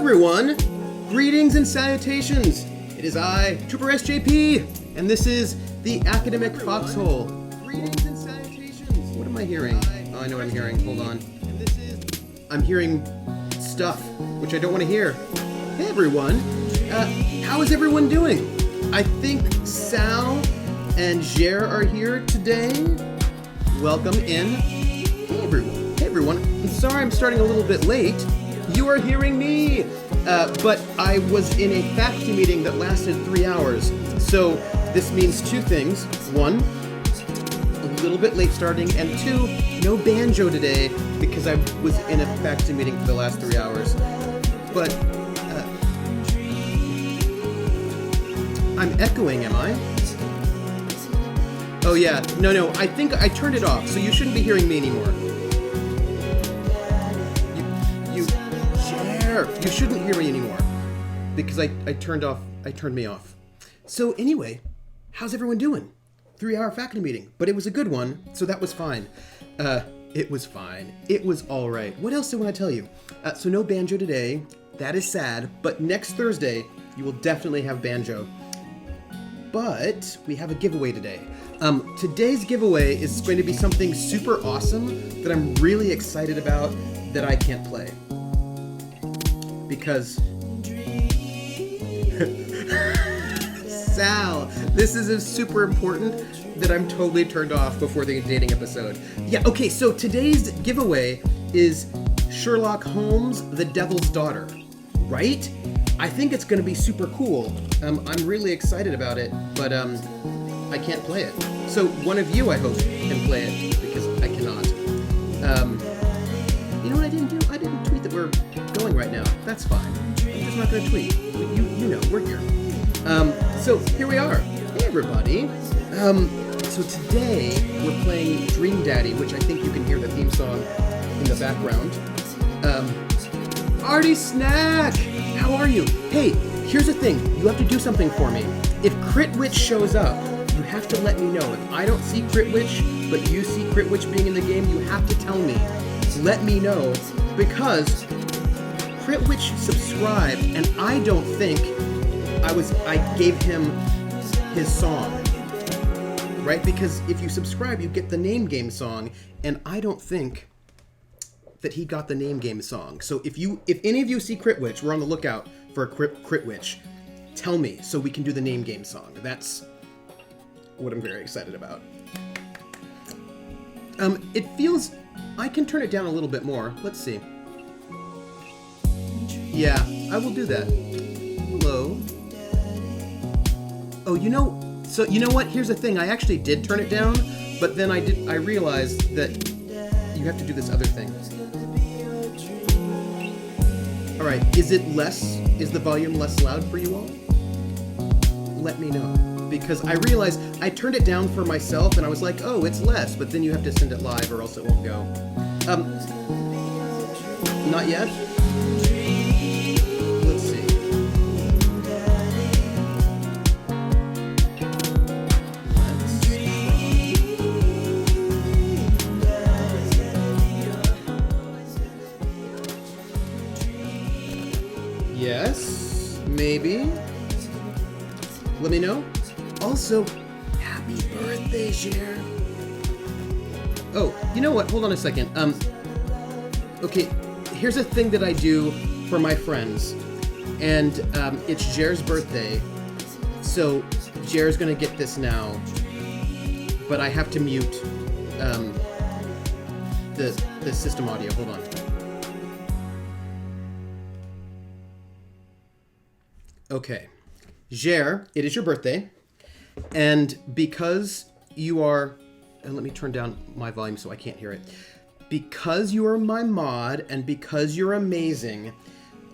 everyone! Greetings and salutations! It is I, Trooper SJP, and this is the Academic Foxhole. Greetings and salutations! What am I hearing? Oh, I know what I'm hearing. Hold on. I'm hearing stuff, which I don't want to hear. Hey everyone! How is everyone doing? I think Sal and Jer are here today. Welcome in. Hey everyone. I'm sorry I'm starting a little bit late. You are hearing me, but I was in a faculty meeting that lasted 3 hours. So this means two things. One, a little bit late starting, and two, no banjo today because I was in a faculty meeting for the last 3 hours. But I'm echoing, am I? Oh yeah, no, I think I turned it off, so you shouldn't be hearing me anymore. You shouldn't hear me anymore because I turned me off. So anyway, how's everyone doing? 3-hour faculty meeting, but it was a good one, so that was fine. It was fine. It was all right. What else do I want to tell you? So no banjo today. That is sad, but next Thursday you will definitely have banjo. But we have a giveaway today. Today's giveaway is going to be something super awesome that I'm really excited about that I can't play. Because Sal, this is super important that I'm totally turned off before the dating episode. Yeah, okay, so today's giveaway is Sherlock Holmes, The Devil's Daughter, right? I think it's going to be super cool. I'm really excited about it, but I can't play it. So one of you, I hope, can play it, because I cannot. You know what I didn't do? I didn't tweet that we're going right now. That's fine. I'm just not going to tweet. You know, we're here. So here we are. Hey, everybody. So today we're playing Dream Daddy, which I think you can hear the theme song in the background. Artie Snack! How are you? Hey, here's the thing. You have to do something for me. If Crit Witch shows up, you have to let me know. If I don't see Crit Witch, but you see Crit Witch being in the game, you have to tell me. Let me know, because Crit Witch subscribed, and I don't think I gave him his song. Right? Because if you subscribe, you get the name game song, and I don't think that he got the name game song. So if any of you see Crit Witch, we're on the lookout for a Crit Witch. Tell me so we can do the name game song. That's what I'm very excited about. It feels I can turn it down a little bit more. Let's see. Yeah, I will do that. Hello. Oh, you know what? Here's the thing. I actually did turn it down, but then I realized that you have to do this other thing. All right, is the volume less loud for you all? Let me know, because I realized I turned it down for myself and I was like, oh, it's less, but then you have to send it live or else it won't go. Not yet? Let's see. Yes, maybe. Let me know. Also, happy birthday, Jer. Oh, you know what? Hold on a second. Okay, here's a thing that I do for my friends, and it's Jer's birthday, so Jer's gonna get this now, but I have to mute the system audio. Hold on. Okay, Jer, it is your birthday, and because you are, and let me turn down my volume so I can't hear it. Because you are my mod, and because you're amazing,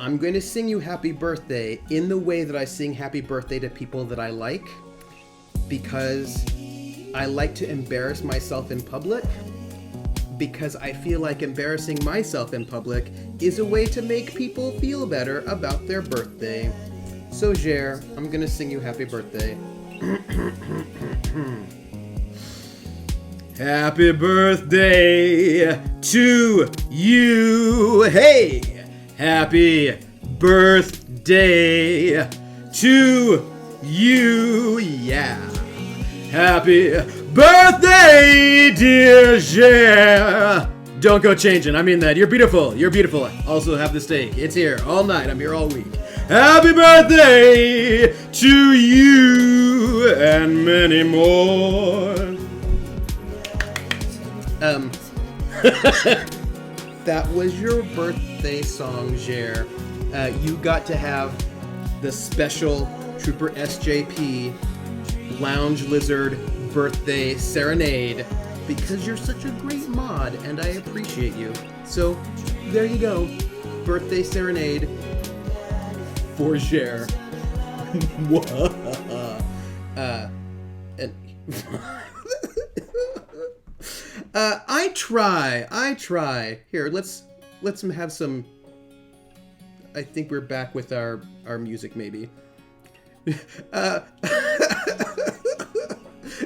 I'm going to sing you happy birthday in the way that I sing happy birthday to people that I like, because I like to embarrass myself in public, because I feel like embarrassing myself in public is a way to make people feel better about their birthday. So, Jer, I'm going to sing you happy birthday. Happy birthday to you. Hey, happy birthday to you, yeah. Happy birthday, dear Cher. Don't go changing. I mean that. You're beautiful. You're beautiful. Also have the steak. It's here all night. I'm here all week. Happy birthday to you and many more. That was your birthday song, Cher. You got to have the special Trooper SJP Lounge Lizard birthday serenade because you're such a great mod and I appreciate you. So there you go, birthday serenade for Cher. I try. Here, let's have some. I think we're back with our music, maybe.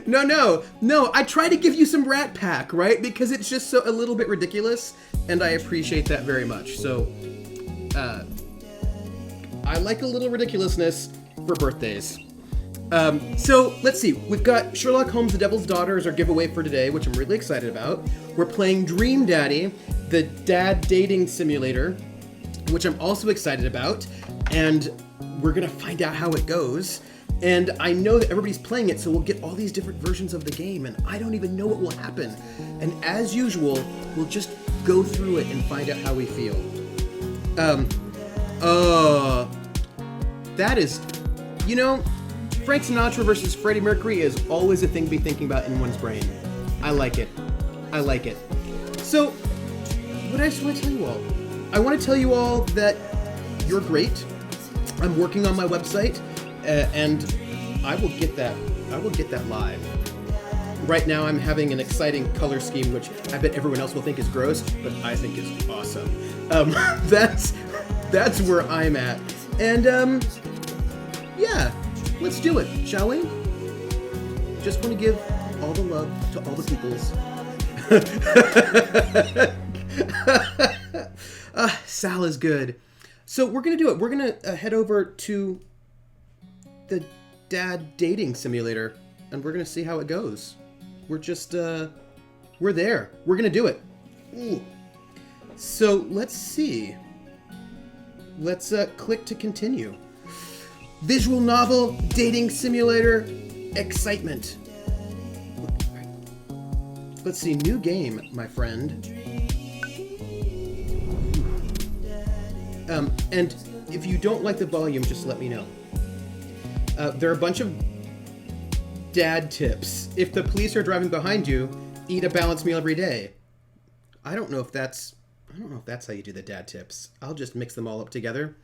No. I try to give you some Rat Pack, right? Because it's just a little bit ridiculous, and I appreciate that very much. So, I like a little ridiculousness for birthdays. So let's see. We've got Sherlock Holmes: The Devil's Daughter as our giveaway for today, which I'm really excited about. We're playing Dream Daddy, the dad dating simulator, which I'm also excited about, and we're gonna find out how it goes. And I know that everybody's playing it, so we'll get all these different versions of the game, and I don't even know what will happen. And as usual, we'll just go through it and find out how we feel. That is, Frank Sinatra versus Freddie Mercury is always a thing to be thinking about in one's brain. I like it. So, what I just want to tell you all? I want to tell you all that you're great. I'm working on my website, and I will get that live. Right now, I'm having an exciting color scheme, which I bet everyone else will think is gross, but I think is awesome. That's where I'm at, and yeah. Let's do it, shall we? Just want to give all the love to all the peoples. Sal is good. So we're going to do it. We're going to head over to the dad dating simulator, and we're going to see how it goes. We're just, we're there. We're going to do it. Ooh. So let's see. Let's click to continue. Visual novel, dating simulator, excitement. Let's see, new game, my friend. And if you don't like the volume, just let me know. There are a bunch of dad tips. If the police are driving behind you, eat a balanced meal every day. I don't know if that's how you do the dad tips. I'll just mix them all up together.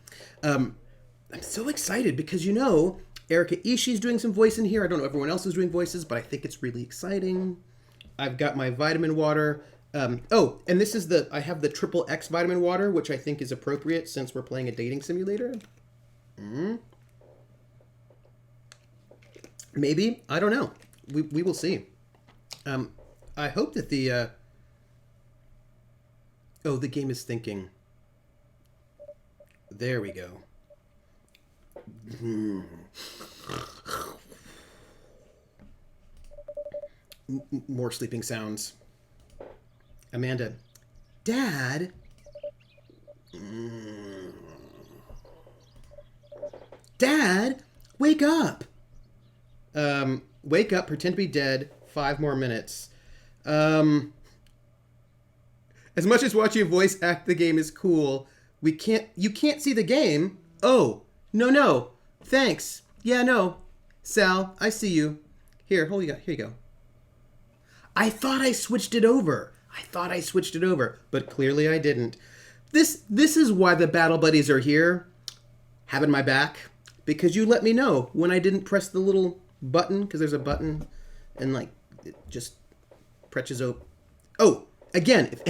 I'm so excited because, Erika Ishii's doing some voice in here. I don't know if everyone else is doing voices, but I think it's really exciting. I've got my vitamin water. And this is I have the Triple X vitamin water, which I think is appropriate since we're playing a dating simulator. Maybe. I don't know. We will see. I hope that the game is thinking. There we go. More sleeping sounds. Amanda. Dad? Dad? Wake up! Wake up, pretend to be dead, 5 more minutes. As much as watching a voice act the game is cool, you can't see the game? Oh. No. Thanks. Yeah, no. Sal, I see you. Here you go. I thought I switched it over, but clearly I didn't. This is why the Battle Buddies are here, having my back, because you let me know when I didn't press the little button, because there's a button, and it just presses open. Oh, again, if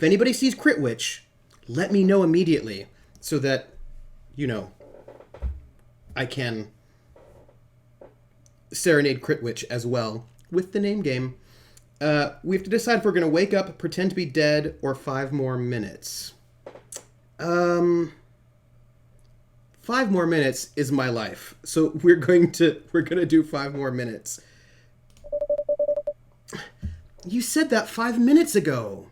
anybody sees Crit Witch, let me know immediately, so that I can serenade Crit Witch as well with the name game. We have to decide if we're going to wake up, pretend to be dead, or 5 more minutes. 5 more minutes is my life. So we're gonna do 5 more minutes. You said that 5 minutes ago.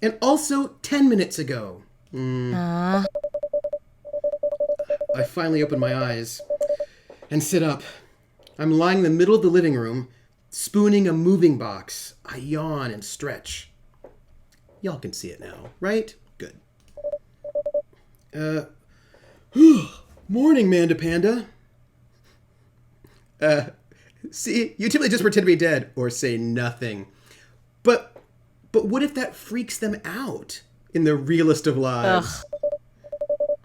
And also 10 minutes ago. I finally open my eyes and sit up. I'm lying in the middle of the living room, spooning a moving box. I yawn and stretch. Y'all can see it now, right? Good. Morning, Manda Panda. See, you typically just pretend to be dead or say nothing. But what if that freaks them out in the realest of lives? Ugh.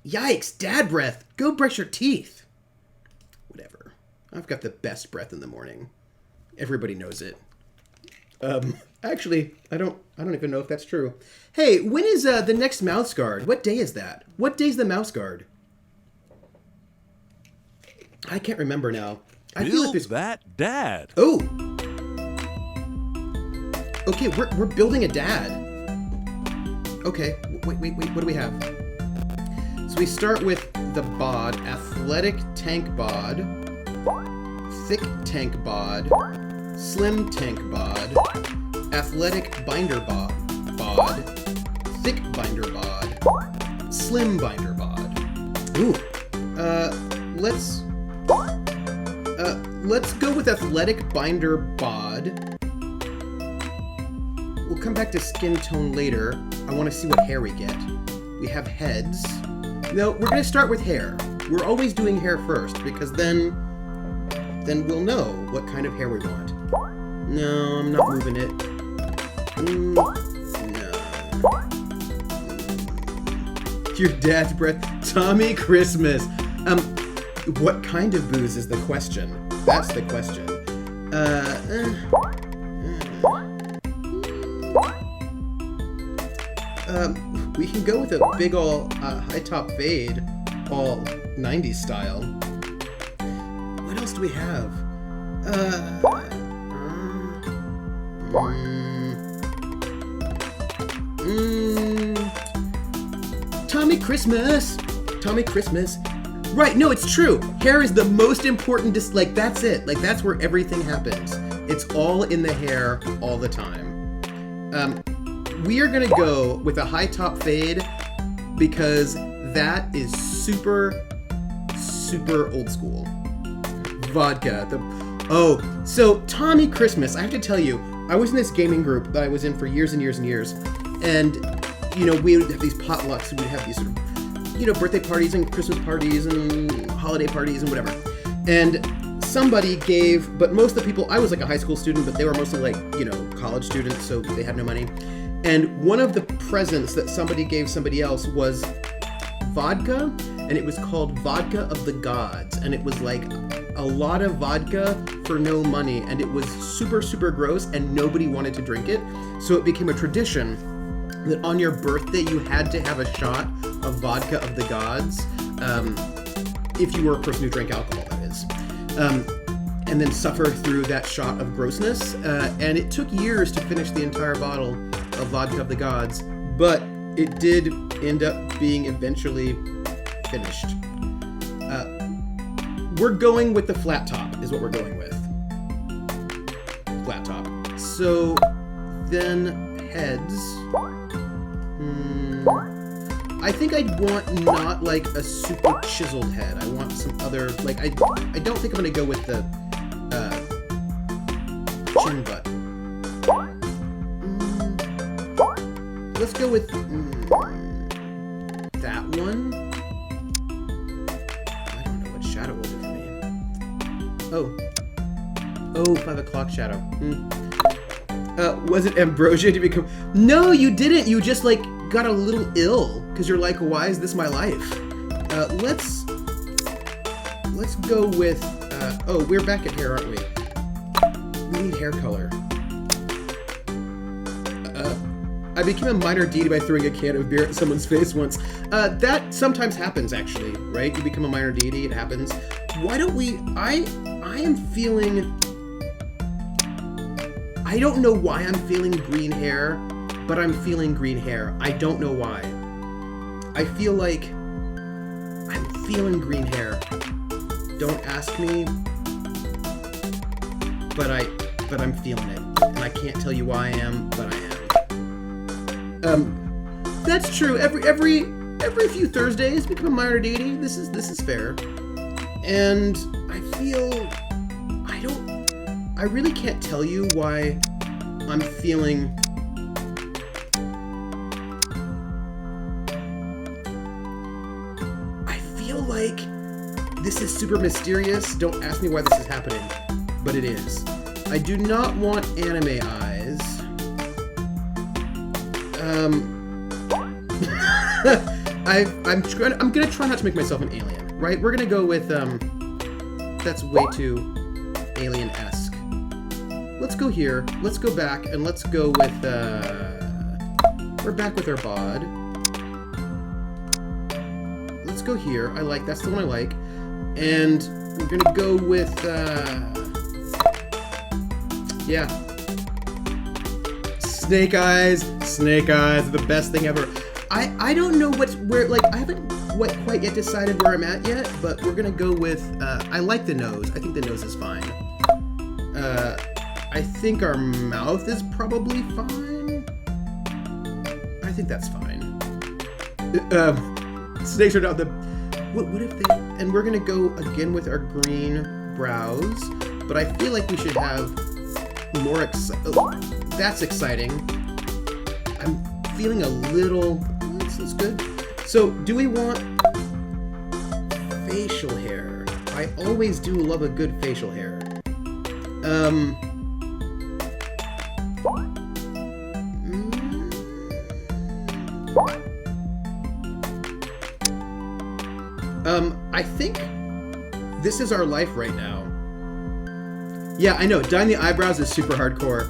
Yikes, dad breath. Go brush your teeth. Whatever. I've got the best breath in the morning. Everybody knows it. Actually, I don't even know if that's true. Hey, when is the next Mouse Guard? What day is that? What day's the Mouse Guard? I can't remember now. I feel like there's that dad. Oh. Okay, we're building a dad. Okay, wait, what do we have? So we start with the bod, athletic tank bod, thick tank bod, slim tank bod, athletic binder bod, thick binder bod, slim binder bod. Ooh. Let's go with athletic binder bod. We'll come back to skin tone later. I want to see what hair we get. We have heads. No, we're going to start with hair. We're always doing hair first because then we'll know what kind of hair we want. No, I'm not moving it. No. Your dad's breath. Tommy Christmas. What kind of booze is the question? That's the question. We can go with a big ol' high top fade, all 90s style. What else do we have? Tommy Christmas. Tommy Christmas. Right, no, it's true. Hair is the most important, that's it. Like, that's where everything happens. It's all in the hair all the time. We are gonna go with a high top fade because that is super, super old school. Vodka. So Tommy Christmas, I have to tell you, I was in this gaming group that I was in for years and years and years. And, we would have these potlucks and we'd have these sort of, birthday parties and Christmas parties and holiday parties and whatever. And somebody gave, but most of the people, I was like a high school student, but they were mostly like, college students, so they had no money. And one of the presents that somebody gave somebody else was vodka, and it was called Vodka of the Gods. And it was like a lot of vodka for no money, and it was super, super gross, and nobody wanted to drink it. So it became a tradition that on your birthday you had to have a shot of Vodka of the Gods, if you were a person who drank alcohol, that is. And then suffer through that shot of grossness. And it took years to finish the entire bottle of Vodka of the Gods, but it did end up being eventually finished. We're going with the flat top, is what we're going with. Flat top. So then heads. I think I'd want not like a super chiseled head. I want some other, like, I don't think I'm gonna go with the chin butt. Let's go with that one. I don't know what shadow will do for me. Oh, 5 o'clock shadow. Was it ambrosia to become? No, you didn't. You just like got a little ill because you're like, why is this my life? Let's go with. We're back at hair, aren't we? We need hair color. I became a minor deity by throwing a can of beer at someone's face once. That sometimes happens, actually, right? You become a minor deity, it happens. Why don't we... I am feeling... I don't know why I'm feeling green hair, but I'm feeling green hair. I don't know why. I feel like feeling green hair. Don't ask me, but I'm feeling it. And I can't tell you why I am, but I am. That's true. Every few Thursdays we become a minor deity. This is fair. And I feel I really can't tell you why I'm feeling like this is super mysterious. Don't ask me why this is happening, but it is. I do not want anime eyes. I'm gonna try not to make myself an alien, right? We're gonna go with that's way too alien-esque. Let's go here. Let's go back and let's go with we're back with our bod. Let's go here. That's the one I like. And we're gonna go with yeah. Snake eyes. Snake eyes are the best thing ever. I don't know I haven't quite yet decided where I'm at yet, but we're gonna go with I like the nose. I think the nose is fine. I think our mouth is probably fine. I think that's fine. Snakes are not the. What if they? And we're gonna go again with our green brows, but I feel like we should have more. That's exciting. I'm feeling a little. That's good. So, do we want facial hair? I always do love a good facial hair. I think this is our life right now. Yeah, I know, dyeing the eyebrows is super hardcore.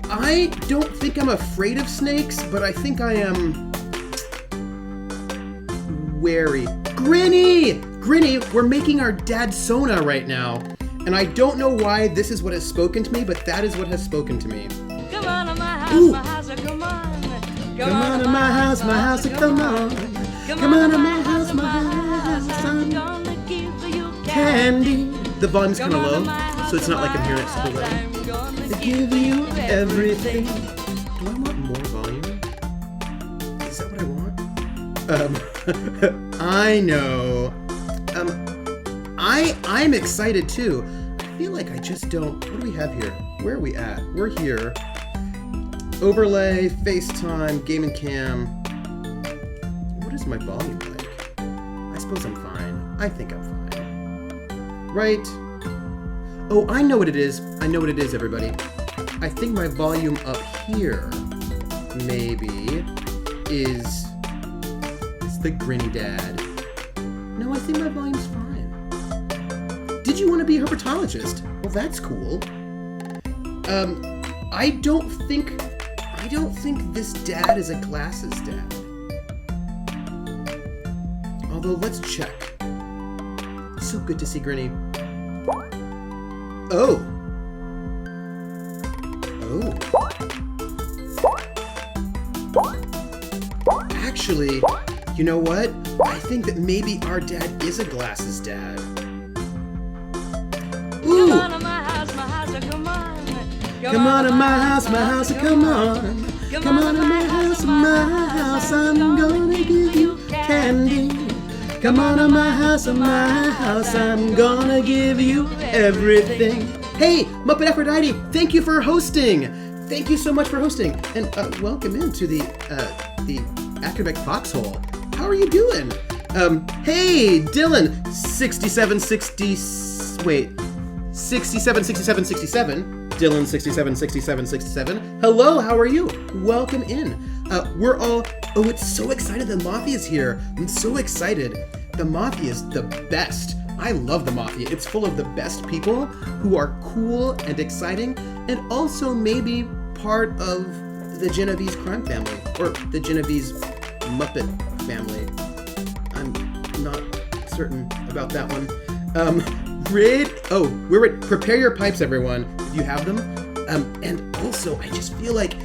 I don't think I'm afraid of snakes, but I think I am wary. Grinny! Grinny, we're making our dadsona right now. And I don't know why this is what has spoken to me, but that is what has spoken to me. Come on to my house, my house, come on. Come on to my house, my house, come on. Come on to my house, I'm gonna give you candy. The volume's kind of low, so it's not like I'm hearing it super loud. I give you everything. Do I want more volume? Is that what I want? I know. I'm excited too. I feel like I just don't. What do we have here? Where are we at? We're here. Overlay, FaceTime, Game and Cam. What is my volume like? I suppose I'm fine. I think I'm fine. Right? Oh, I know what it is. I know what it is, everybody. I think my volume up here, maybe, is the Grinny Dad. No, I think my volume's fine. Did you want to be a herpetologist? Well, that's cool. I don't think this dad is a glasses dad. Although, let's check. So good to see Grinny. Oh. Actually, you know what? I think that maybe our dad is a glasses dad. Ooh. Come on to my house, my house, come on. Come on to my house, my house, come on. Come on to my house, I'm gonna give you candy. Come on to my house, I'm gonna give you everything. Hey, Muppet Aphrodite, thank you for hosting. Thank you so much for hosting, and welcome into the Academic Foxhole. How are you doing? Hey, Dylan, 6767. Dylan 676767. Hello, how are you? Welcome in. We're all. Oh, it's so excited the Mafia is here. I'm so excited. The Mafia is the best. I love the Mafia. It's full of the best people who are cool and exciting, and also maybe part of the Genovese crime family or the Genovese Muppet family. I'm not certain about that one. Prepare your pipes, everyone, if you have them. And also, I just feel like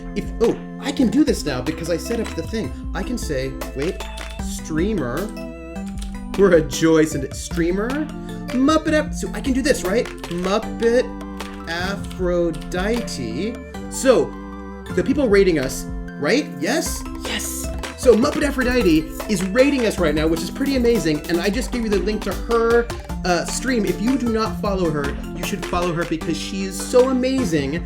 I can do this now because I set up the thing. I can say, wait, streamer. We're a Joyce and streamer. So I can do this, right? Muppet Aphrodite. So, the people rating us, right? Yes? Yes. So Muppet Aphrodite is rating us right now, which is pretty amazing. And I just gave you the link to her stream. If you do not follow her, you should follow her because she is so amazing.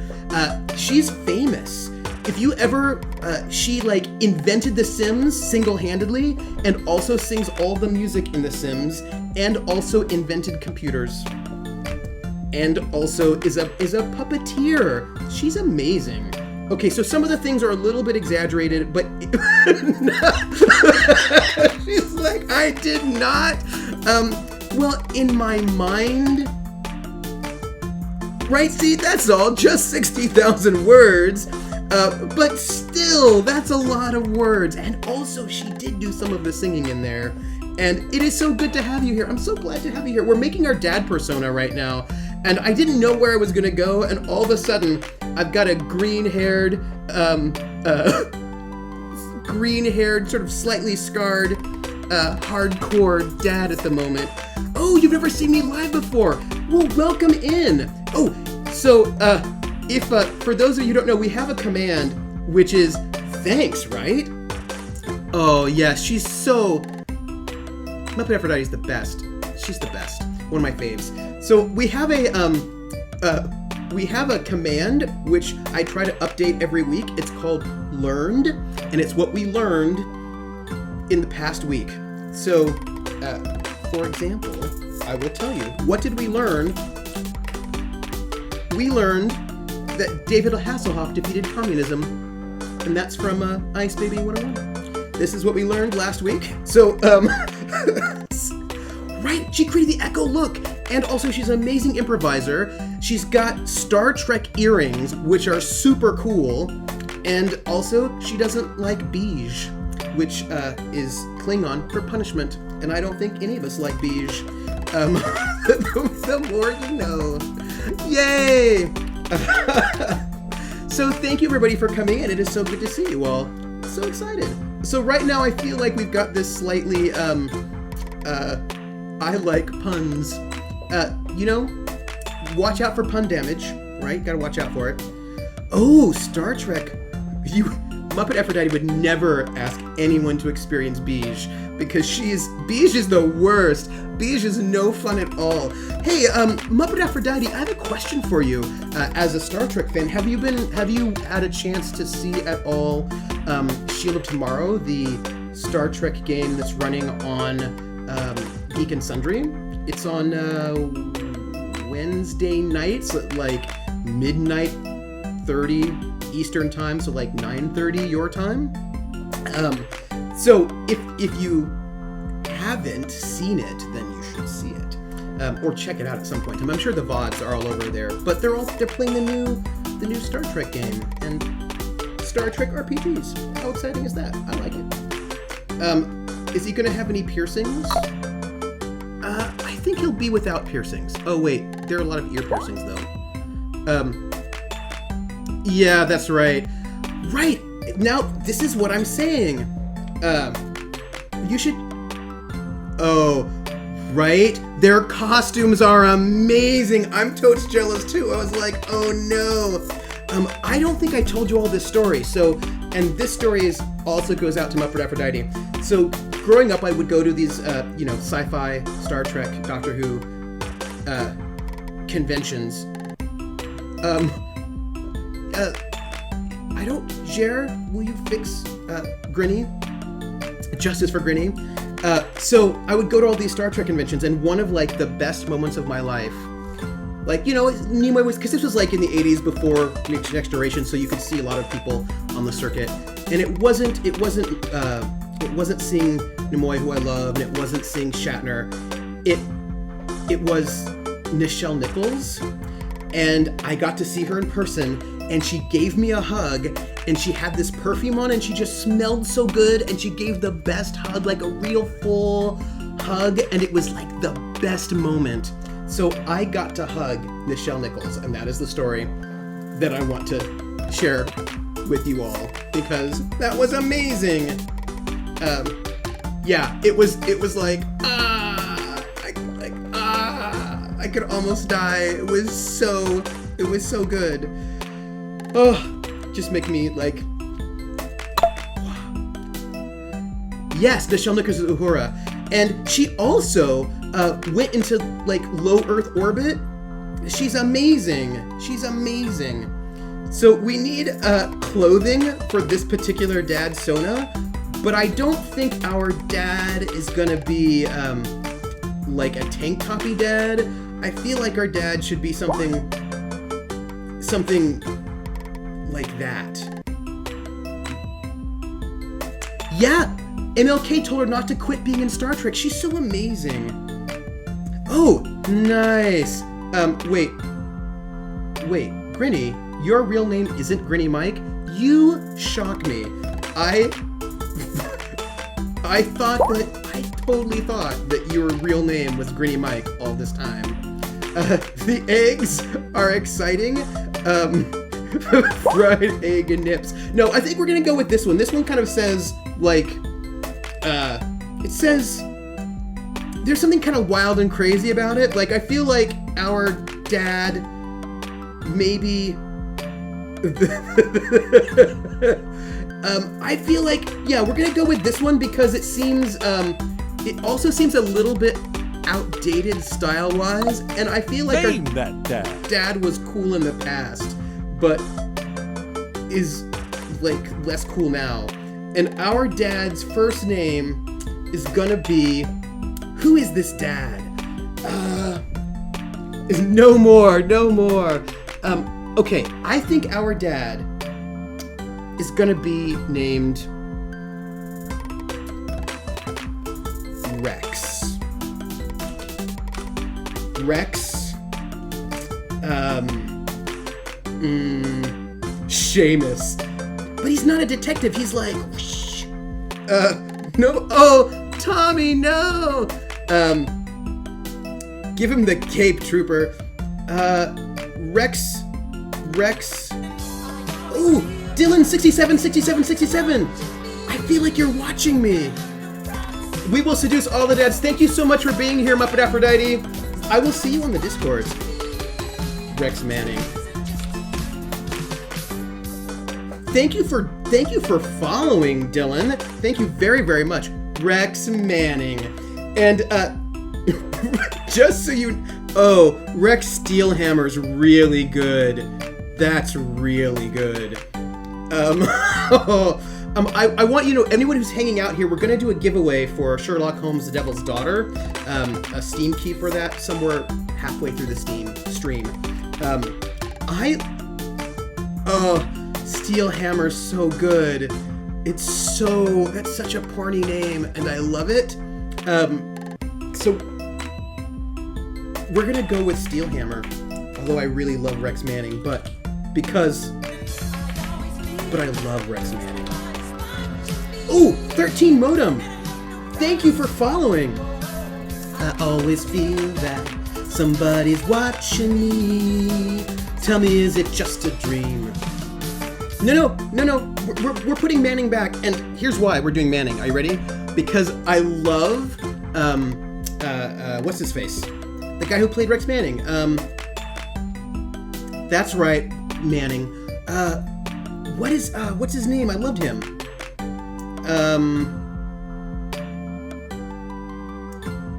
She's famous. If you ever, she like invented The Sims single-handedly and also sings all the music in The Sims and also invented computers and also is a puppeteer. She's amazing. Okay, so some of the things are a little bit exaggerated, but she's like, I did not. Well, in my mind, right? See, that's all, just 60,000 words. But still, that's a lot of words. And also, she did do some of the singing in there. And it is so good to have you here. I'm so glad to have you here. We're making our dad persona right now. And I didn't know where I was gonna go, and all of a sudden, I've got a green-haired, sort of slightly scarred, hardcore dad at the moment. Oh, you've never seen me live before. Well, welcome in. Oh, so, if, for those of you who don't know, we have a command, which is thanks, right? Oh, yeah, she's so... Muppet Aphrodite's the best. She's the best. One of my faves. So we have a command which I try to update every week. It's called learned, and it's what we learned in the past week. So, for example, I will tell you, what did we learn? We learned that David Hasselhoff defeated communism, and that's from Ice Baby 101. This is what we learned last week. So, right, she created the Echo look, and also she's an amazing improviser. She's got Star Trek earrings, which are super cool, and also she doesn't like beige, which is Klingon for punishment, and I don't think any of us like beige. The more you know. Yay! So thank you everybody for coming in. It is so good to see you all. So excited. So right now I feel like we've got this slightly, I like puns. You know, watch out for pun damage, right? Gotta watch out for it. Oh, Star Trek. Muppet Aphrodite would never ask anyone to experience beige because beige is the worst. Beige is no fun at all. Hey, Muppet Aphrodite, I have a question for you. As a Star Trek fan, have you had a chance to see at all Shield of Tomorrow, the Star Trek game that's running on Geek and Sundry? It's on Wednesday nights at like midnight 30 Eastern time, so like 9:30 your time. So if you haven't seen it, then you should see it, or check it out at some point in time. I'm sure the VODs are all over there, but they're playing the new Star Trek game and Star Trek RPGs. How exciting is that? I like it. Is he gonna have any piercings? I think he'll be without piercings. Oh wait, there are a lot of ear piercings though. Yeah, that's right. Right! Now, this is what I'm saying. You should... Oh, right? Their costumes are amazing! I'm totes jealous too. I was like, oh no. I don't think I told you all this story, so... And this story also goes out to Muppet Aphrodite. So, growing up, I would go to these, sci-fi, Star Trek, Doctor Who, conventions. I don't... Jer, will you fix, Grinny? Justice for Grinny. So I would go to all these Star Trek conventions, and one of, like, the best moments of my life, like, you know, Nimoy was... Because this was, like, in the 80s before Next Generation, so you could see a lot of people on the circuit. And it wasn't seeing Nimoy, who I love, and it wasn't seeing Shatner. It was Nichelle Nichols, and I got to see her in person, and she gave me a hug, and she had this perfume on, and she just smelled so good, and she gave the best hug, like a real full hug, and it was like the best moment. So I got to hug Nichelle Nichols, and that is the story that I want to share with you all, because that was amazing. Yeah, it was like, I could almost die. It was so good. Oh, just make me like, yes, Nishelnikus Uhura. And she also went into like low Earth orbit. She's amazing. She's amazing. So we need clothing for this particular dad, Sona, but I don't think our dad is gonna be like a tank toppy dad. I feel like our dad should be something like that. Yeah, MLK told her not to quit being in Star Trek. She's so amazing. Oh, nice. Wait, Grinny, your real name isn't Grinny Mike? You shock me. I totally thought that your real name was Grinny Mike all this time. The eggs are exciting. Fried egg and nips. No, I think we're gonna go with this one. This one kind of says, like, it says, there's something kind of wild and crazy about it. Like, I feel like our dad maybe... I feel like, yeah, we're gonna go with this one because it seems, it also seems a little bit outdated style-wise, and I feel like our dad was cool in the past, but is, like, less cool now. And our dad's first name is gonna be... Who is this dad? No more. Okay, I think our dad is gonna be named Rex. Seamus. But he's not a detective, he's like, whoosh. No, oh, Tommy, no! Give him the cape, Trooper. Rex. Ooh, Dylan 67. I feel like you're watching me. We will seduce all the dads. Thank you so much for being here, Muppet Aphrodite. I will see you on the Discord. Rex Manning. Thank you for following, Dylan. Thank you very, very much. Rex Manning. And just so you... Oh, Rex Steelhammer's really good. That's really good. I want you to know, anyone who's hanging out here, we're going to do a giveaway for Sherlock Holmes, The Devil's Daughter. A Steam key for that somewhere halfway through the stream. Steelhammer's so good. That's such a porny name, and I love it. So we're gonna go with Steelhammer, although I really love Rex Manning, but I love Rex Manning. Ooh, 13 Modem. Thank you for following. I always feel that somebody's watching me. Tell me, is it just a dream? No. We're putting Manning back, and here's why we're doing Manning. Are you ready? Because I love, what's his face? The guy who played Rex Manning. That's right, Manning. What's his name? I loved him.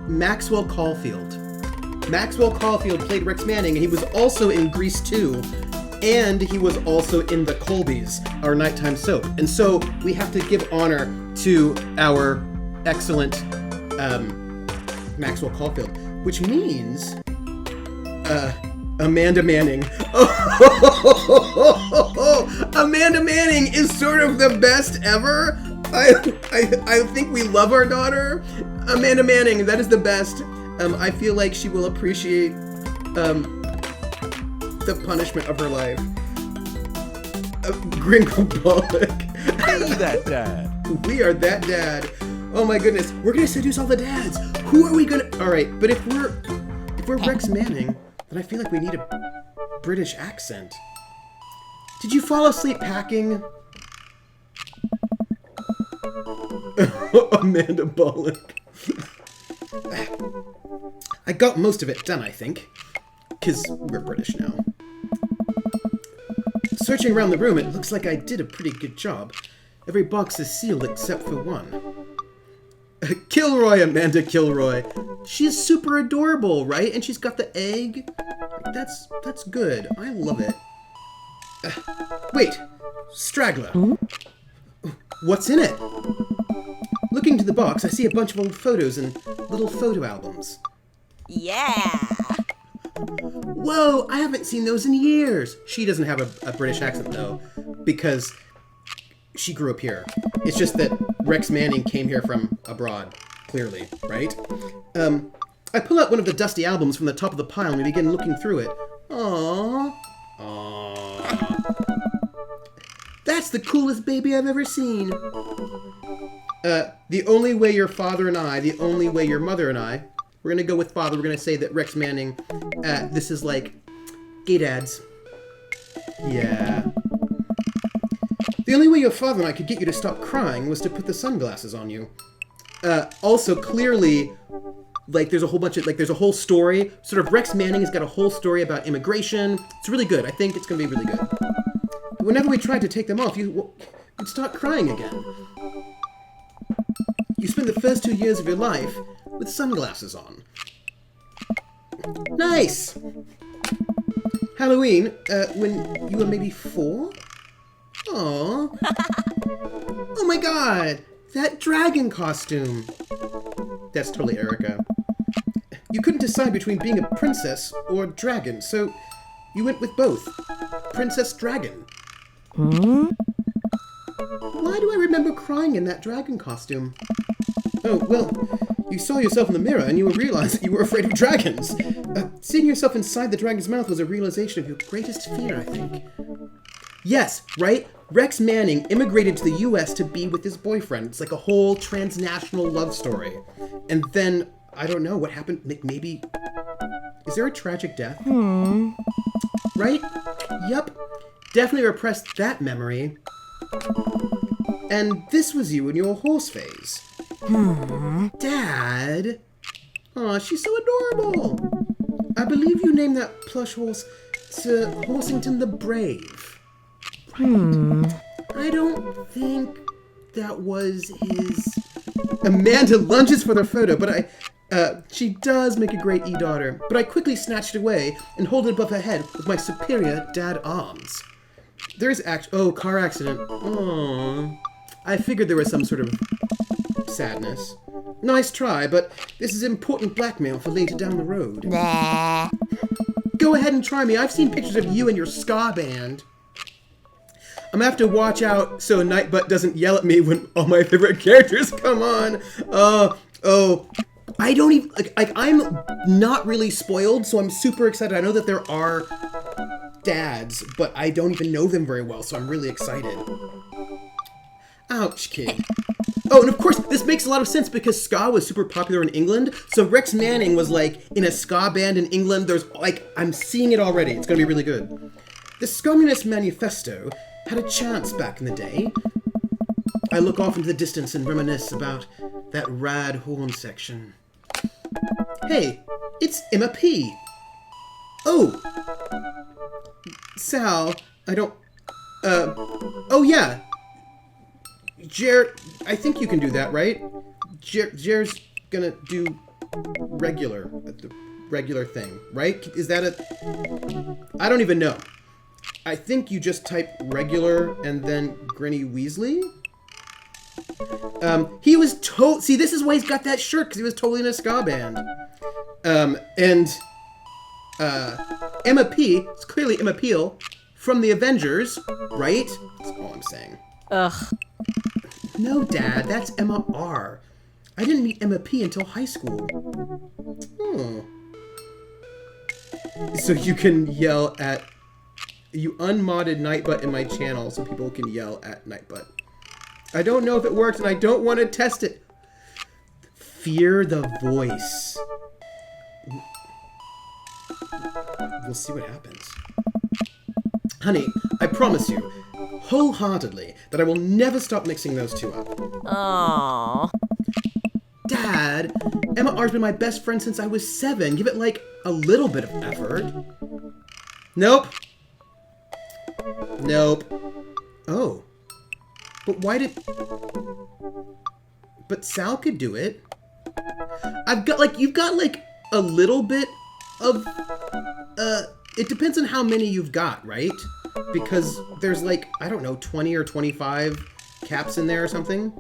Maxwell Caulfield. Maxwell Caulfield played Rex Manning, and he was also in Grease 2, and he was also in The Colbys, our nighttime soap. And so we have to give honor to our excellent Maxwell Caulfield, which means Amanda Manning. Amanda Manning is sort of the best ever. I think we love our daughter. Amanda Manning, that is the best. I feel like she will appreciate the punishment of her life. Gringo Bullock. Hey, that dad. We are that dad. Oh my goodness. We're gonna seduce all the dads. Who are we gonna... Alright, but if we're Rex Manning, then I feel like we need a British accent. Did you fall asleep packing? Amanda Bullock. I got most of it done, I think. Because we're British now. Searching around the room, it looks like I did a pretty good job. Every box is sealed except for one. Kilroy, Amanda Kilroy. She's super adorable, right? And she's got the egg. That's good. I love it. Wait. Straggler. What's in it? Looking into the box, I see a bunch of old photos and little photo albums. Yeah! Whoa, I haven't seen those in years. She doesn't have a British accent, though, because she grew up here. It's just that Rex Manning came here from abroad, clearly, right? I pull out one of the dusty albums from the top of the pile and we begin looking through it. Aww. That's the coolest baby I've ever seen. The only way your father and I, the only way your mother and I, we're gonna go with father, we're gonna say that Rex Manning, this is like gay dads. Yeah. The only way your father and I could get you to stop crying was to put the sunglasses on you. Also, clearly, like, there's a whole bunch of, like, there's a whole story. Sort of Rex Manning has got a whole story about immigration. It's really good. I think it's going to be really good. But whenever we tried to take them off, you'd start crying again. You spent the first 2 years of your life with sunglasses on. Nice! Halloween, when you were maybe 4? Aww. Oh my god! That dragon costume! That's totally Erica. You couldn't decide between being a princess or a dragon, so you went with both. Princess Dragon. Why do I remember crying in that dragon costume? Oh, well, you saw yourself in the mirror and you realized that you were afraid of dragons. Seeing yourself inside the dragon's mouth was a realization of your greatest fear, I think. Yes, right? Rex Manning immigrated to the US to be with his boyfriend. It's like a whole transnational love story. And then, I don't know, what happened? Maybe... Is there a tragic death? Right? Yup. Definitely repressed that memory. And this was you in your horse phase. Dad? Aw, she's so adorable. I believe you named that plush horse Sir Horsington the Brave. I don't think that was his... Amanda lunges for the photo, but she does make a great e-daughter, but I quickly snatched it away and hold it above her head with my superior dad arms. There's car accident. Aww. I figured there was some sort of sadness. Nice try, but this is important blackmail for later down the road. Nah. Go ahead and try me. I've seen pictures of you and your ska band. I'm gonna have to watch out so Nightbutt doesn't yell at me when all my favorite characters come on. I don't even, I'm not really spoiled, so I'm super excited. I know that there are dads, but I don't even know them very well, so I'm really excited. Ouch, kid. Oh, and of course, this makes a lot of sense because ska was super popular in England, so Rex Manning was, like, in a ska band in England. There's, like, I'm seeing it already. It's gonna be really good. The Communist Manifesto had a chance back in the day. I look off into the distance and reminisce about that rad horn section. Hey, it's Emma P. Oh! Sal, I don't... oh yeah! I think you can do that, right? Jer's gonna do the regular thing, right? Is that I don't even know. I think you just type regular and then Grinny Weasley? He was see, this is why he's got that shirt, because he was totally in a ska band. Emma P, it's clearly Emma Peel, from the Avengers, right? That's all I'm saying. Ugh. No, Dad, that's Emma R. I didn't meet Emma P until high school. Oh. So you can yell at... You unmodded Nightbutt in my channel so people can yell at Nightbutt. I don't know if it works and I don't want to test it. Fear the voice. We'll see what happens. Honey, I promise you, wholeheartedly, that I will never stop mixing those two up. Aww. Dad, Emma R's been my best friend since I was 7. Give it, like, a little bit of effort. Nope. Nope. Oh. But why did... But Sal could do it. You've got, like, a little bit of... It depends on how many you've got, right? Because there's, like, I don't know, 20 or 25 caps in there or something.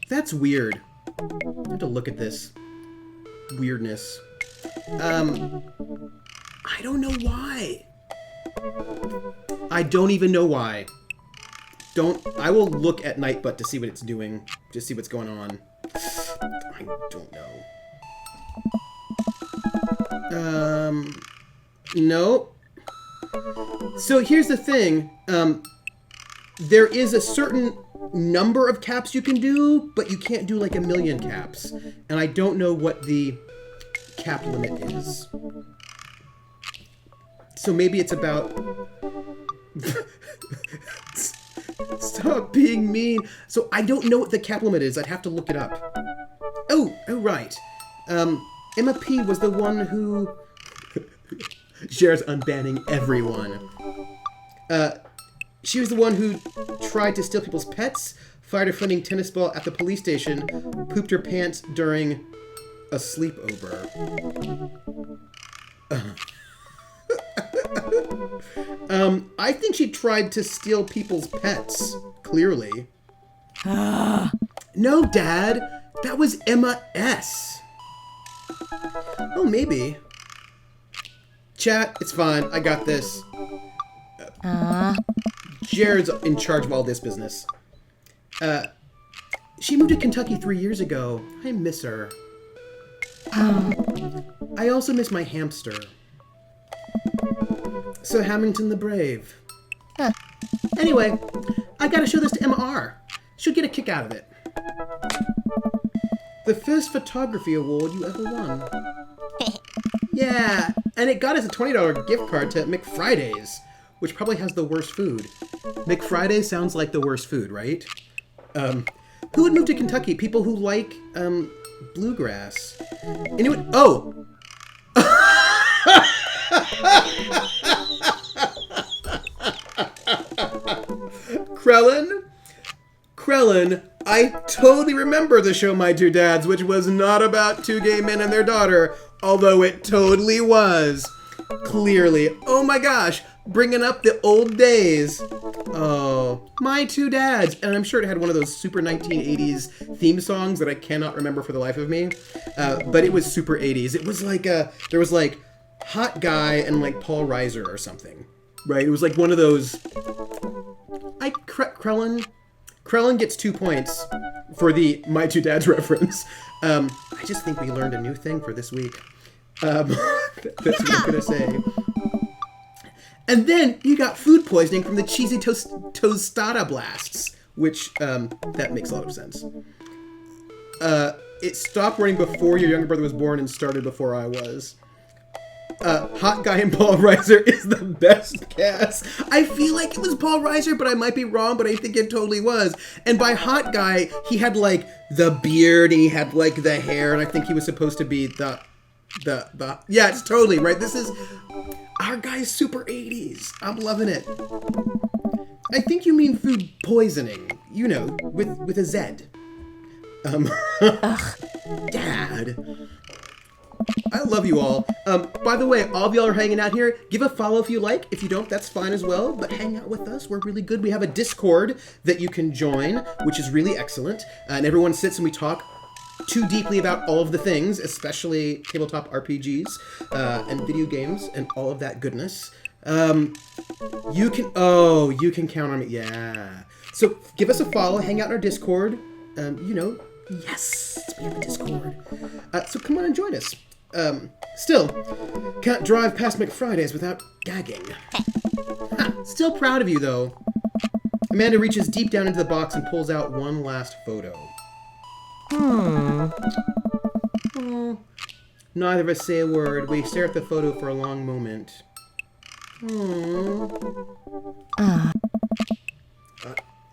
That's weird. I have to look at this weirdness. I don't know why. I don't even know why. I will look at Nightbutt to see what it's doing. Just see what's going on. I don't know. Nope. So here's the thing. There is a certain number of caps you can do, but you can't do like 1,000,000 caps. And I don't know what the cap limit is. So maybe it's about... Stop being mean. So I don't know what the cap limit is. I'd have to look it up. Oh, right. Emma P was the one who... Cher's unbanning everyone. She was the one who tried to steal people's pets, fired a flaming tennis ball at the police station, pooped her pants during a sleepover. I think she tried to steal people's pets, clearly. No, Dad. That was Emma S. Oh, maybe. Chat, it's fine. I got this. Jared's in charge of all this business. She moved to Kentucky 3 years ago. I miss her. I also miss my hamster. So Hamilton the Brave. Anyway, I gotta show this to Emma R. She'll get a kick out of it. The first photography award you ever won. Yeah, and it got us a $20 gift card to McFriday's, which probably has the worst food. McFriday sounds like the worst food, right? Who would move to Kentucky? People who like, bluegrass. Anyone? Oh! Krellin, I totally remember the show My Two Dads, which was not about two gay men and their daughter, although it totally was. Clearly. Oh my gosh, bringing up the old days. Oh, My Two Dads. And I'm sure it had one of those super 1980s theme songs that I cannot remember for the life of me. But it was super 80s. It was like, there was like Hot Guy and like Paul Reiser or something. Right? It was like one of those... Krellin gets 2 points for the My Two Dads reference. I just think we learned a new thing for this week. That's what I'm gonna say. And then you got food poisoning from the cheesy tostada blasts, which that makes a lot of sense. It stopped running before your younger brother was born and started before I was. Hot Guy and Paul Reiser is the best cast. I feel like it was Paul Reiser, but I might be wrong, but I think it totally was. And by Hot Guy, he had like the beard and he had like the hair, and I think he was supposed to be the yeah, it's totally right. This is our guy's super 80s. I'm loving it. I think you mean food poisoning, you know, with a Z. Dad. I love you all. By the way, all of y'all are hanging out here. Give a follow if you like. If you don't, that's fine as well. But hang out with us. We're really good. We have a Discord that you can join, which is really excellent. And everyone sits and we talk too deeply about all of the things, especially tabletop RPGs and video games and all of that goodness. You can count on me. Yeah. So give us a follow. Hang out in our Discord. Yes, we have a Discord. So come on and join us. Still, can't drive past McFriday's without gagging. Still proud of you, though. Amanda reaches deep down into the box and pulls out one last photo. Neither of us say a word. We stare at the photo for a long moment.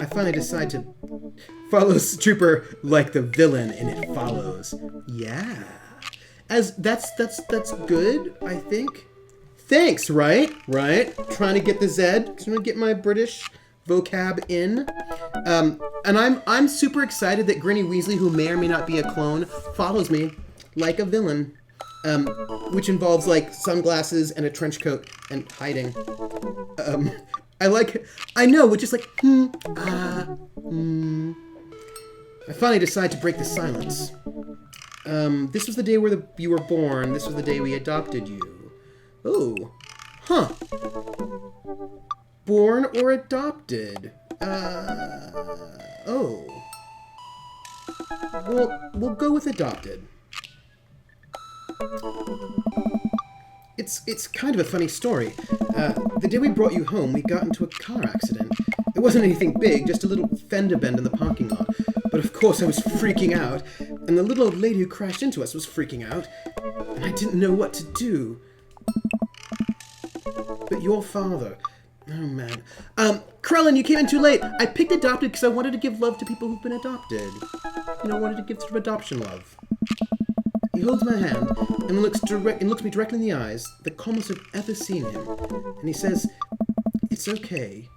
I finally decide to follow Trooper like the villain in It Follows. Yeah. As that's good, I think. Thanks, right? Trying to get the Zed, trying to get my British vocab in. And I'm super excited that Grinny Weasley, who may or may not be a clone, follows me like a villain. Which involves like sunglasses and a trench coat and hiding. I know, which is like, I finally decide to break the silence. This was the day where you were born. This was the day we adopted you. Oh, huh. Born or adopted? Oh. We'll go with adopted. It's kind of a funny story. The day we brought you home, we got into a car accident. It wasn't anything big, just a little fender bend in the parking lot. But of course I was freaking out, and the little old lady who crashed into us was freaking out, and I didn't know what to do. But your father... Oh, man. Krellin, you came in too late. I picked adopted because I wanted to give love to people who've been adopted. You know, I wanted to give sort of adoption love. He holds my hand and looks me directly in the eyes, the calmest I've ever seen him. And he says, "It's okay.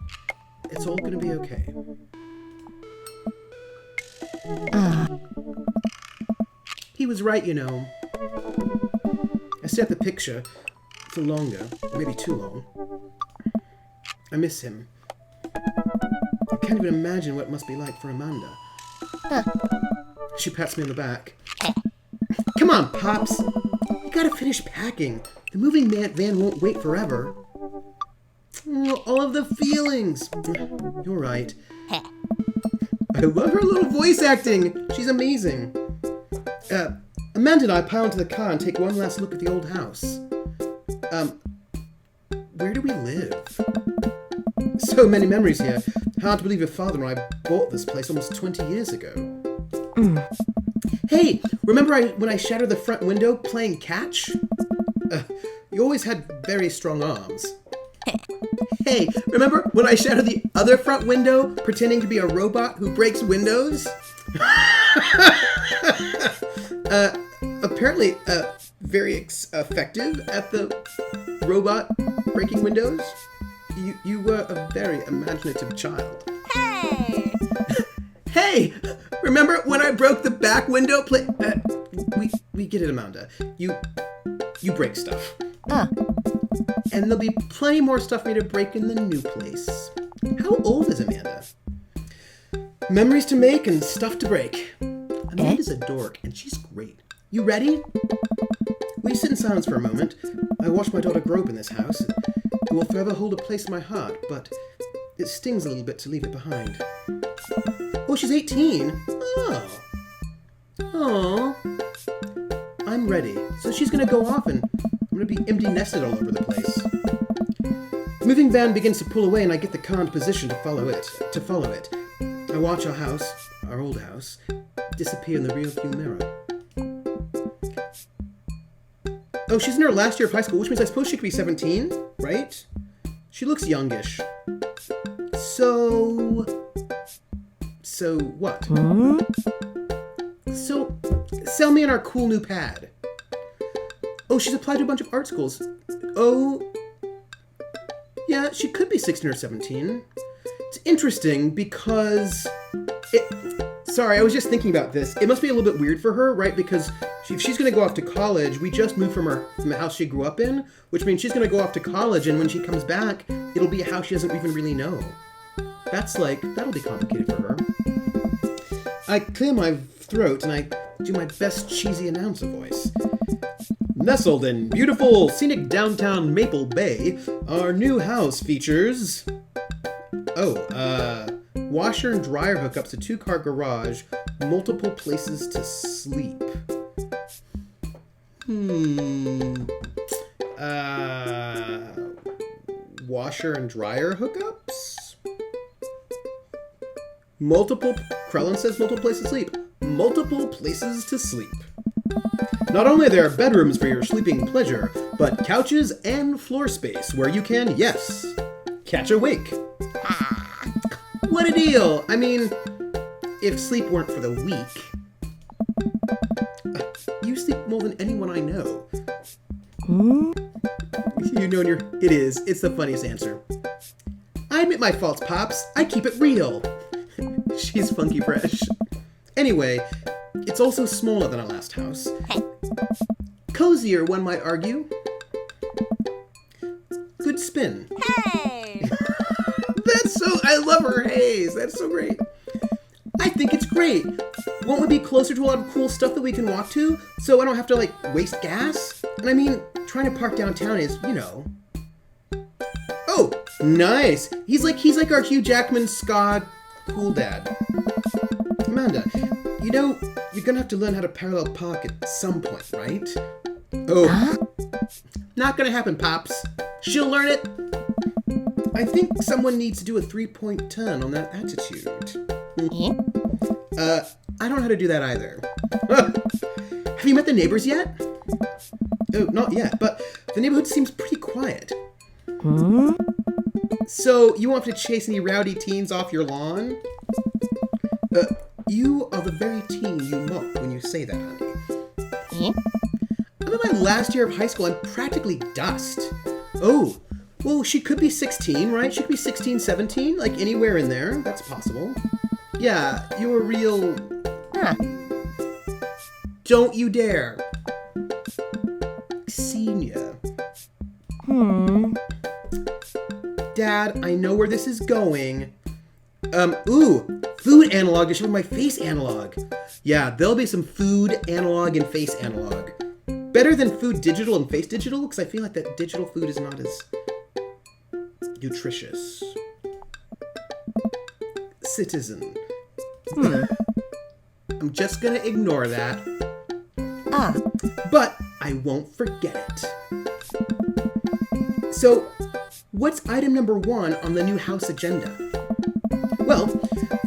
It's all gonna be okay." He was right, you know. I stare at the picture for longer, maybe too long. I miss him. I can't even imagine what it must be like for Amanda. She pats me on the back. Come on, Pops. You gotta finish packing. The moving van won't wait forever. Oh, all of the feelings. You're right. I love her little voice acting. She's amazing. Amanda and I pile into the car and take one last look at the old house. Where do we live? So many memories here. Hard to believe your father and I bought this place almost 20 years ago. Hey, remember when I shattered the front window playing catch? You always had very strong arms. Hey, remember when I shattered the other front window pretending to be a robot who breaks windows? Apparently, very effective at the robot breaking windows. You were a very imaginative child. Hey! Hey! Remember when I broke the back window we get it, Amanda. You break stuff. And there'll be plenty more stuff for me to break in the new place. How old is Amanda? Memories to make and stuff to break. Amanda's a dork, and she's great. You ready? We sit in silence for a moment. I watch my daughter grow up in this house. It will forever hold a place in my heart, but it stings a little bit to leave it behind. Oh, she's 18. Oh. Aw. I'm ready. So she's gonna go off and I'm gonna be empty nested all over the place. The moving van begins to pull away and I get the car into position to follow it. I watch our old house, disappear in the rearview mirror. Oh, she's in her last year of high school, which means I suppose she could be 17, right? She looks youngish. So what? So, sell me on our cool new pad. Oh, she's applied to a bunch of art schools. Oh, yeah, she could be 16 or 17. It's interesting because sorry, I was just thinking about this. It must be a little bit weird for her, right? Because if she's going to go off to college, we just moved from the house she grew up in, which means she's going to go off to college, and when she comes back, it'll be a house she doesn't even really know. That'll be complicated for her. I clear my throat, and I do my best cheesy announcer voice. Nestled in beautiful, scenic downtown Maple Bay, our new house features... washer and dryer hookups, a 2-car garage, multiple places to sleep. Washer and dryer hookups? Krellin says multiple places to sleep. Multiple places to sleep. Not only are there bedrooms for your sleeping pleasure, but couches and floor space where you can, yes, catch a wake. What a deal! I mean, if sleep weren't for the weak. You sleep more than anyone I know. You know it is. It's the funniest answer. I admit my faults, Pops. I keep it real. She's funky fresh. Anyway, it's also smaller than our last house. Cozier, one might argue. Good spin. Hey! I love her haze. That's so great. I think it's great. Won't we be closer to a lot of cool stuff that we can walk to, so I don't have to, waste gas? And I mean, trying to park downtown is, Oh, nice. He's like our Hugh Jackman Scott cool dad. Amanda, you're gonna have to learn how to parallel park at some point, right? Oh, not gonna happen, Pops. She'll learn it. I think someone needs to do a 3-point turn on that attitude. I don't know how to do that either. Have you met the neighbors yet? Oh, not yet, but the neighborhood seems pretty quiet. So, you won't have to chase any rowdy teens off your lawn? You are the very teen you mock when you say that, honey. I'm in my last year of high school. I'm practically dust. Oh, well, she could be 16, right? She could be 16, 17, anywhere in there. That's possible. Yeah, you're a real... Don't you dare. Senior. Dad, I know where this is going. Food analog to show my face analog. Yeah, there'll be some food analog and face analog. Better than food digital and face digital, because I feel like that digital food is not as nutritious. Citizen. I'm just gonna ignore that. But I won't forget it. So, what's item number 1 on the new house agenda? Well,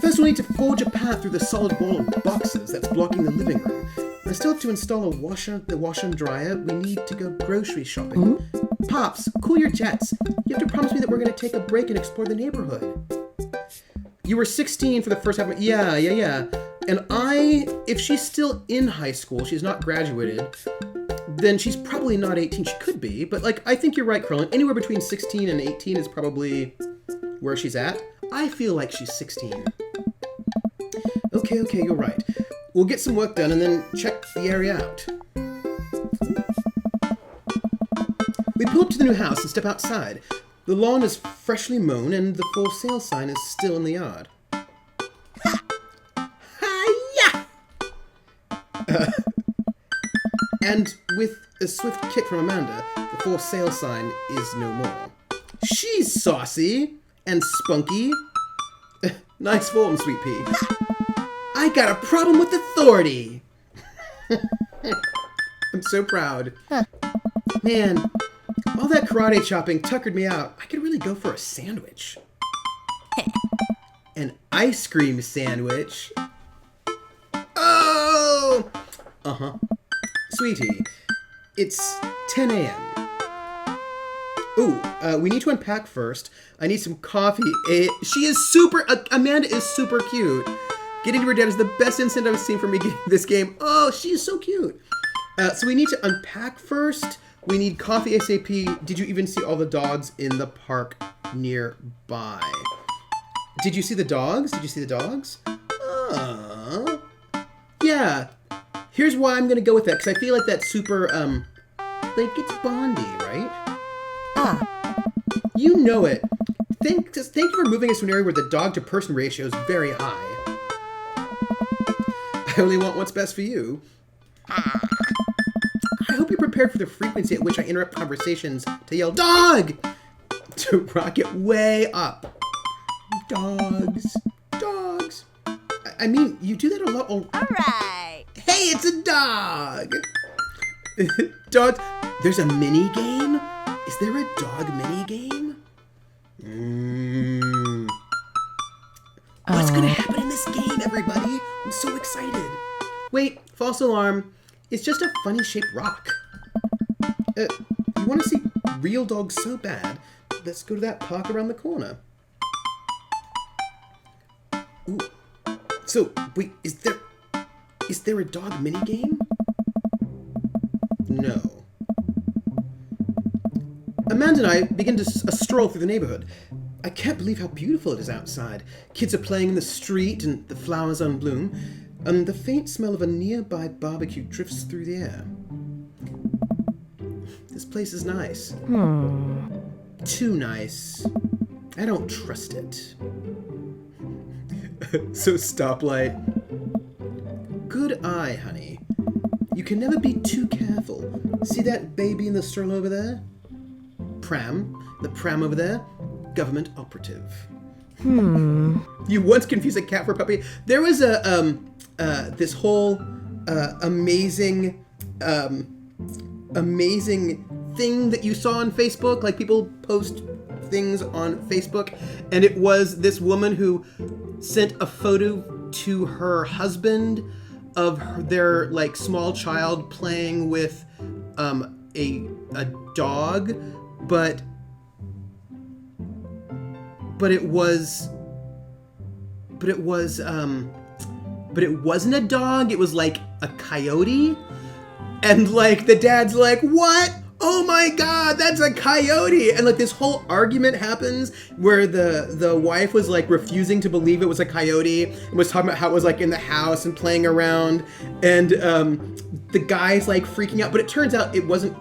first we'll need to forge a path through the solid wall of boxes that's blocking the living room. I still have to install the washer and dryer. We need to go grocery shopping. Pops, cool your jets. You have to promise me that we're going to take a break and explore the neighborhood. You were 16 for the first half. Yeah. And if she's still in high school, she's not graduated, then she's probably not 18. She could be, but I think you're right, Carlin. Anywhere between 16 and 18 is probably where she's at. I feel like she's 16. Okay, you're right. We'll get some work done and then check the area out. We pull up to the new house and step outside. The lawn is freshly mown and the for sale sign is still in the yard. Hi-ya! And with a swift kick from Amanda, the for sale sign is no more. She's saucy and spunky. Nice form, Sweet Pea. I got a problem with authority. I'm so proud. Man, all that karate chopping tuckered me out. I could really go for a sandwich. An ice cream sandwich. Oh! Sweetie, it's 10 a.m. Ooh, we need to unpack first. I need some coffee. She is Amanda is super cute. Getting to her dad is the best instant I've seen for me getting this game. Oh, she is so cute. So we need to unpack first. We need coffee ASAP. Did you even see all the dogs in the park nearby? Did you see the dogs? Yeah. Here's why I'm gonna go with that, because I feel like that's super, it's Bondi, right? You know it. Thank you for moving us to an area where the dog-to-person ratio is very high. I only want what's best for you. I hope you're prepared for the frequency at which I interrupt conversations to yell, "Dog!" to rocket way up. Dogs. I mean, you do that a lot. Alright. Hey, it's a dog! Dog, there's a mini game? Is there a dog mini game? What's gonna happen in this game, everybody? I'm so excited. Wait, false alarm. It's just a funny shaped rock. You want to see real dogs so bad? Let's go to that park around the corner. Ooh. So, wait, is there a dog minigame? No. Amanda and I begin a stroll through the neighborhood. I can't believe how beautiful it is outside. Kids are playing in the street and the flowers are in bloom, and the faint smell of a nearby barbecue drifts through the air. This place is nice. Too nice. I don't trust it. So stoplight. Good eye, honey. You can never be too careful. See that baby in the stroller over there? Pram. The pram over there. Government operative. You once confused a cat for a puppy. There was this whole amazing thing that you saw on Facebook. Like, people post things on Facebook, and it was this woman who sent a photo to her husband of their like small child playing with a dog, but it wasn't a dog. It was like a coyote, and like the dad's like, "What? Oh my God, that's a coyote!" And like this whole argument happens where the wife was like refusing to believe it was a coyote and was talking about how it was like in the house and playing around, and the guy's like freaking out. But it turns out it wasn't.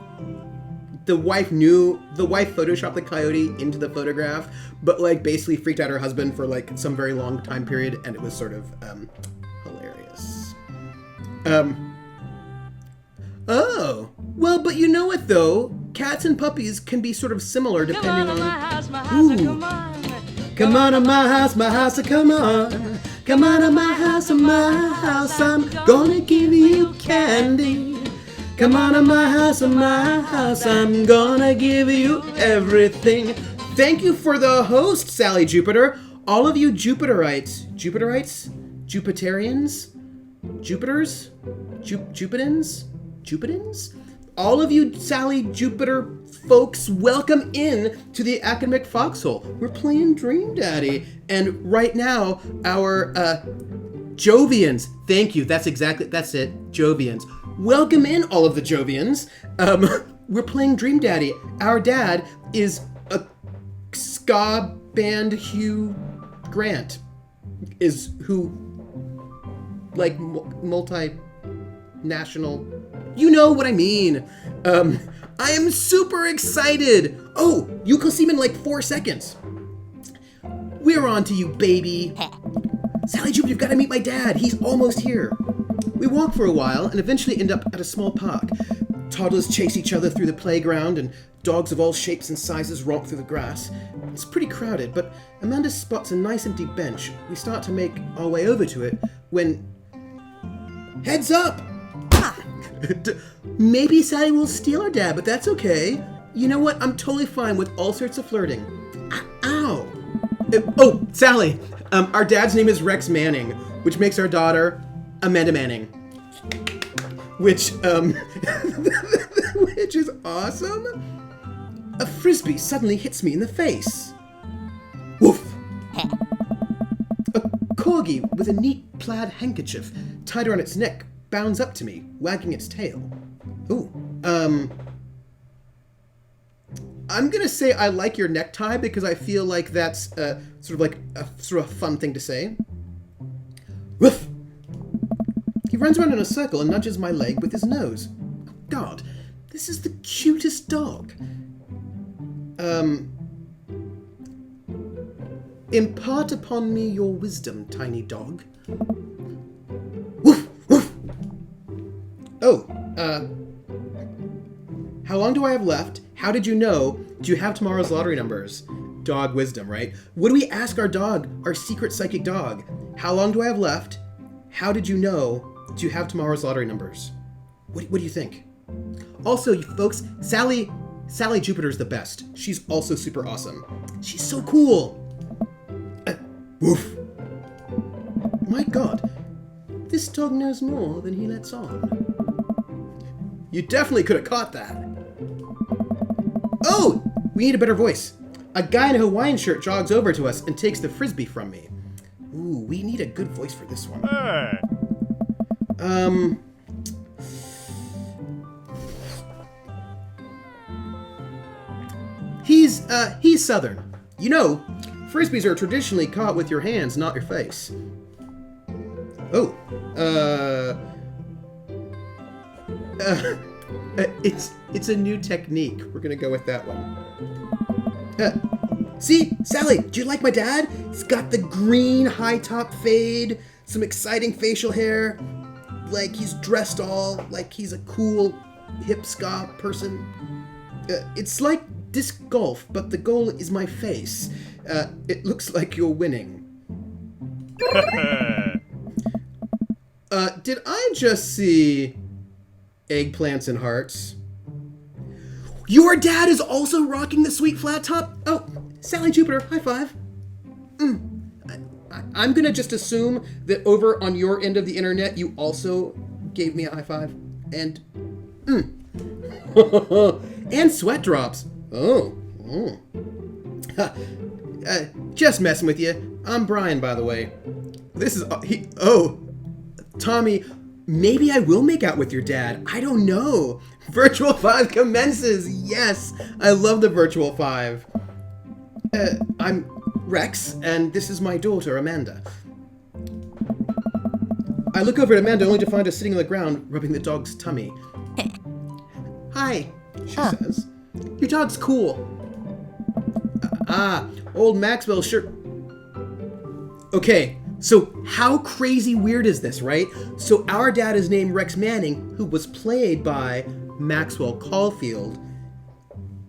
The wife photoshopped the coyote into the photograph, but like basically freaked out her husband for like some very long time period, and it was sort of hilarious. Oh, well, but you know what though? Cats and puppies can be sort of similar depending on... Ooh. Come on to my house, come on. Come on to my house, I'm gonna give you candy. Come on to my house, I'm gonna give you everything. Thank you for the host, Sally Jupiter. All of you Jupiterites, Jupiterians, Jupiters, Jupitins? All of you Sally Jupiter folks, welcome in to the Academic Foxhole. We're playing Dream Daddy, and right now our Jovians. Thank you. That's it. Jovians. Welcome in, all of the Jovians. We're playing Dream Daddy. Our dad is a ska band Hugh Grant, is who, like, multinational. You know what I mean. I am super excited. Oh, you can see him in like 4 seconds. We're on to you, baby. Sally Jupiter, you've got to meet my dad. He's almost here. We walk for a while and eventually end up at a small park. Toddlers chase each other through the playground and dogs of all shapes and sizes romp through the grass. It's pretty crowded, but Amanda spots a nice empty bench. We start to make our way over to it when... Heads up! Maybe Sally will steal our dad, but that's okay. You know what? I'm totally fine with all sorts of flirting. Ow! Oh, Sally! Our dad's name is Rex Manning, which makes our daughter Amanda Manning. Which is awesome. A frisbee suddenly hits me in the face. Woof! A corgi with a neat plaid handkerchief tied around its neck bounds up to me, wagging its tail. Ooh, I'm gonna say I like your necktie because I feel like that's sort of a fun thing to say. Woof! He runs around in a circle and nudges my leg with his nose. God, this is the cutest dog. Impart upon me your wisdom, tiny dog. Woof! Woof! Oh, how long do I have left? How did you know? Do you have tomorrow's lottery numbers? Dog wisdom, right? What do we ask our dog, our secret psychic dog? How long do I have left? How did you know? Do you have tomorrow's lottery numbers? What do you think? Also, you folks, Sally Jupiter's the best. She's also super awesome. She's so cool. Woof. My God, this dog knows more than he lets on. You definitely could have caught that. Oh, we need a better voice. A guy in a Hawaiian shirt jogs over to us and takes the frisbee from me. Ooh, we need a good voice for this one. Hey. He's Southern. You know, Frisbees are traditionally caught with your hands, not your face. Oh, it's a new technique. We're gonna go with that one. See, Sally, do you like my dad? He's got the green high top fade, some exciting facial hair, like he's dressed all like he's a cool hip ska person. It's like disc golf, but the goal is my face. It looks like you're winning. Did I just see eggplants and hearts? Your dad is also rocking the sweet flat top? Oh, Sally Jupiter, high five. I'm gonna just assume that over on your end of the internet, you also gave me a high five. And, and sweat drops. Oh. Just messing with you. I'm Brian, by the way. This is, Tommy, maybe I will make out with your dad. I don't know. Virtual 5 commences. Yes, I love the Virtual 5. I'm Rex, and this is my daughter, Amanda. I look over at Amanda only to find her sitting on the ground, rubbing the dog's tummy. Hi, she says. Your dog's cool. Old Maxwell sure... Okay, so how crazy weird is this, right? So our dad is named Rex Manning, who was played by Maxwell Caulfield,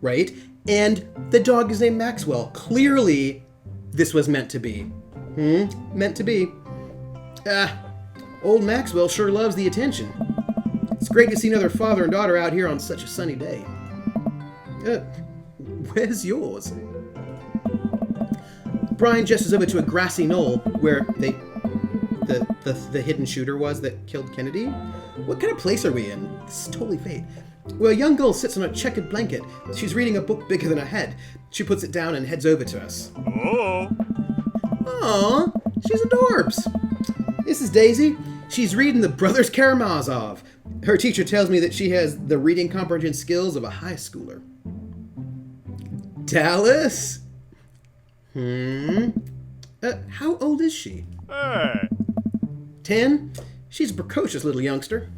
right? And the dog is named Maxwell. Clearly, this was meant to be. Meant to be. Old Maxwell sure loves the attention. It's great to see another father and daughter out here on such a sunny day. Where's yours? Brian gestures over to a grassy knoll where the hidden shooter was that killed Kennedy. What kind of place are we in? This is totally fate. Well, a young girl sits on a checkered blanket. She's reading a book bigger than her head. She puts it down and heads over to us. Oh. Aw, she's adorbs. This is Daisy. She's reading the Brothers Karamazov. Her teacher tells me that she has the reading comprehension skills of a high schooler. Dallas? How old is she? Hey. 10? She's a precocious little youngster.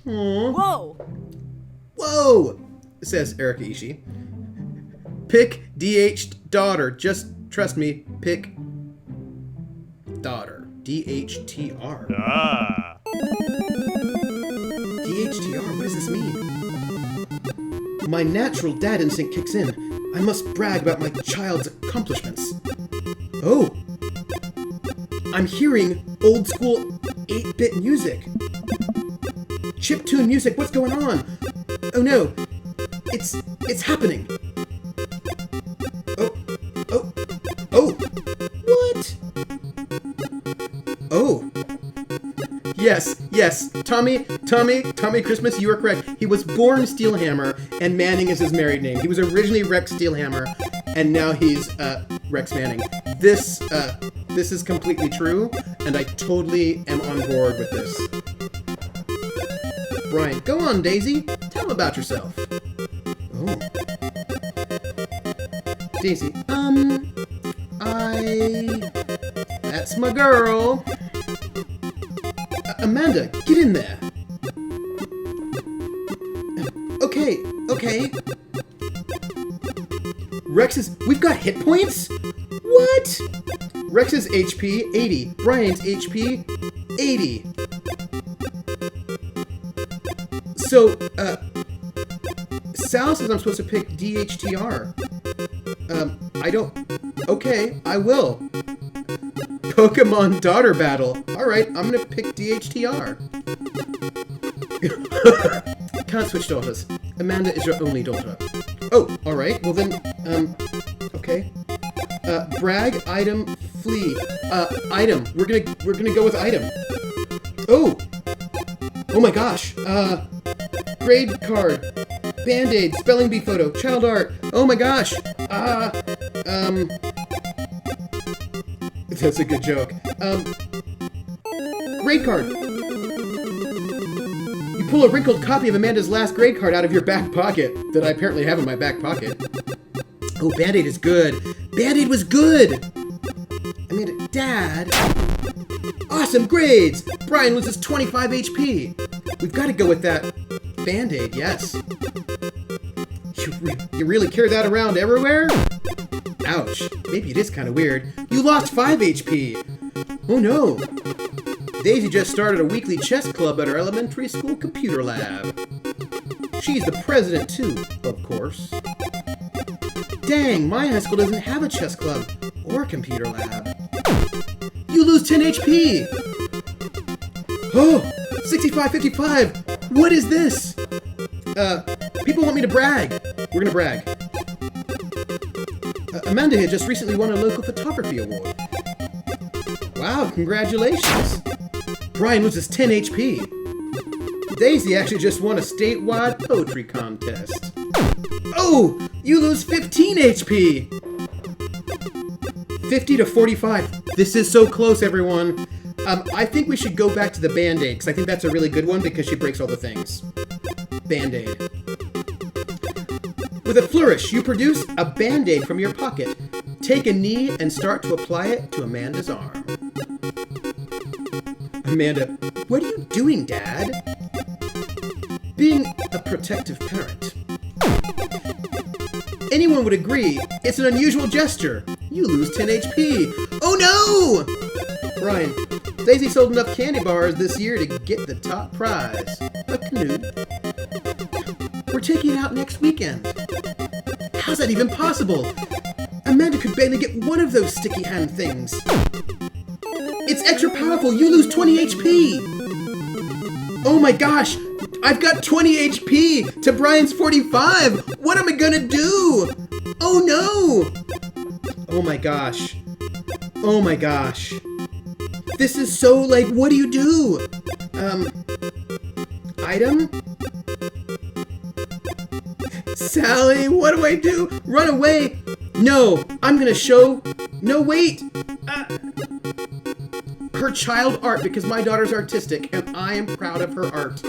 Aww. Whoa, says Erika Ishii. Pick DH daughter. Just trust me. Pick daughter. DHTR. DHTR, what does this mean? My natural dad instinct kicks in. I must brag about my child's accomplishments. Oh. I'm hearing old school 8-bit music. Chiptune music, what's going on? Oh no, it's happening. Oh, what? Oh. Yes, Tommy Christmas, you are correct. He was born Steelhammer, and Manning is his married name. He was originally Rex Steelhammer, and now he's Rex Manning. This is completely true, and I totally am on board with this. Brian, go on, Daisy. Tell him about yourself. Oh. Daisy, that's my girl. Amanda, get in there. Okay. We've got hit points? What? Rex's HP, 80. Brian's HP, 80. So, Sal says I'm supposed to pick DHTR. I don't... Okay, I will. Pokemon Daughter Battle. Alright, I'm gonna pick DHTR. Can't switch daughters. Amanda is your only daughter. Oh, alright, well then, okay. Brag, item, flee. Item. We're gonna go with item. Oh! Oh my gosh. Grade card. Band-aid, spelling bee photo, child art. Oh my gosh. That's a good joke. Grade card. You pull a wrinkled copy of Amanda's last grade card out of your back pocket, that I apparently have in my back pocket. Oh, Band-Aid is good. Band-Aid was good! Amanda, Dad... Awesome grades! Brian loses 25 HP. We've got to go with that Band-Aid, yes. You really carry that around everywhere? Ouch. Maybe it is kind of weird. You lost 5 HP. Oh no. Daisy just started a weekly chess club at our elementary school computer lab. She's the president too, of course. Dang, my high school doesn't have a chess club or computer lab. You lose 10 HP! Oh, 65-55! What is this? People want me to brag. We're gonna brag. Amanda had just recently won a local photography award. Wow, congratulations! Brian loses 10 HP. Daisy actually just won a statewide poetry contest. Oh, you lose 15 HP! 50-45. This is so close, everyone. I think we should go back to the Band-Aid, because I think that's a really good one because she breaks all the things. Band-Aid. With a flourish, you produce a Band-Aid from your pocket. Take a knee and start to apply it to Amanda's arm. Amanda, what are you doing, Dad? Being a protective parent. Anyone would agree, it's an unusual gesture. You lose 10 HP. Oh no! Brian, Daisy sold enough candy bars this year to get the top prize. A canoe. We're taking it out next weekend. How's that even possible? Amanda could barely get one of those sticky hand things. It's extra powerful. You lose 20 HP. Oh my gosh. I've got 20 HP to Brian's 45. What am I gonna do? Oh no. Oh my gosh. Oh my gosh. This is so like, what do you do? Item? Sally, what do I do? Run away! No, I'm gonna show... No, wait! Her child art, because my daughter's artistic, and I am proud of her art.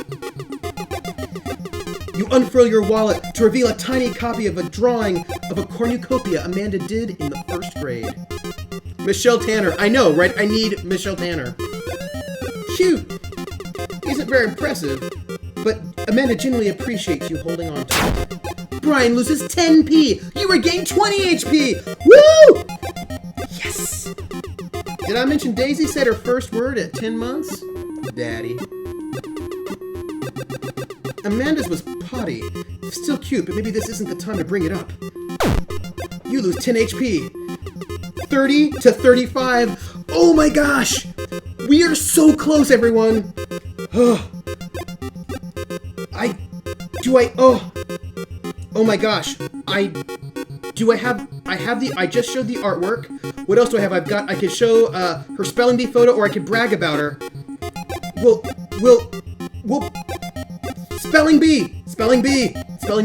You unfurl your wallet to reveal a tiny copy of a drawing of a cornucopia Amanda did in the 1st grade. Michelle Tanner. I know, right? I need Michelle Tanner. Cute! Isn't very impressive, but Amanda genuinely appreciates you holding on to it. Brian loses 10p! You regain 20 HP! Woo! Yes! Did I mention Daisy said her first word at 10 months? Daddy. Amanda's was potty. Still cute, but maybe this isn't the time to bring it up. You lose 10 HP. 30-35. Oh my gosh! We are so close, everyone! Oh. Oh my gosh. I just showed the artwork. What else do I have? I could show her spelling bee photo, or I could brag about her. Spelling bee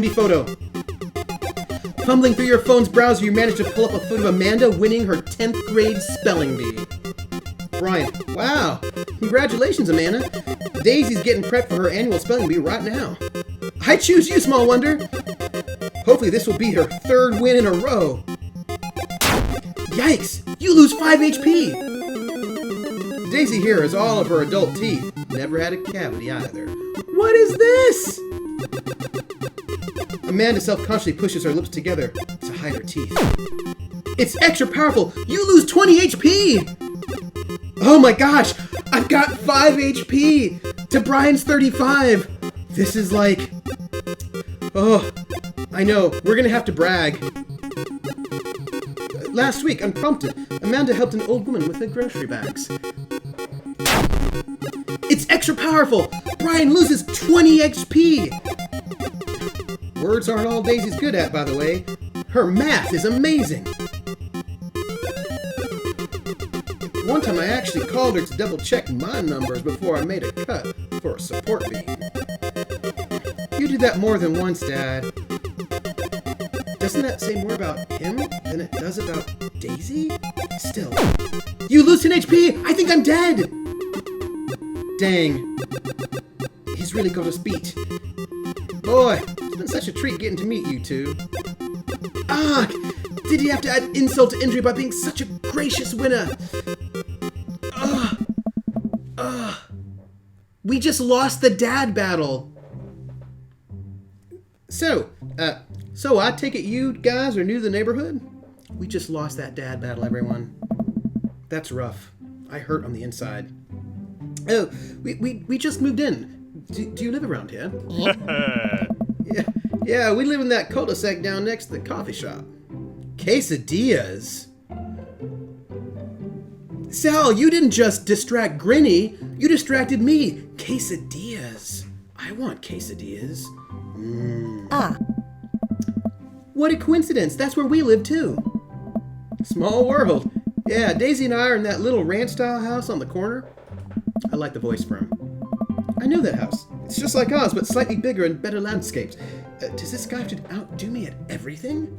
photo. Fumbling through your phone's browser, you managed to pull up a photo of Amanda winning her 10th grade spelling bee. Brian, wow. Congratulations, Amanda. Daisy's getting prepped for her annual spelling bee right now. I choose you, Small Wonder. Hopefully this will be her 3rd win in a row. Yikes! You lose 5 HP! Daisy here has all of her adult teeth. Never had a cavity either. What is this? Amanda self-consciously pushes her lips together to hide her teeth. It's extra powerful! You lose 20 HP! Oh my gosh! I've got 5 HP to Brian's 35! This is like... Oh, I know. We're gonna have to brag. Last week, unprompted, Amanda helped an old woman with her grocery bags. It's extra powerful! Brian loses 20 HP! Words aren't all Daisy's good at, by the way. Her math is amazing! One time I actually called her to double check my numbers before I made a cut for a support beam. You do that more than once, Dad. Doesn't that say more about him than it does about Daisy? Still. You lose 10 HP! I think I'm dead! Dang. He's really got us beat. Boy, it's been such a treat getting to meet you two. Ah! Did he have to add insult to injury by being such a gracious winner? We just lost the dad battle. So I take it you guys are new to the neighborhood? We just lost that dad battle, everyone. That's rough. I hurt on the inside. Oh, we just moved in. Do you live around here? Yeah, we live in that cul-de-sac down next to the coffee shop. Quesadillas? Sal, you didn't just distract Grinny, you distracted me. Quesadillas. I want quesadillas. What a coincidence. That's where we live too. Small world. Yeah, Daisy and I are in that little ranch-style house on the corner. I like the voice for him. I know that house. It's just like ours, but slightly bigger and better landscapes. Does this guy have to outdo me at everything?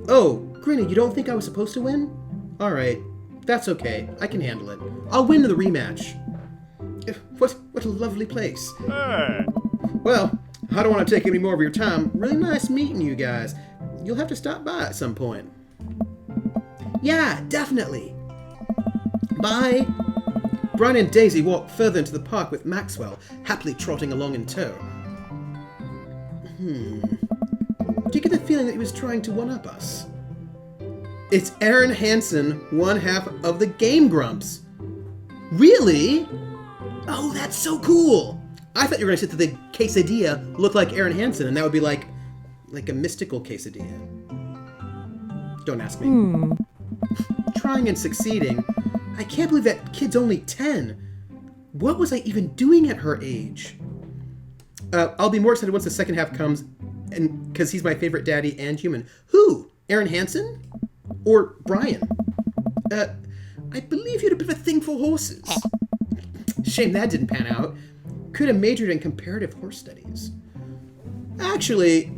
Oh, Grinny, you don't think I was supposed to win? Alright, that's okay. I can handle it. I'll win the rematch. What a lovely place. Well, I don't want to take any more of your time. Really nice meeting you guys. You'll have to stop by at some point. Yeah, definitely. Bye. Brian and Daisy walk further into the park with Maxwell, happily trotting along in tow. Do you get the feeling that he was trying to one-up us? It's Aaron Hansen, one half of the Game Grumps. Really? Oh, that's so cool. I thought you were going to say that the quesadilla looked like Aaron Hansen, and that would be like a mystical quesadilla. Don't ask me. Trying and succeeding. I can't believe that kid's only 10. What was I even doing at her age? I'll be more excited once the second half comes, and because he's my favorite daddy and human. Who? Aaron Hansen? Or Brian? I believe you had a bit of a thing for horses. Shame that didn't pan out. Could have majored in comparative horse studies. Actually,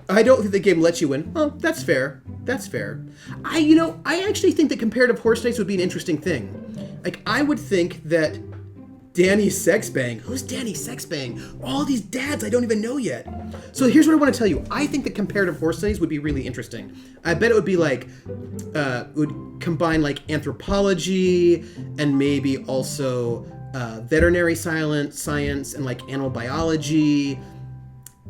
I don't think the game lets you win. Oh, that's fair. That's fair. I actually think that comparative horse studies would be an interesting thing. Like, I would think that Danny Sexbang. Who's Danny Sexbang? All these dads I don't even know yet. So here's what I want to tell you. I think that comparative horse studies would be really interesting. I bet it would be like, would combine like anthropology and maybe also veterinary science and like animal biology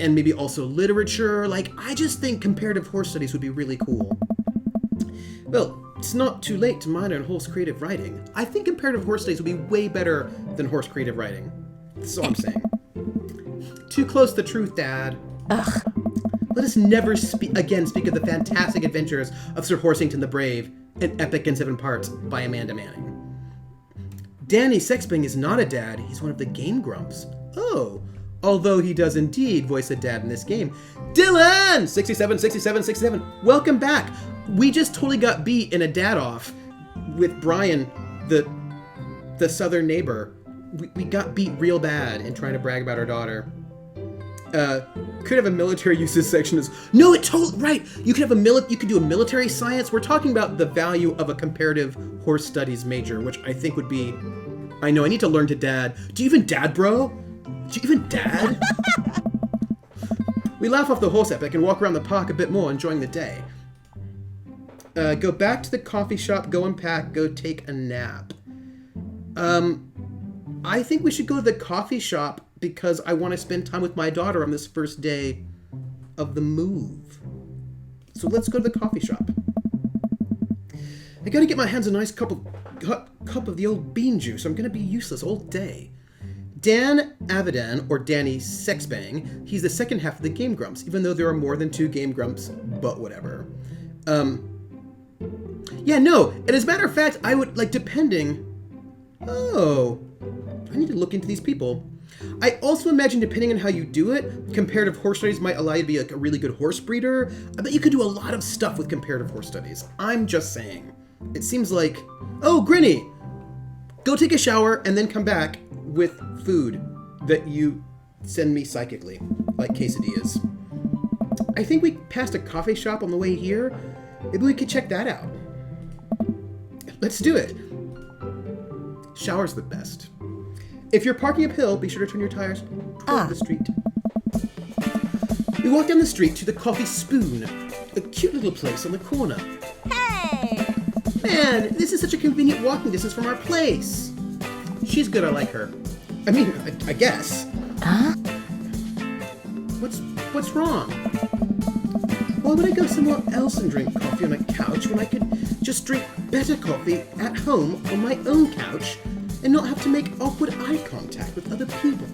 and maybe also literature. Like, I just think comparative horse studies would be really cool. Well, it's not too late to minor in horse creative writing. I think comparative horse studies would be way better than horse creative writing. That's all I'm saying. Too close to the truth, Dad. Let us never again speak of the fantastic adventures of Sir Horsington the Brave, an epic in 7 parts by Amanda Manning. Danny Sexbang is not a dad, he's one of the Game Grumps. Oh, although he does indeed voice a dad in this game. Dylan! 67. Welcome back. We just totally got beat in a dad off with Brian, the southern neighbor. We got beat real bad in trying to brag about our daughter. Could have a military uses section as no, it totally right. You could have you could do a military science. We're talking about the value of a comparative horse studies major, which I think would be. I know I need to learn to dad. Do you even dad, bro? Do you even dad? We laugh off the horse epic and walk around the park a bit more, enjoying the day. Go back to the coffee shop, go unpack, go take a nap. I think we should go to the coffee shop because I want to spend time with my daughter on this first day of the move. So let's go to the coffee shop. I gotta get my hands on a nice cup of the old bean juice. I'm gonna be useless all day. Dan Avidan, or Danny Sexbang, he's the second half of the Game Grumps, even though there are more than 2 Game Grumps, but whatever. Yeah, no, and as a matter of fact, I would, depending... Oh, I need to look into these people. I also imagine, depending on how you do it, comparative horse studies might allow you to be, a really good horse breeder. I bet you could do a lot of stuff with comparative horse studies. I'm just saying. It seems like... Oh, Grinny! Go take a shower and then come back with food that you send me psychically, like quesadillas. I think we passed a coffee shop on the way here. Maybe we could check that out. Let's do it. Shower's the best. If you're parking uphill, be sure to turn your tires toward the street. We walk down the street to the Coffee Spoon, a cute little place on the corner. Hey! Man, this is such a convenient walking distance from our place. She's good, I like her. I mean, I guess. Huh? What's wrong? Why would I go somewhere else and drink coffee on a couch when I could just drink better coffee at home on my own couch and not have to make awkward eye contact with other people?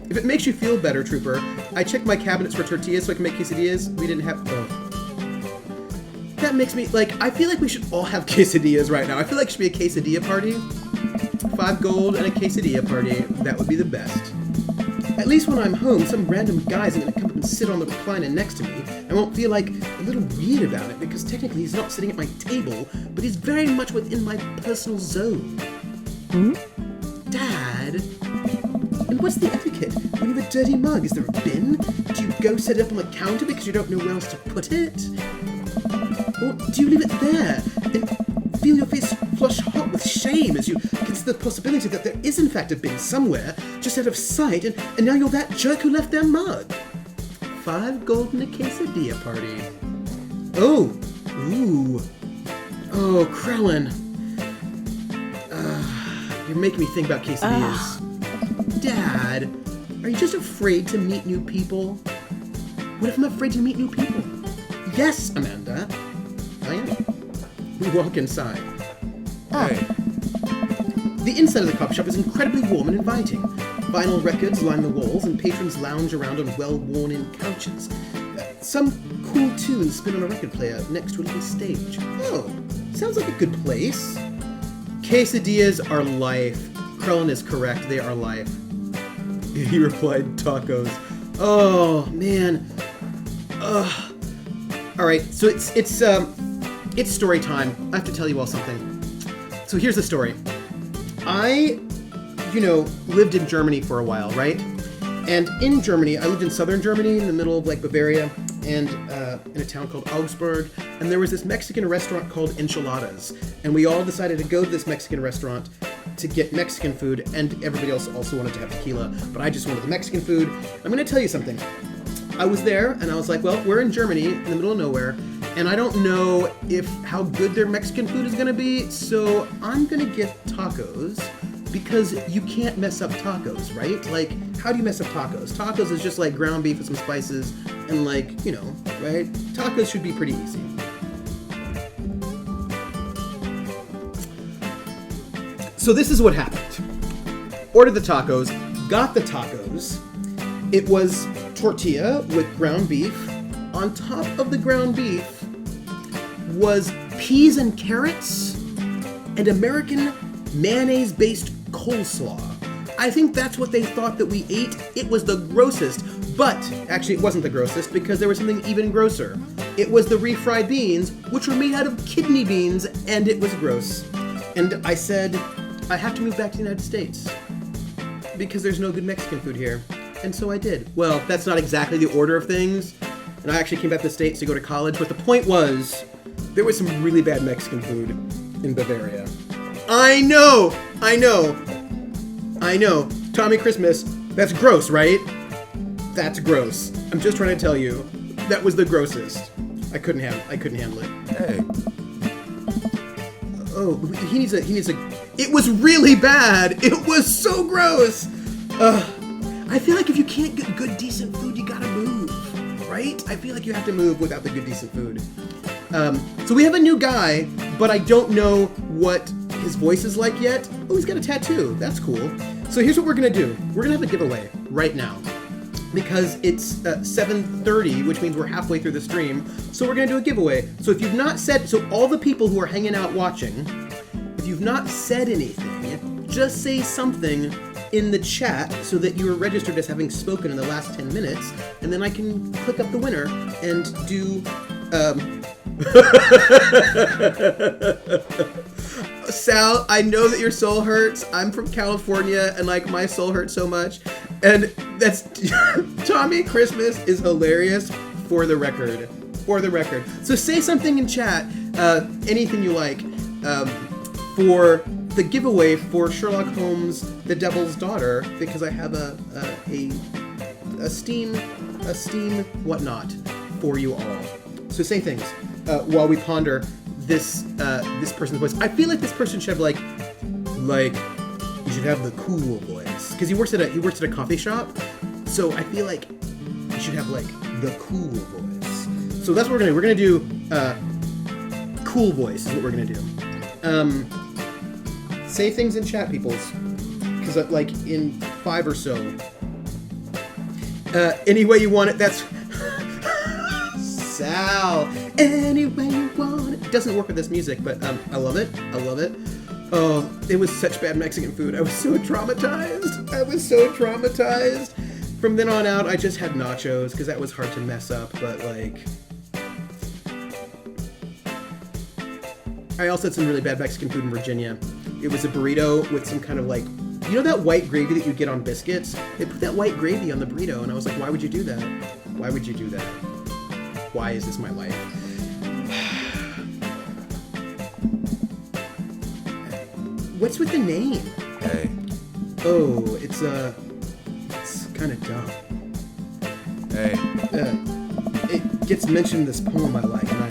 If it makes you feel better, Trooper, I checked my cabinets for tortillas so I can make quesadillas. We didn't have... Oh. That makes me, I feel like we should all have quesadillas right now. I feel like it should be a quesadilla party. 5 gold and a quesadilla party. That would be the best. At least when I'm home, some random guys are going to come up and sit on the recliner next to me. I won't feel a little weird about it because technically he's not sitting at my table, but he's very much within my personal zone. Dad? And what's the etiquette when you have a dirty mug? Is there a bin? Do you go set it up on the counter because you don't know where else to put it? Or do you leave it there and feel your face flush hot with shame as you consider the possibility that there is in fact a bin somewhere just out of sight and now you're that jerk who left their mug? 5 gold and a quesadilla party. Oh, ooh. Oh, Krellin. You're making me think about quesadillas. Dad, are you just afraid to meet new people? What if I'm afraid to meet new people? Yes, Amanda, I am. We walk inside. Hey, The inside of the coffee shop is incredibly warm and inviting. Vinyl records line the walls, and patrons lounge around on well-worn-in couches. Some cool tunes spin on a record player next to a little stage. Oh, sounds like a good place. Quesadillas are life. Krellin is correct, they are life. He replied, tacos. Oh, man. Ugh. Alright, so it's story time. I have to tell you all something. So here's the story. I, lived in Germany for a while, right? And in Germany, I lived in southern Germany, in the middle of Bavaria, and in a town called Augsburg. And there was this Mexican restaurant called Enchiladas. And we all decided to go to this Mexican restaurant to get Mexican food, and everybody else also wanted to have tequila, but I just wanted the Mexican food. I'm gonna tell you something. I was there, and I was like, well, we're in Germany, in the middle of nowhere, and I don't know how good their Mexican food is gonna be, so I'm gonna get tacos, because you can't mess up tacos, right? How do you mess up tacos? Tacos is just ground beef with some spices, and right? Tacos should be pretty easy. So this is what happened. Ordered the tacos, got the tacos. It was tortilla with ground beef. On top of the ground beef was peas and carrots and American mayonnaise-based coleslaw. I think that's what they thought that we ate. It was the grossest, but actually it wasn't the grossest because there was something even grosser. It was the refried beans, which were made out of kidney beans, and it was gross. And I said, I have to move back to the United States because there's no good Mexican food here. And so I did. Well, that's not exactly the order of things. And I actually came back to the States to go to college. But the point was, there was some really bad Mexican food in Bavaria. I know. Tommy Christmas, that's gross, right? That's gross. I'm just trying to tell you, that was the grossest. I couldn't handle it. hey, Oh, he needs a. It was really bad. It was so gross. I feel like if you can't get good, decent food, you gotta move, right? I feel like you have to move without the good, decent food. So we have a new guy, but I don't know what his voice is like yet. Oh, he's got a tattoo. That's cool. So here's what we're gonna do. We're gonna have a giveaway right now because it's 7:30, which means we're halfway through the stream. So we're gonna do a giveaway. So if you've not said, so all the people who are hanging out watching, if you've not said anything, just say something in the chat so that you are registered as having spoken in the last 10 minutes, and then I can click up the winner and do, Sal, I know that your soul hurts. I'm from California, and my soul hurts so much. And that's Tommy Christmas is hilarious for the record. For the record. So say something in chat, anything you like. for the giveaway for Sherlock Holmes: The Devil's Daughter, because I have a Steam whatnot for you all. So say things while we ponder this person's voice. I feel like this person should have like you should have the cool voice, because he works at a coffee shop. So I feel like you should have like the cool voice. So that's what we're gonna do. We're gonna do cool voice is what we're gonna do. Say things in chat, peoples, because like in 5 or so. Any way you want it. That's Sal. Any way you want it. It doesn't work with this music, but I love it. I love it. Oh, it was such bad Mexican food. I was so traumatized. From then on out, I just had nachos because that was hard to mess up. But like, I also had some really bad Mexican food in Virginia. It was a burrito with some kind of like, you know that white gravy that you get on biscuits? They put that white gravy on the burrito, and I was like, why would you do that? Why would you do that? Why is this my life? What's with the name? Hey. Oh, it's kind of dumb. Hey. It gets mentioned in this poem I like, and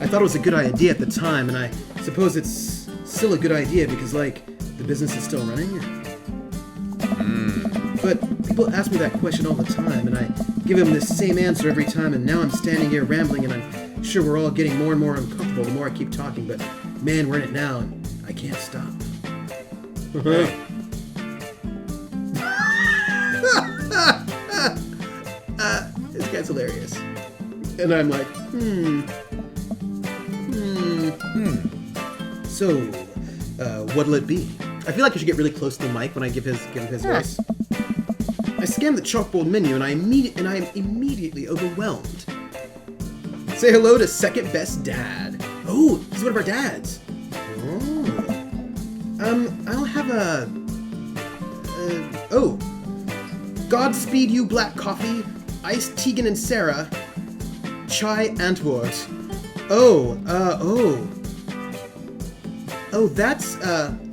I thought it was a good idea at the time, and I suppose it's still a good idea because, like, the business is still running. But people ask me that question all the time, and I give them the same answer every time, and now I'm standing here rambling, and I'm sure we're all getting more and more uncomfortable the more I keep talking, but man, we're in it now, and I can't stop. Hey. This guy's hilarious. And I'm like, So, what'll it be? I feel like I should get really close to the mic when I give him his voice. I scan the chalkboard menu and I'm immediately overwhelmed. Say hello to Second Best Dad. Oh, he's one of our dads. Oh. I'll have Godspeed You Black Coffee, Iced Tegan and Sarah, Chai Antwoord.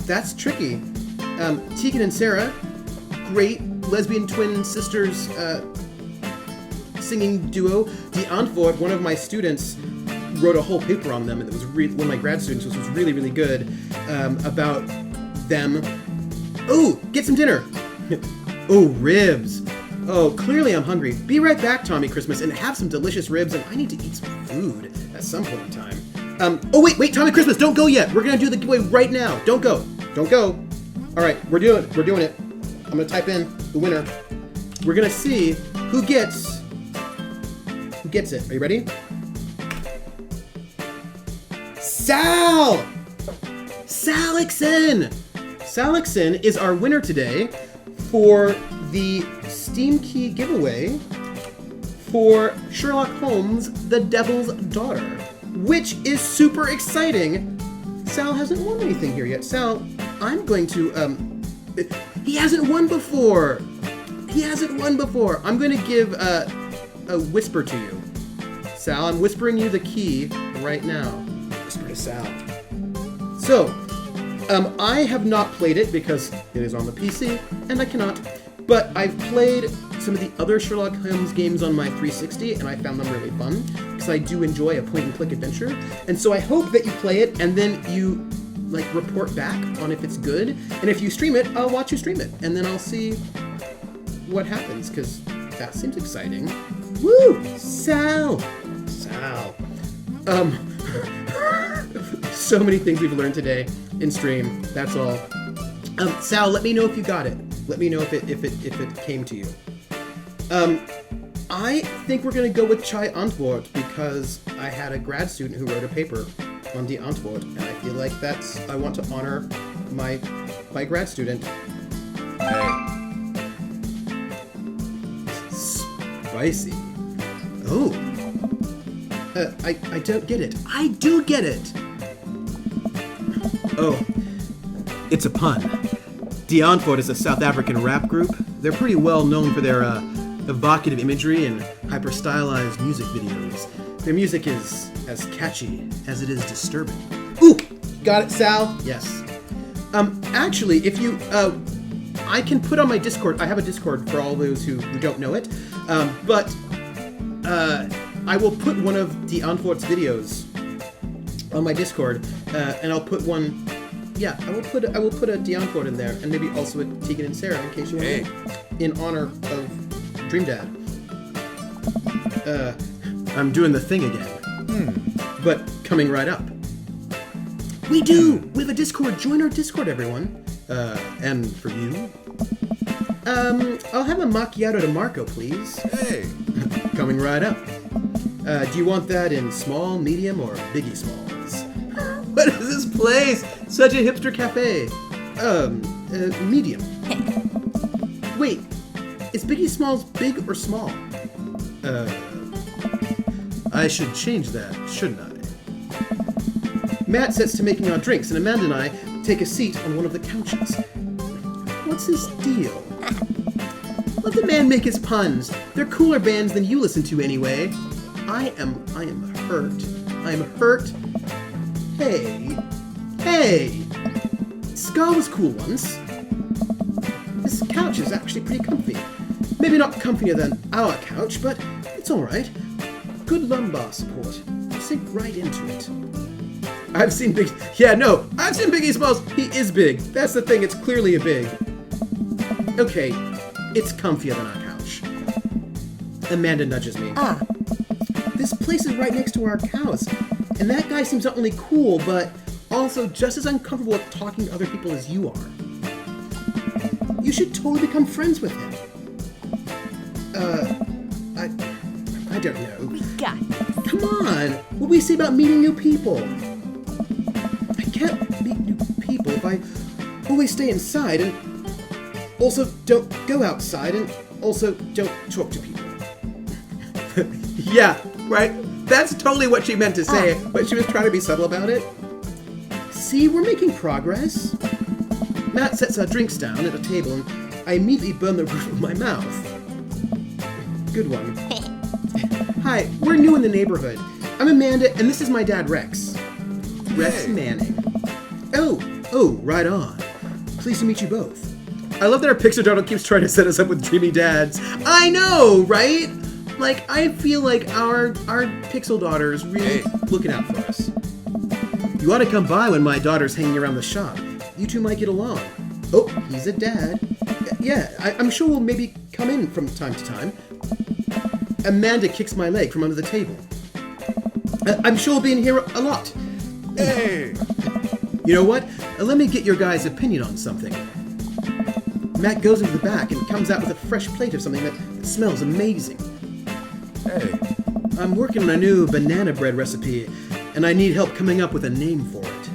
That's tricky. Tegan and Sarah, great lesbian twin sisters singing duo. Die Antwoord, one of my students wrote a whole paper on them, and it was one of my grad students, which was really, really good, about them. Oh, get some dinner. Oh, ribs. Oh, clearly I'm hungry. Be right back, Tommy Christmas, and have some delicious ribs, and I need to eat some food at some point in time. Wait, Tommy Christmas, don't go yet. We're gonna do the giveaway right now. Don't go. All right, we're doing it. I'm gonna type in the winner. We're gonna see who gets it. Are you ready? Salixon! Salixon is our winner today for the Steam Key giveaway for Sherlock Holmes: The Devil's Daughter, which is super exciting. Sal hasn't won anything here yet. Sal, I'm going to, he hasn't won before. I'm going to give a whisper to you. Sal, I'm whispering you the key right now. Whisper to Sal. So, I have not played it because it is on the PC, and I cannot. But I've played some of the other Sherlock Holmes games on my 360, and I found them really fun, because I do enjoy a point-and-click adventure. And so I hope that you play it, and then you, like, report back on if it's good. And if you stream it, I'll watch you stream it, and then I'll see what happens, because that seems exciting. Woo! Sal! So many things we've learned today in stream. That's all. Sal, let me know if you got it. Let me know if it came to you. I think we're gonna go with Chai Antwoord because I had a grad student who wrote a paper on Die Antwoord, and I feel like I want to honor my grad student. Hey. Spicy. Oh. I don't get it. I do get it. Oh, it's a pun. Die Antwoord is a South African rap group. They're pretty well known for their evocative imagery and hyper-stylized music videos. Their music is as catchy as it is disturbing. Ooh, got it, Sal? Yes. Actually, if you, I can put on my Discord. I have a Discord for all those who don't know it. But I will put one of the Onfort's videos on my Discord, and I'll put one. Yeah, I will put a Dionfort in there, and maybe also a Tegan and Sarah in case you want Hey. to, in honor of Dream Dad. I'm doing the thing again, but coming right up. We have a Discord. Join our Discord, everyone. And for you, I'll have a macchiato de Marco, please. Hey. Coming right up. Do you want that in small, medium, or biggie smalls? What is this place? Such a hipster cafe. Medium. Wait, is Biggie Smalls big or small? I should change that, shouldn't I? Matt sets to making our drinks, and Amanda and I take a seat on one of the couches. What's his deal? Let the man make his puns. They're cooler bands than you listen to anyway. I am hurt. I'm hurt. Hey! Ska was cool once. This couch is actually pretty comfy. Maybe not comfier than our couch, but it's alright. Good lumbar support. Sink right into it. I've seen Biggie Smalls. He is big. That's the thing, it's clearly a big. Okay, it's comfier than our couch. Amanda nudges me. This place is right next to our house, and that guy seems not only cool, but also just as uncomfortable with talking to other people as you are. You should totally become friends with him. I don't know. We got this. Come on! What do we say about meeting new people? I can't meet new people if I always stay inside and also don't go outside and also don't talk to people. Yeah, right? That's totally what she meant to say, but she was trying to be subtle about it. See, we're making progress. Matt sets our drinks down at a table and I immediately burn the roof of my mouth. Good one. Hi, we're new in the neighborhood. I'm Amanda, and this is my dad, Rex. Rex Hey. Manning. Oh, right on. Pleased to meet you both. I love that our Pixar daughter keeps trying to set us up with dreamy dads. I know, right? Like, I feel like our Pixel daughter is really Hey. looking out for us. You ought to come by when my daughter's hanging around the shop. You two might get along. Oh, he's a dad. Yeah, I'm sure we'll maybe come in from time to time. Amanda kicks my leg from under the table. I'm sure we'll be in here a lot. Hey. You know what? Let me get your guys' opinion on something. Matt goes into the back and comes out with a fresh plate of something that smells amazing. Hey. I'm working on a new banana bread recipe, and I need help coming up with a name for it.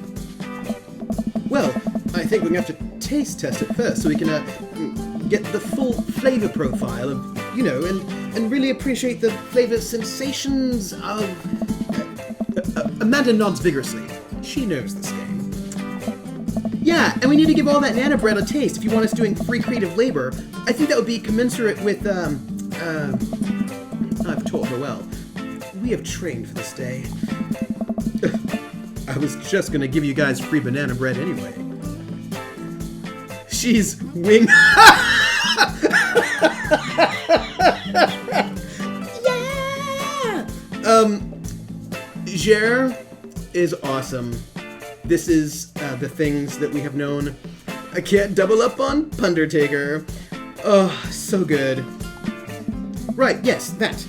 Well, I think we're going to have to taste test it first so we can get the full flavor profile of, and really appreciate the flavor sensations of... Amanda nods vigorously. She knows this game. Yeah, and we need to give all that nana bread a taste if you want us doing free creative labor. I think that would be commensurate with, I've taught her well. We have trained for this day. I was just gonna give you guys free banana bread anyway. She's wing. Yeah! Jer is awesome. This is the things that we have known. I can't double up on Pundertaker. Oh, so good. Right, yes, that.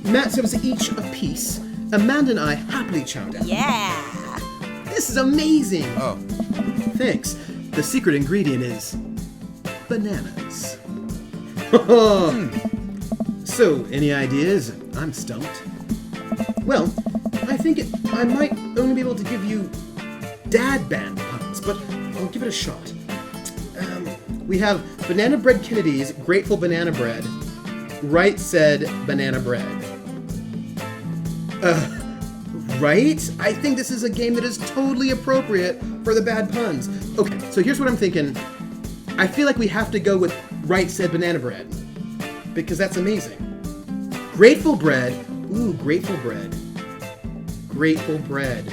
Matt serves each a piece. Amanda and I happily chow down. Yeah. This is amazing. Oh. Thanks. The secret ingredient is bananas. So, any ideas? I'm stumped. Well, I think I might only be able to give you dad band puns, but I'll give it a shot. We have Banana Bread Kennedy's Grateful Banana Bread. Right said banana bread. Right? I think this is a game that is totally appropriate for the bad puns. Okay, so here's what I'm thinking. I feel like we have to go with Right Said Banana Bread, because that's amazing. Grateful Bread. Ooh, Grateful Bread. Grateful Bread.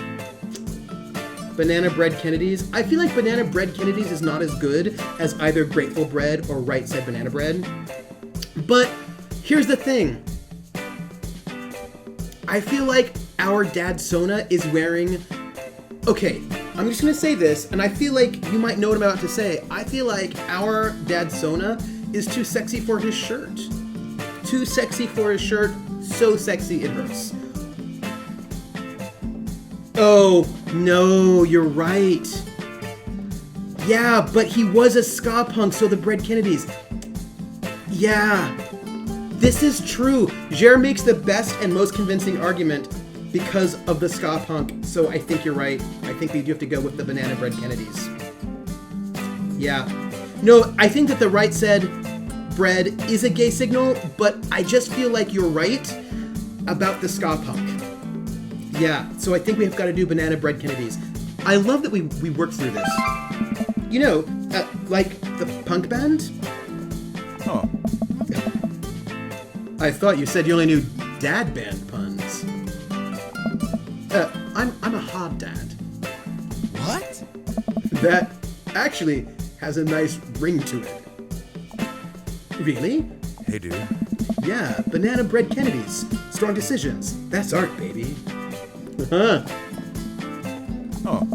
Banana Bread Kennedy's. I feel like Banana Bread Kennedy's is not as good as either Grateful Bread or Right Said Banana Bread. But here's the thing. I feel like our dad Sona is wearing... Okay, I'm just gonna say this, and I feel like you might know what I'm about to say. I feel like our dad Sona is too sexy for his shirt. Too sexy for his shirt, so sexy it hurts. Oh, no, you're right. Yeah, but he was a ska punk, so the Bread Kennedys. Yeah, this is true. Jer makes the best and most convincing argument because of the ska punk, so I think you're right. I think we do have to go with the Banana Bread Kennedys. Yeah. No, I think that the Right Said Bread is a gay signal, but I just feel like you're right about the ska punk. Yeah, so I think we've got to do Banana Bread Kennedys. I love that we worked through this. You know, like the punk band? Oh. I thought you said you only knew dad band puns. I'm a hard dad. What? That actually has a nice ring to it. Really? Hey, dude. Yeah, Banana Bread Kennedys. Strong decisions. That's art, baby. Huh. Oh.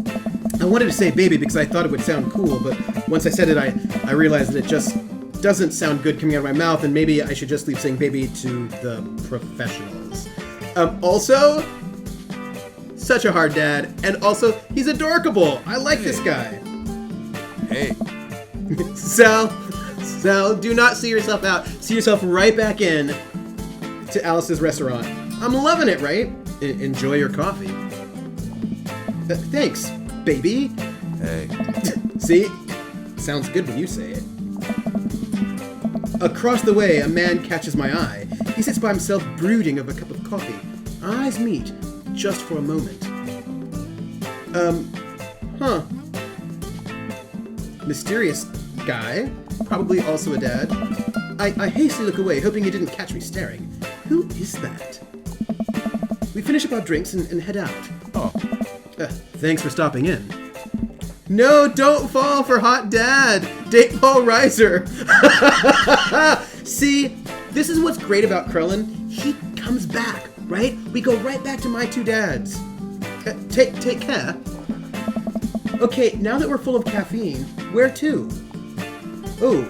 I wanted to say baby because I thought it would sound cool, but once I said it, I realized that it just doesn't sound good coming out of my mouth, and maybe I should just leave saying baby to the professionals. Also, such a hard dad, and also, he's adorkable. I like this guy. Hey. Sal, do not see yourself out. See yourself right back in to Alice's restaurant. I'm loving it, right? Enjoy your coffee. Thanks, baby. Hey. See? Sounds good when you say it. Across the way, a man catches my eye. He sits by himself brooding over a cup of coffee. Our eyes meet, just for a moment. Mysterious guy, probably also a dad. I hastily look away, hoping he didn't catch me staring. Who is that? We finish up our drinks and head out. Oh. Thanks for stopping in. No, don't fall for hot dad. Date Paul Reiser. See, this is what's great about Krellin. He comes back, right? We go right back to my two dads. Take care. Okay, now that we're full of caffeine, where to? Oh,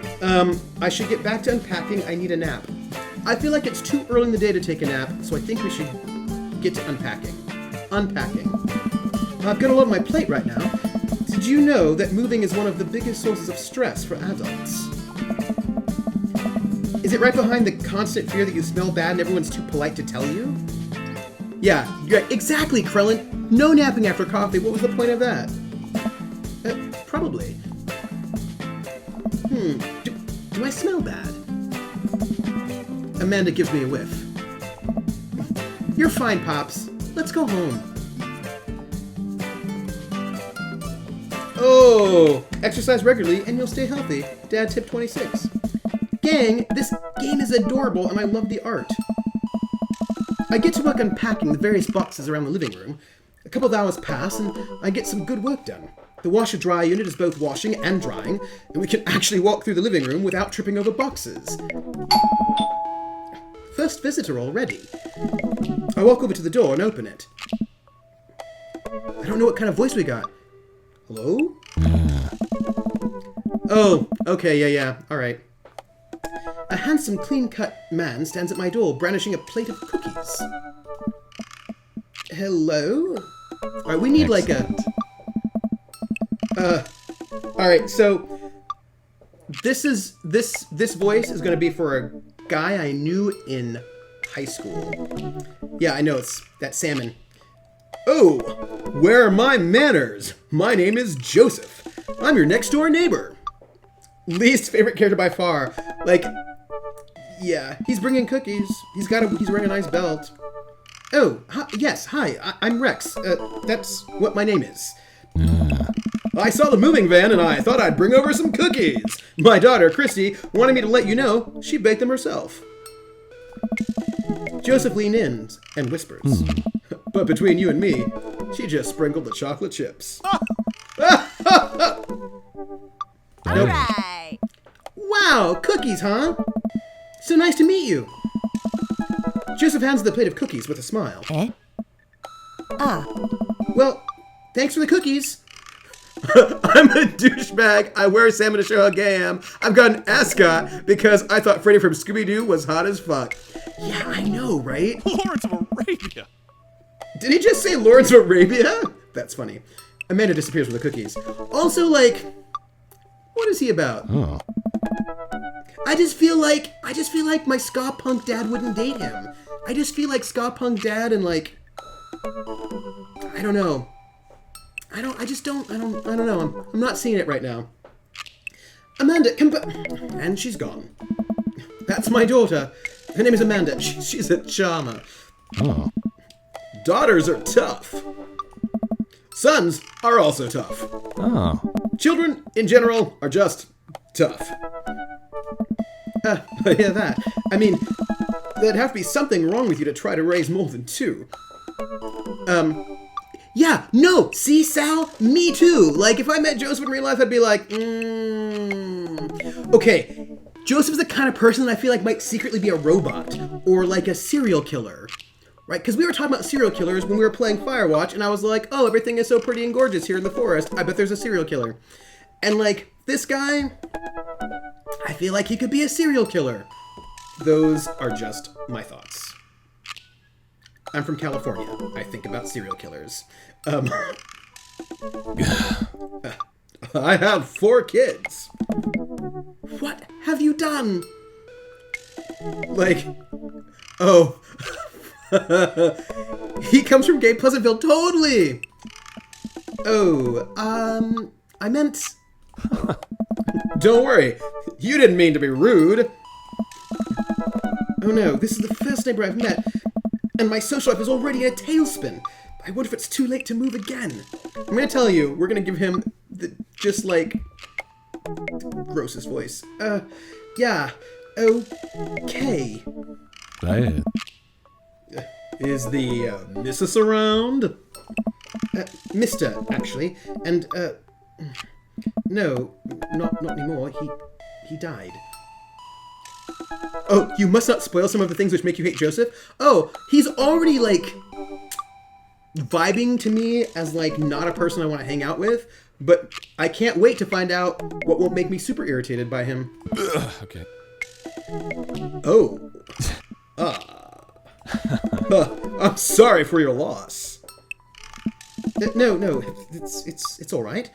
I should get back to unpacking. I need a nap. I feel like it's too early in the day to take a nap, so I think we should get to unpacking. I've got a lot on my plate right now. Did you know that moving is one of the biggest sources of stress for adults? Is it right behind the constant fear that you smell bad and everyone's too polite to tell you? Yeah, exactly, Krellin. No napping after coffee. What was the point of that? Probably. Do I smell bad? Amanda gives me a whiff. You're fine, Pops. Let's go home. Oh, exercise regularly and you'll stay healthy. Dad tip 26. Gang, this game is adorable and I love the art. I get to work unpacking the various boxes around the living room. A couple of hours pass and I get some good work done. The washer-dry unit is both washing and drying, and we can actually walk through the living room without tripping over boxes. First visitor already. I walk over to the door and open it. I don't know what kind of voice we got. Hello? Oh, okay, yeah, alright. A handsome, clean-cut man stands at my door, brandishing a plate of cookies. Hello? Alright, we need like a... Alright, so... This voice is gonna be for a guy I knew in high school. Yeah, I know, it's that salmon. Oh, where are my manners? My name is Joseph. I'm your next door neighbor. Least favorite character by far. Like, yeah, he's bringing cookies. He's wearing a nice belt. Oh, hi, I'm Rex. That's what my name is. I saw the moving van and I thought I'd bring over some cookies. My daughter, Christy, wanted me to let you know she baked them herself. Joseph leans in and whispers. But between you and me, She just sprinkled the chocolate chips. Alright. Wow, cookies, huh? So nice to meet you. Joseph hands the plate of cookies with a smile. Eh? Ah. Well, thanks for the cookies. I'm a douchebag. I wear salmon to show how gay I am. I've got an ascot because I thought Freddy from Scooby-Doo was hot as fuck. Yeah, I know, right? Lawrence of Arabia. Did he just say Lawrence of Arabia? That's funny. Amanda disappears with the cookies. Also, like, what is he about? Oh. I just feel like my ska punk dad wouldn't date him. I just feel like ska punk dad and like, I don't know. I don't know. I'm not seeing it right now. Amanda, come back. And she's gone. That's my daughter. Her name is Amanda. She's a charmer. Oh. Daughters are tough. Sons are also tough. Oh. Children, in general, are just tough. Yeah, that. I mean, there'd have to be something wrong with you to try to raise more than two. Yeah, no, see, Sal? Me too. Like, if I met Joseph in real life, I'd be like, Okay, Joseph's the kind of person that I feel like might secretly be a robot, or like a serial killer. Right, because we were talking about serial killers when we were playing Firewatch, and I was like, oh, everything is so pretty and gorgeous here in the forest. I bet there's a serial killer. And like, this guy, I feel like he could be a serial killer. Those are just my thoughts. I'm from California. I think about serial killers. I have 4 kids. What have you done? Like, oh... He comes from Gay Pleasantville, totally! Oh, I meant... Don't worry, you didn't mean to be rude. Oh no, this is the first neighbor I've met, and my social life is already in a tailspin. I wonder if it's too late to move again. I'm gonna tell you, we're gonna give him the, just like, grossest voice. Yeah, okay. Bad. Is the missus around? Mr. actually, and no, not anymore. He died. Oh, you must not spoil some of the things which make you hate Joseph. Oh, he's already like vibing to me as like not a person I want to hang out with, but I can't wait to find out what won't make me super irritated by him. Okay. Oh. I'm sorry for your loss. No, it's all right.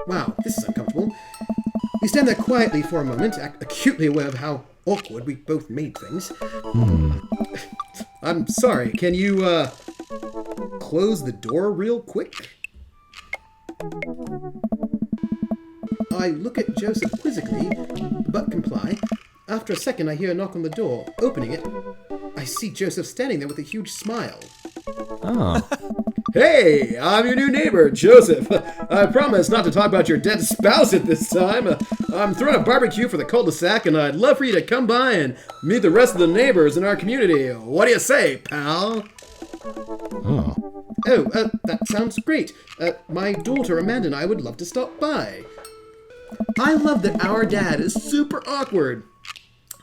Wow, this is uncomfortable. We stand there quietly for a moment, acutely aware of how awkward we both made things. I'm sorry, can you, close the door real quick? I look at Joseph quizzically, but comply. After a second, I hear a knock on the door. Opening it, I see Joseph standing there with a huge smile. Oh. Hey, I'm your new neighbor, Joseph. I promise not to talk about your dead spouse at this time. I'm throwing a barbecue for the cul-de-sac, and I'd love for you to come by and meet the rest of the neighbors in our community. What do you say, pal? Oh. Oh, that sounds great. My daughter Amanda and I would love to stop by. I love that our dad is super awkward.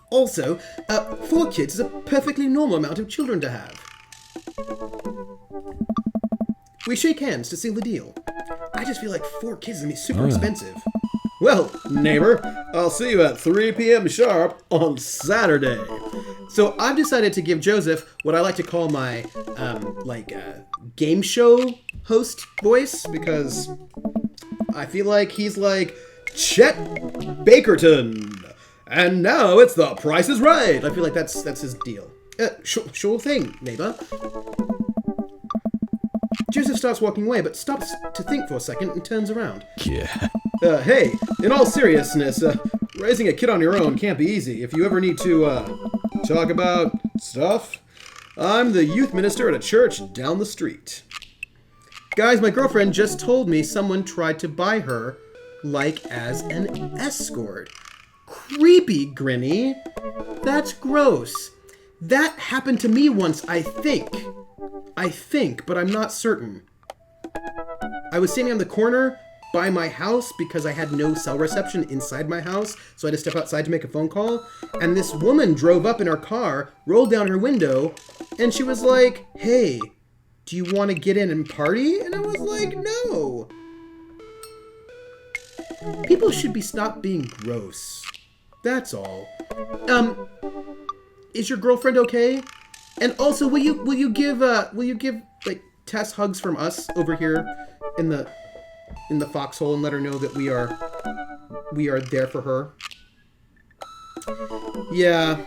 Also, 4 kids is a perfectly normal amount of children to have. We shake hands to seal the deal. I just feel like 4 kids is gonna be super expensive. Well, neighbor, I'll see you at 3 p.m. sharp on Saturday. So I've decided to give Joseph what I like to call my, game show host voice, because I feel like he's like Chet Bakerton. And now it's The Price is Right. I feel like that's his deal. Sure thing, neighbor. Joseph starts walking away, but stops to think for a second and turns around. Yeah. Hey, in all seriousness, raising a kid on your own can't be easy. If you ever need to, talk about stuff, I'm the youth minister at a church down the street. Guys, my girlfriend just told me someone tried to buy her, like, as an escort. Creepy, Grinny. That's gross. That happened to me once, I think. I think, but I'm not certain. I was standing on the corner by my house because I had no cell reception inside my house, so I had to step outside to make a phone call. And this woman drove up in her car, rolled down her window, and she was like, "Hey, do you want to get in and party?" And I was like, "No." People should be stopped being gross. That's all. Is your girlfriend okay? And also, will you give like Tess hugs from us over here in the foxhole and let her know that we are there for her? Yeah.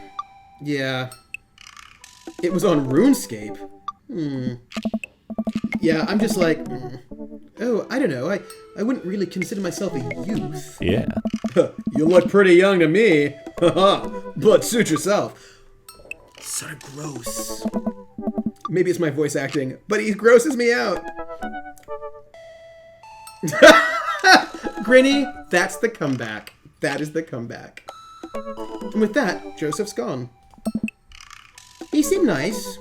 It was on RuneScape. Yeah, I'm just like, oh, I don't know. I wouldn't really consider myself a youth. Yeah. You look pretty young to me. But suit yourself. Sort of gross. Maybe it's my voice acting, but he grosses me out. Grinny, that's the comeback. That is the comeback. And with that, Joseph's gone. He seemed nice.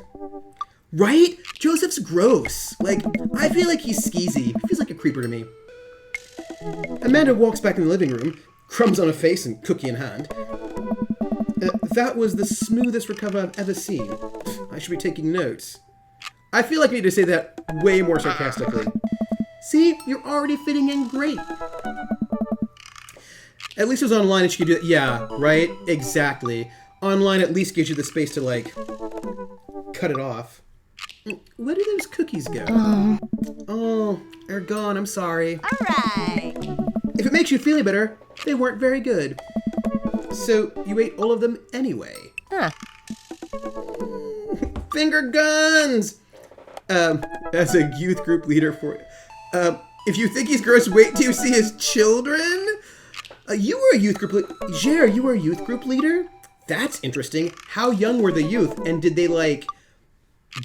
Right? Joseph's gross. Like, I feel like he's skeezy. He feels like a creeper to me. Amanda walks back in the living room, crumbs on her face and cookie in hand. That was the smoothest recover I've ever seen. I should be taking notes. I feel like I need to say that way more sarcastically. See? You're already fitting in great. At least it was online and she could do that. Yeah, right? Exactly. Online at least gives you the space to, like, cut it off. Where did those cookies go? Oh, they're gone. I'm sorry. All right. If it makes you feel any better, they weren't very good. So, you ate all of them anyway. Huh. Finger guns! As a youth group leader for... if you think he's gross, wait till you see his children? You were a youth group leader. Jer, you were a youth group leader? That's interesting. How young were the youth? And did they, like,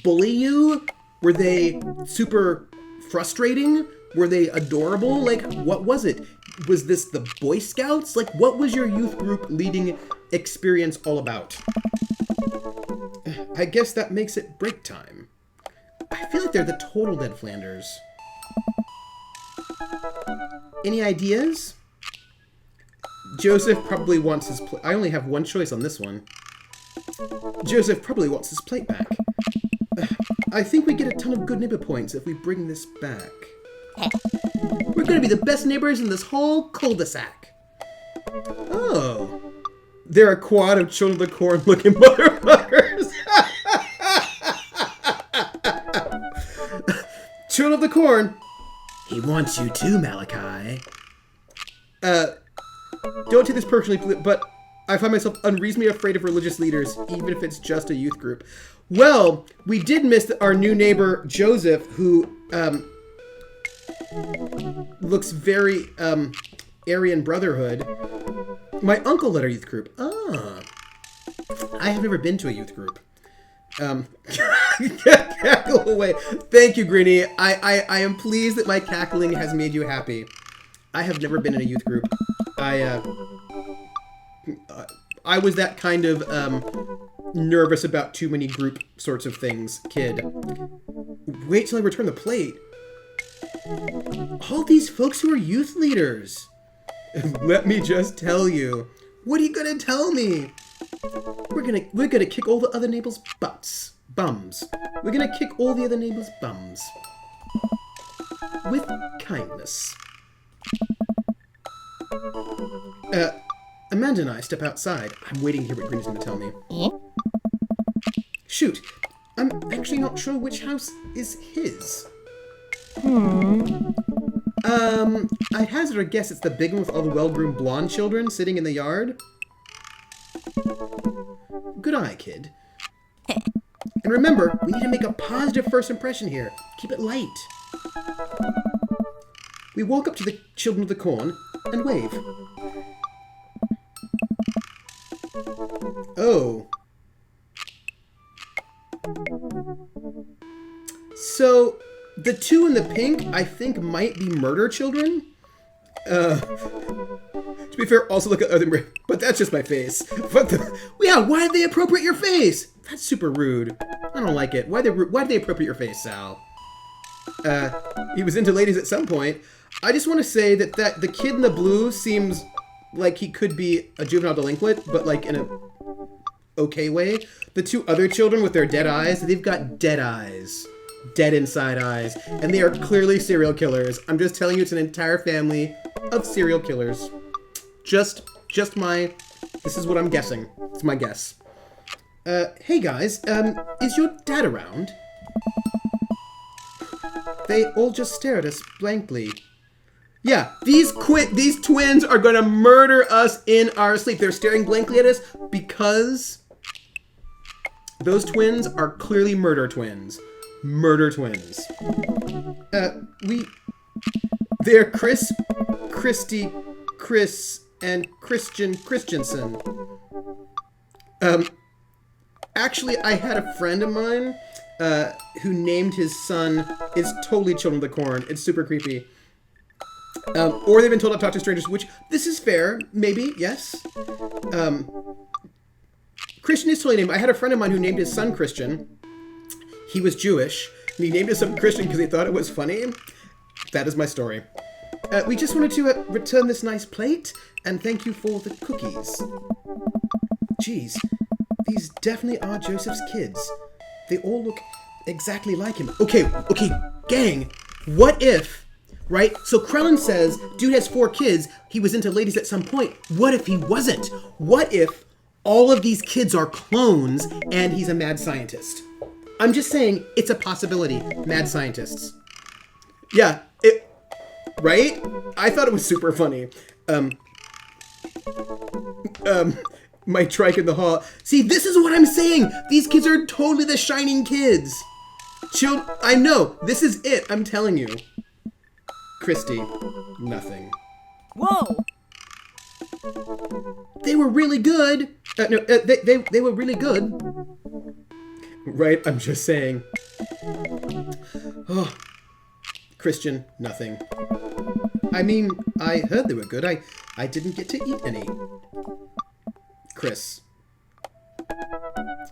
bully you? Were they super frustrating? Were they adorable? Like, what was it? Was this the Boy Scouts? Like, what was your youth group leading experience all about? I guess that makes it break time. I feel like they're the total Ned Flanders. Any ideas? Joseph probably wants his plate. I only have one choice on this one. Joseph probably wants his plate back. I think we get a ton of good neighbor points if we bring this back. We're gonna be the best neighbors in this whole cul-de-sac. Oh. They're a quad of Children of the Corn looking motherfuckers. Children of the Corn. He wants you too, Malachi. Don't take this personally, but I find myself unreasonably afraid of religious leaders, even if it's just a youth group. Well, we did miss our new neighbor, Joseph, who, looks very, Aryan Brotherhood. My uncle led our youth group. Ah. I have never been to a youth group. Cackle away. Thank you, Grinny. I am pleased that my cackling has made you happy. I have never been in a youth group. I was that kind of, nervous about too many group sorts of things, kid. Wait till I return the plate. All these folks who are youth leaders. Let me just tell you. What are you gonna tell me? We're gonna kick all the other neighbors' bums. We're gonna kick all the other neighbors' bums. With kindness. Amanda and I step outside. I'm waiting to hear what Grinny's gonna tell me. Shoot, I'm actually not sure which house is his. I'd hazard a guess it's the big one with all the well-groomed blonde children sitting in the yard. Good eye, kid. And remember, we need to make a positive first impression here. Keep it light. We walk up to the Children of the Corn and wave. Oh. So, the two in the pink, I think, might be murder children. To be fair, also look at other, but that's just my face. Yeah, why did they appropriate your face? That's super rude. I don't like it. Why did they appropriate your face, Sal? He was into ladies at some point. I just want to say that the kid in the blue seems like he could be a juvenile delinquent, but like in a okay way. The two other children with their dead eyes, they've got dead eyes. Dead inside eyes. And they are clearly serial killers. I'm just telling you, it's an entire family of serial killers. Just this is what I'm guessing. It's my guess. Hey guys, is your dad around? They all just stare at us blankly. Yeah, these twins are gonna murder us in our sleep. They're staring blankly at us because those twins are clearly murder twins. Murder twins. They're Chris, Christy, Chris, and Christian Christensen. Actually, I had a friend of mine who named his son is totally Children of the Corn. It's super creepy. Or they've been told not to talk to strangers, which this is fair, maybe, yes. Christian is totally named. I had a friend of mine who named his son Christian. He was Jewish, and he named his son Christian because he thought it was funny. That is my story. We just wanted to return this nice plate, and thank you for the cookies. Jeez, these definitely are Joseph's kids. They all look exactly like him. Okay, gang, what if, right? So Krellin says, dude has 4 kids, he was into ladies at some point. What if he wasn't? What if all of these kids are clones and he's a mad scientist? I'm just saying, it's a possibility. Mad scientists. Yeah, right? I thought it was super funny. My trike in the hall. See, this is what I'm saying. These kids are totally the Shining kids. I know. This is it. I'm telling you. Christy, nothing. Whoa! They were really good. They were really good. Right? I'm just saying. Oh, Christian, nothing. I mean, I heard they were good. I didn't get to eat any. Chris.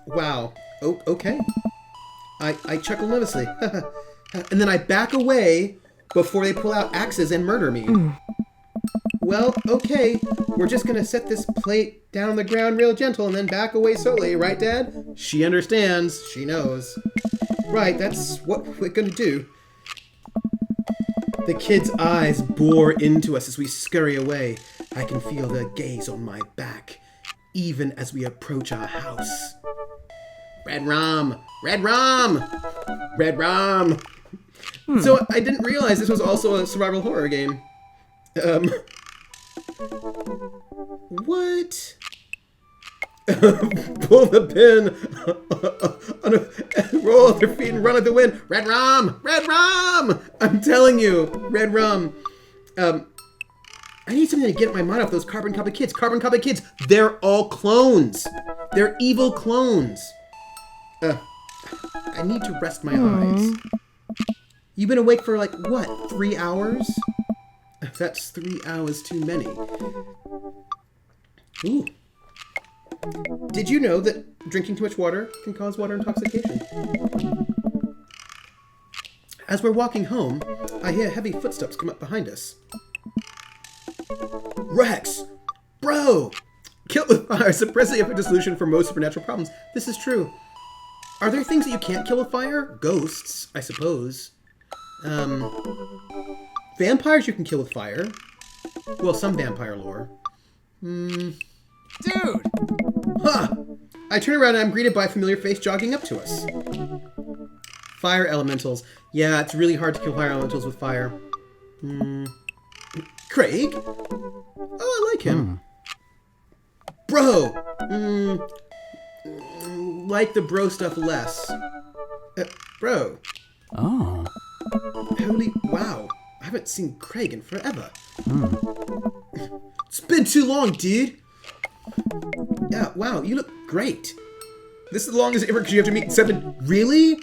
Wow. Oh, okay. I chuckle nervously. And then I back away before they pull out axes and murder me. Well, okay. We're just gonna set this plate down on the ground real gentle and then back away slowly, right, Dad? She understands. She knows. Right, that's what we're gonna do. The kid's eyes bore into us as we scurry away. I can feel their gaze on my back, even as we approach our house. Red rum! Red rum! Red rum! So I didn't realize this was also a survival horror game. What? Pull the pin, roll off their feet and run at the wind. Red rum! Red rum! I'm telling you, red rum. I need something to get my mind off those carbon copy kids. Carbon copy kids, they're all clones. They're evil clones. I need to rest my eyes. You've been awake for like, what, 3 hours? That's 3 hours too many. Ooh. Did you know that drinking too much water can cause water intoxication? As we're walking home, I hear heavy footsteps come up behind us. Rex! Bro! Killed with fire, suppressing a solution for most supernatural problems. This is true. Are there things that you can't kill with fire? Ghosts, I suppose. Vampires you can kill with fire. Well, some vampire lore. Dude! Huh! I turn around and I'm greeted by a familiar face jogging up to us. Fire elementals. Yeah, it's really hard to kill fire elementals with fire. Craig? Oh, I like him. Bro! Like the bro stuff less. Bro. Oh. Holy wow. I haven't seen Craig in forever. It's been too long, dude. Yeah, wow, you look great. This is the longest ever because you have to meet 7... Really?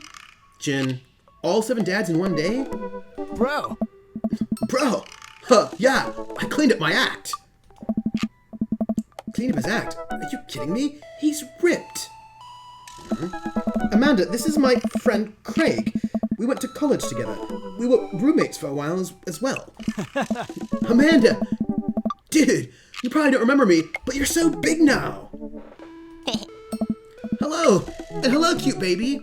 Jin, all 7 dads in one day? Bro! Bro! Huh, yeah, I cleaned up my act. Cleaned up his act? Are you kidding me? He's ripped. Amanda, this is my friend Craig. We went to college together. We were roommates for a while as well. Amanda! Dude, you probably don't remember me, but you're so big now! Hello! And hello, cute baby!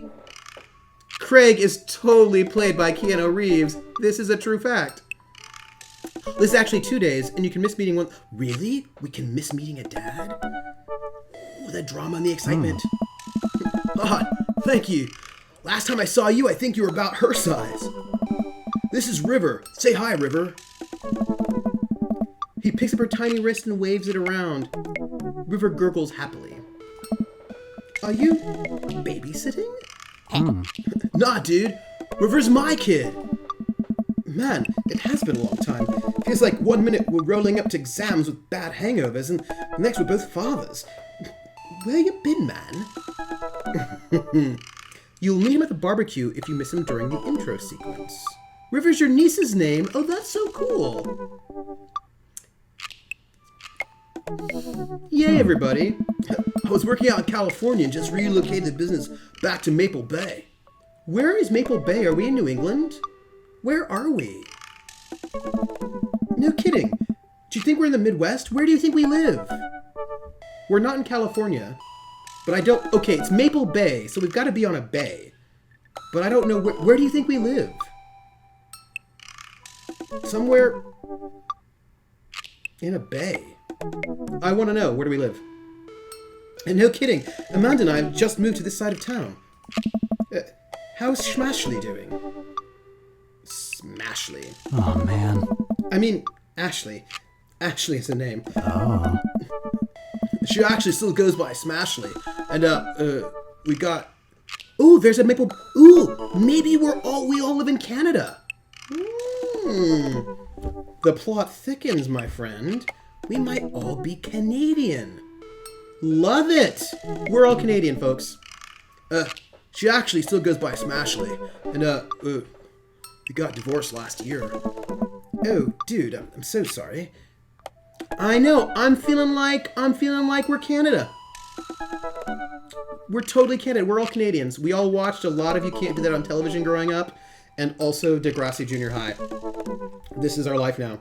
Craig is totally played by Keanu Reeves. This is a true fact. This is actually 2 days, and you can miss meeting one. Really? We can miss meeting a dad? Ooh, the drama and the excitement. Ah, thank you. Last time I saw you, I think you were about her size. This is River. Say hi, River. He picks up her tiny wrist and waves it around. River gurgles happily. Are you babysitting? Nah, dude. River's my kid. Man, it has been a long time. Feels like 1 minute we're rolling up to exams with bad hangovers, and the next we're both fathers. Where you been, man? You'll meet him at the barbecue if you miss him during the intro sequence. River's your niece's name? Oh, that's so cool. Yay, everybody. I was working out in California and just relocated the business back to Maple Bay. Where is Maple Bay? Are we in New England? Where are we? No kidding. Do you think we're in the Midwest? Where do you think we live? We're not in California. But I don't... Okay, it's Maple Bay, so we've got to be on a bay. But I don't know... Where do you think we live? Somewhere... in a bay. I want to know. Where do we live? And no kidding. Amanda and I have just moved to this side of town. How's Smashley doing? Smashley. Oh, man. I mean, Ashley. Ashley is the name. Oh. She actually still goes by Smashley. And, we got... Ooh, there's a maple... Ooh, maybe we all live in Canada. The plot thickens, my friend. We might all be Canadian. Love it! We're all Canadian, folks. She actually still goes by Smashley. And, we got divorced last year. Oh, dude, I'm so sorry. I know, I'm feeling like we're Canada. We're totally Canada. We're all Canadians. We all watched a lot of You Can't Do That on television growing up, and also Degrassi Junior High. This is our life now.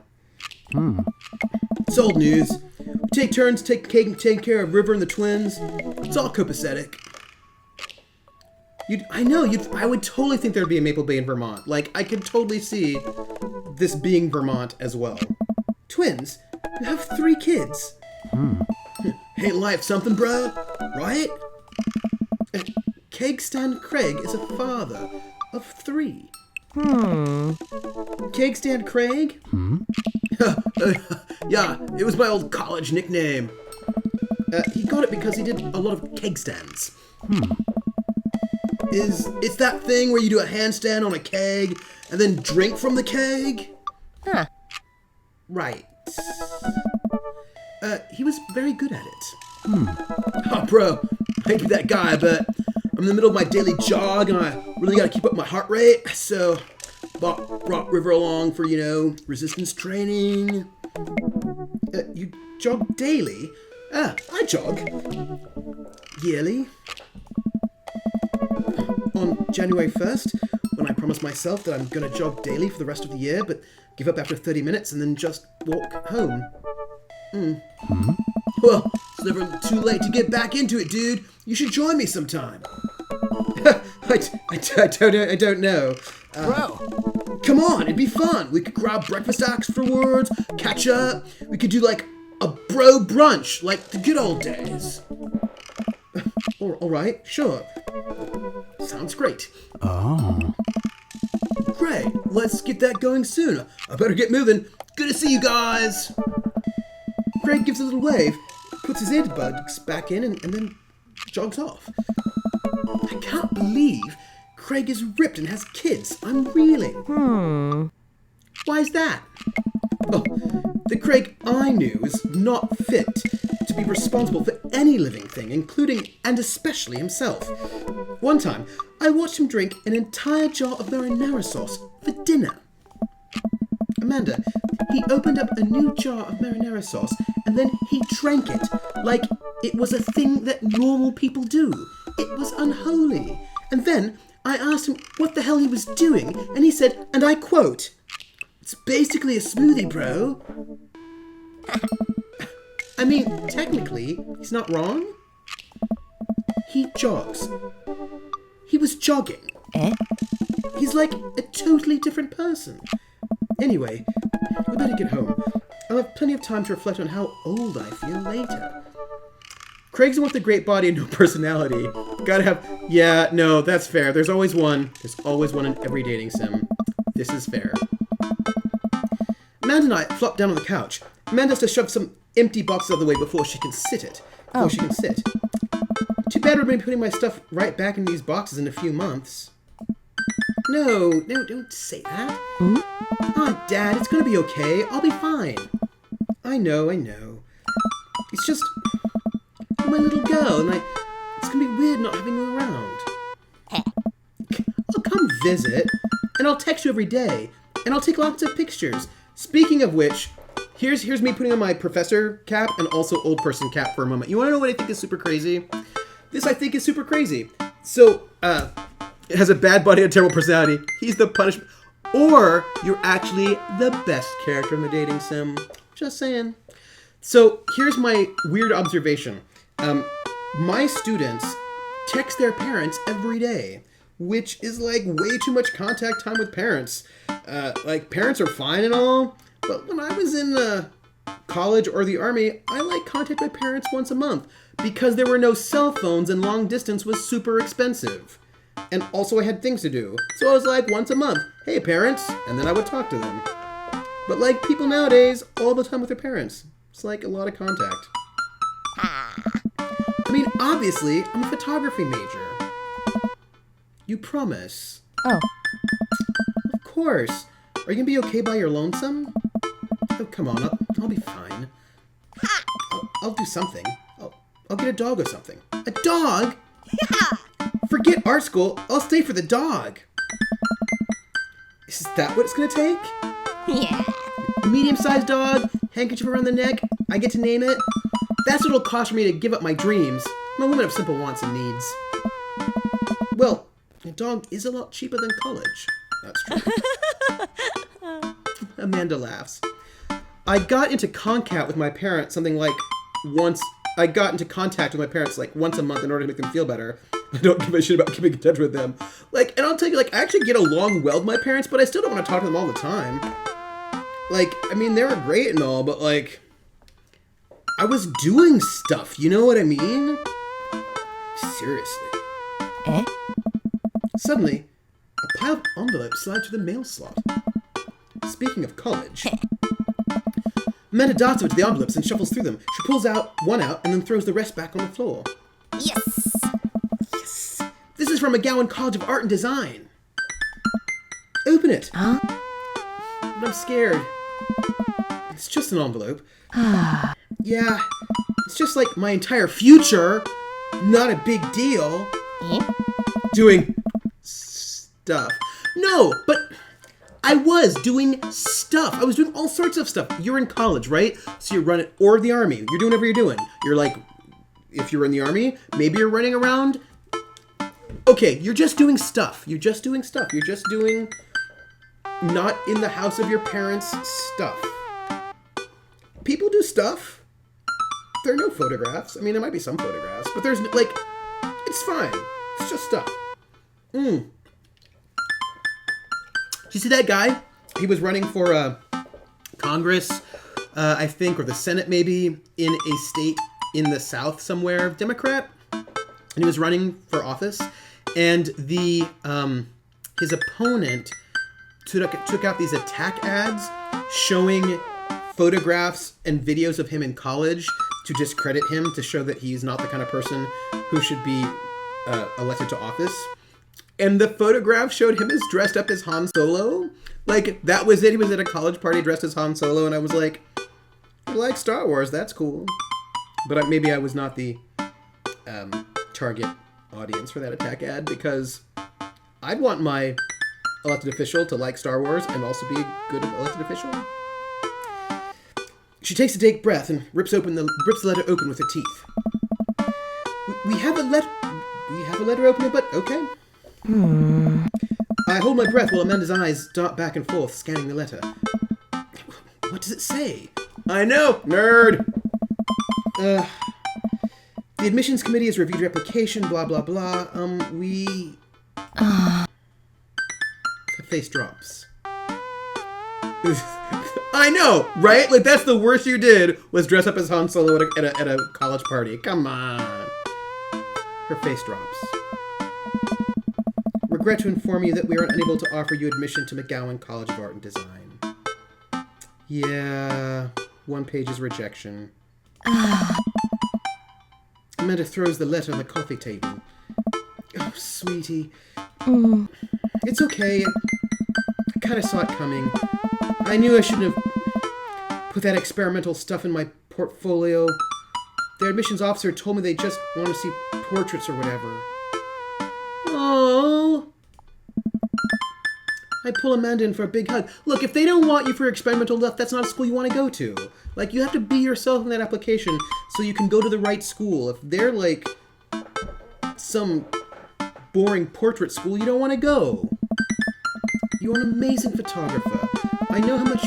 It's old news. We take turns taking care of River and the twins. It's all copacetic. I would totally think there'd be a Maple Bay in Vermont. Like, I could totally see this being Vermont as well. Twins? You have 3 kids. Ain't life something, bro? Right? Keg Stand Craig is a father of 3. Keg Stand Craig? Yeah, it was my old college nickname. He got it because he did a lot of keg stands. It's that thing where you do a handstand on a keg and then drink from the keg? Huh. Right. He was very good at it. Oh, bro, I ain't that guy, but I'm in the middle of my daily jog and I really gotta keep up my heart rate, so brought River along for, resistance training. You jog daily? I jog. Yearly. On January 1st, when I promised myself that I'm gonna jog daily for the rest of the year, but give up after 30 minutes and then just walk home. Well, it's never too late to get back into it, dude. You should join me sometime. I don't know. Bro. Come on, it'd be fun. We could grab breakfast afterwards, catch up. We could do like a bro brunch, like the good old days. All right, sure. Sounds great. Oh. Great, let's get that going soon. I better get moving. Good to see you guys. Craig gives a little wave, puts his earbuds back in, and then jogs off. I can't believe Craig is ripped and has kids. I'm reeling. Why is that? Oh, the Craig I knew is not fit to be responsible for any living thing, including and especially himself. One time, I watched him drink an entire jar of marinara sauce for dinner. Amanda, he opened up a new jar of marinara sauce and then he drank it like it was a thing that normal people do. It was unholy. And then I asked him what the hell he was doing, and he said, and I quote, "It's basically a smoothie, bro." I mean, technically, he's not wrong. He jogs. He was jogging. He's like a totally different person. Anyway, we better get home. I'll have plenty of time to reflect on how old I feel later. Craig's the one with the great body and no personality. Gotta have... Yeah, no, that's fair. There's always one. There's always one in every dating sim. This is fair. Amanda and I flopped down on the couch. Amanda has to shove some empty boxes out of the way before she can sit. Too bad we're going to be putting my stuff right back in these boxes in a few months. No, don't say that. Oh, Dad, it's going to be okay. I'll be fine. I know. It's just... you're my little girl, and it's going to be weird not having you around. I'll come visit, and I'll text you every day, and I'll take lots of pictures. Speaking of which, here's me putting on my professor cap and also old person cap for a moment. You want to know what I think is super crazy? This I think is super crazy. So, it has a bad body and a terrible personality. He's the punishment. Or you're actually the best character in the dating sim. Just saying. So here's my weird observation. My students text their parents every day, which is like way too much contact time with parents. Like, parents are fine and all, but when I was in college or the army, I like contact my parents once a month because there were no cell phones and long distance was super expensive. And also I had things to do. So I was like, once a month, "Hey parents," and then I would talk to them. But like people nowadays, all the time with their parents. It's like a lot of contact. I mean, obviously, I'm a photography major. You promise? Oh. Of course. Are you gonna be okay by your lonesome? Oh, come on, I'll be fine. I'll do something. I'll get a dog or something. A dog? Forget art school. I'll stay for the dog. Is that what it's gonna take? Yeah. Medium-sized dog, handkerchief around the neck. I get to name it. That's what it'll cost me to give up my dreams. I'm a woman of simple wants and needs. Well, a dog is a lot cheaper than college. That's true. Amanda laughs. I got into contact with my parents once a month in order to make them feel better. I don't give a shit about keeping in touch with them. And I'll tell you, I actually get along well with my parents, but I still don't want to talk to them all the time. I mean, they were great and all, but I was doing stuff, you know what I mean? Seriously. Suddenly, a pile of envelopes slides through the mail slot. Speaking of college... Amanda darts over to the envelopes and shuffles through them. She pulls one out and then throws the rest back on the floor. Yes. Yes! This is from McGowan College of Art and Design. Open it. Huh? But I'm scared. It's just an envelope. Yeah, it's just like my entire future. Not a big deal. Doing stuff. No, but I was doing stuff. I was doing all sorts of stuff. You're in college, right? So you're running, or the army. You're doing whatever you're doing. You're if you're in the army, maybe you're running around. Okay, you're just doing stuff. You're just doing not in the house of your parents stuff. People do stuff. There are no photographs. I mean, there might be some photographs, but there's it's fine. It's just stuff. Do you see that guy? He was running for Congress, I think, or the Senate maybe, in a state in the South somewhere, Democrat, and he was running for office, and his opponent took out these attack ads showing photographs and videos of him in college to discredit him, to show that he's not the kind of person who should be elected to office. And the photograph showed him as dressed up as Han Solo. That was it. He was at a college party dressed as Han Solo, and I was like, I like Star Wars, that's cool. But maybe I was not the target audience for that attack ad, because I'd want my elected official to like Star Wars and also be a good elected official. She takes a deep breath and rips the letter open with her teeth. We have a letter... we have a letter opener, but okay. I hold my breath while Amanda's eyes dart back and forth, scanning the letter. What does it say? I know, nerd! The admissions committee has reviewed your application, blah, blah, blah. Her face drops. I know, right? Like, that's the worst you did, was dress up as Han Solo at a college party. Come on. Her face drops. Regret to inform you that we are unable to offer you admission to McGowan College of Art and Design. Yeah, one page's rejection. Amanda throws the letter on the coffee table. Oh, sweetie. It's okay. I kind of saw it coming. I knew I shouldn't have put that experimental stuff in my portfolio. Their admissions officer told me they just want to see portraits or whatever. Oh. I pull Amanda in for a big hug. Look, if they don't want you for experimental stuff, that's not a school you want to go to. Like, you have to be yourself in that application so you can go to the right school. If they're like some boring portrait school, you don't want to go. You're an amazing photographer. I know how much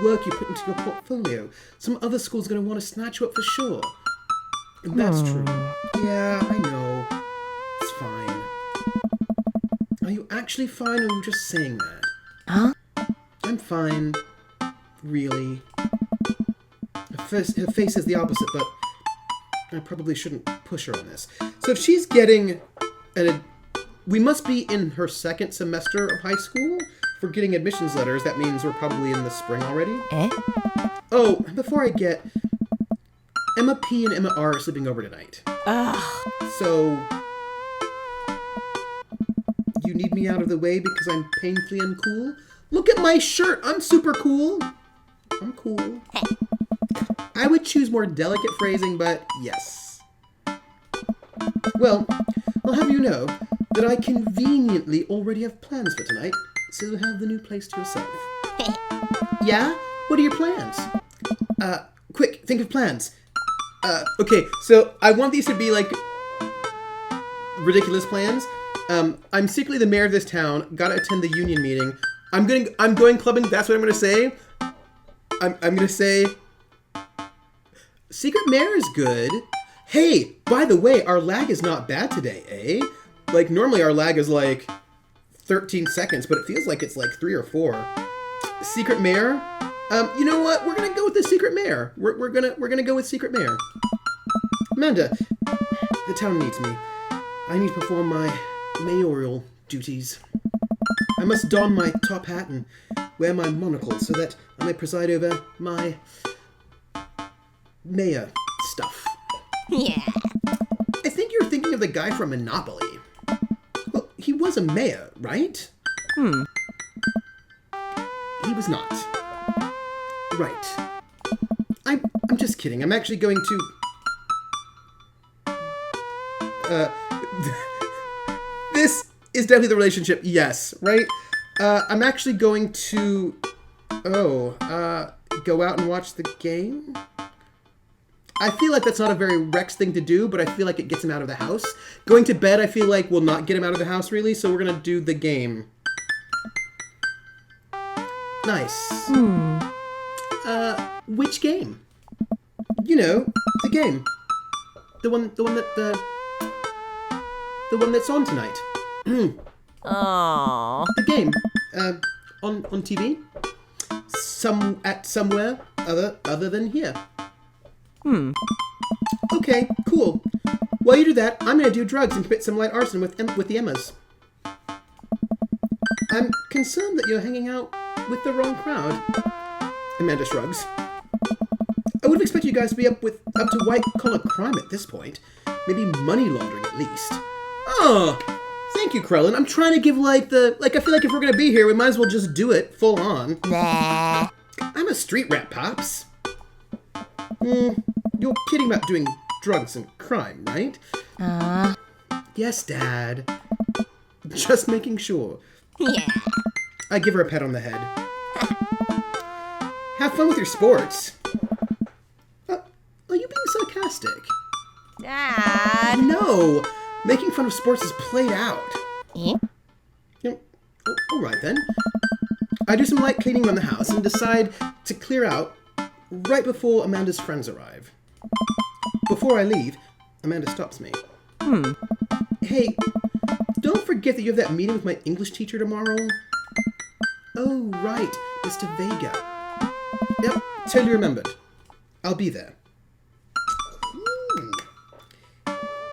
work you put into your portfolio. Some other school's going to want to snatch you up for sure. And that's true. Yeah, I know. It's fine. Are you actually fine, or are you just saying that? Huh? I'm fine. Really. Her face is the opposite, but I probably shouldn't push her on this. So if she's getting we must be in her second semester of high school for getting admissions letters. That means we're probably in the spring already. Oh, before I get... Emma P and Emma R are sleeping over tonight. So... You need me out of the way because I'm painfully uncool? Look at my shirt! I'm super cool! I'm cool. I would choose more delicate phrasing, but yes. Well, I'll have you know that I conveniently already have plans for tonight, so you'll have the new place to yourself. Yeah? What are your plans? Quick, think of plans. Okay, so I want these to be, like, ridiculous plans. I'm secretly the mayor of this town, gotta attend the union meeting. I'm going clubbing, that's what I'm gonna say. I'm gonna say... Secret mayor is good. Hey, by the way, our lag is not bad today, eh? Like, normally our lag is, like, 13 seconds, but it feels like it's, like, 3 or 4. Secret mayor? You know what? We're gonna go with the secret mayor. We're gonna go with secret mayor. Amanda, the town needs me. I need to perform my mayoral duties. I must don my top hat and wear my monocle so that I may preside over my mayor stuff. Yeah. I think you're thinking of the guy from Monopoly. Well, he was a mayor, right? He was not. Right. I'm just kidding. I'm actually going to... This is definitely the relationship, yes, right? I'm actually going to... go out and watch the game? I feel like that's not a very Rex thing to do, but I feel like it gets him out of the house. Going to bed, I feel like, will not get him out of the house, really, so we're gonna do the game. Nice. Which game? You know, the game. The one that's on tonight. Aww. The game. On TV. Somewhere other than here. Okay, cool. While you do that, I'm gonna do drugs and commit some light arson with the Emmas. I'm concerned that you're hanging out with the wrong crowd. Amanda shrugs. I would have expected you guys to be up to white-collar crime at this point. Maybe money laundering at least. Oh, thank you, Krellin. I'm trying to give, I feel like if we're gonna be here, we might as well just do it, full on. Nah. I'm a street rat, Pops. You're kidding about doing drugs and crime, right? Yes, Dad. Just making sure. Yeah. I give her a pat on the head. Have fun with your sports. Are you being sarcastic? Dad. No. Making fun of sports is played out. Eh? You know, all right then. I do some light cleaning around the house and decide to clear out right before Amanda's friends arrive. Before I leave, Amanda stops me. Hey, don't forget that you have that meeting with my English teacher tomorrow. Oh, right, Mr. Vega. Yep, totally remembered. I'll be there.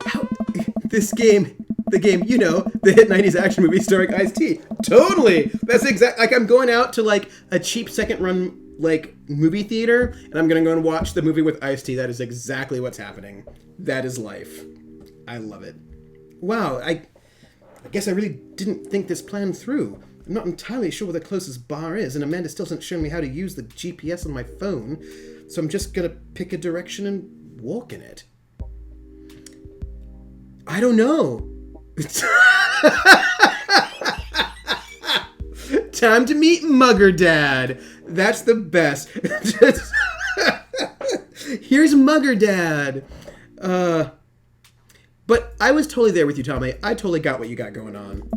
How, this game, the game, you know, the hit 90s action movie starring Ice-T. Totally! That's like I'm going out to like a cheap second run like movie theater and I'm gonna go and watch the movie with Ice-T. That is exactly what's happening. That is life. I love it. Wow, I guess I really didn't think this plan through. I'm not entirely sure where the closest bar is, and Amanda still hasn't shown me how to use the GPS on my phone, so I'm just gonna pick a direction and walk in it. I don't know. Time to meet Mugger Dad. That's the best. Here's Mugger Dad. But I was totally there with you, Tommy. I totally got what you got going on.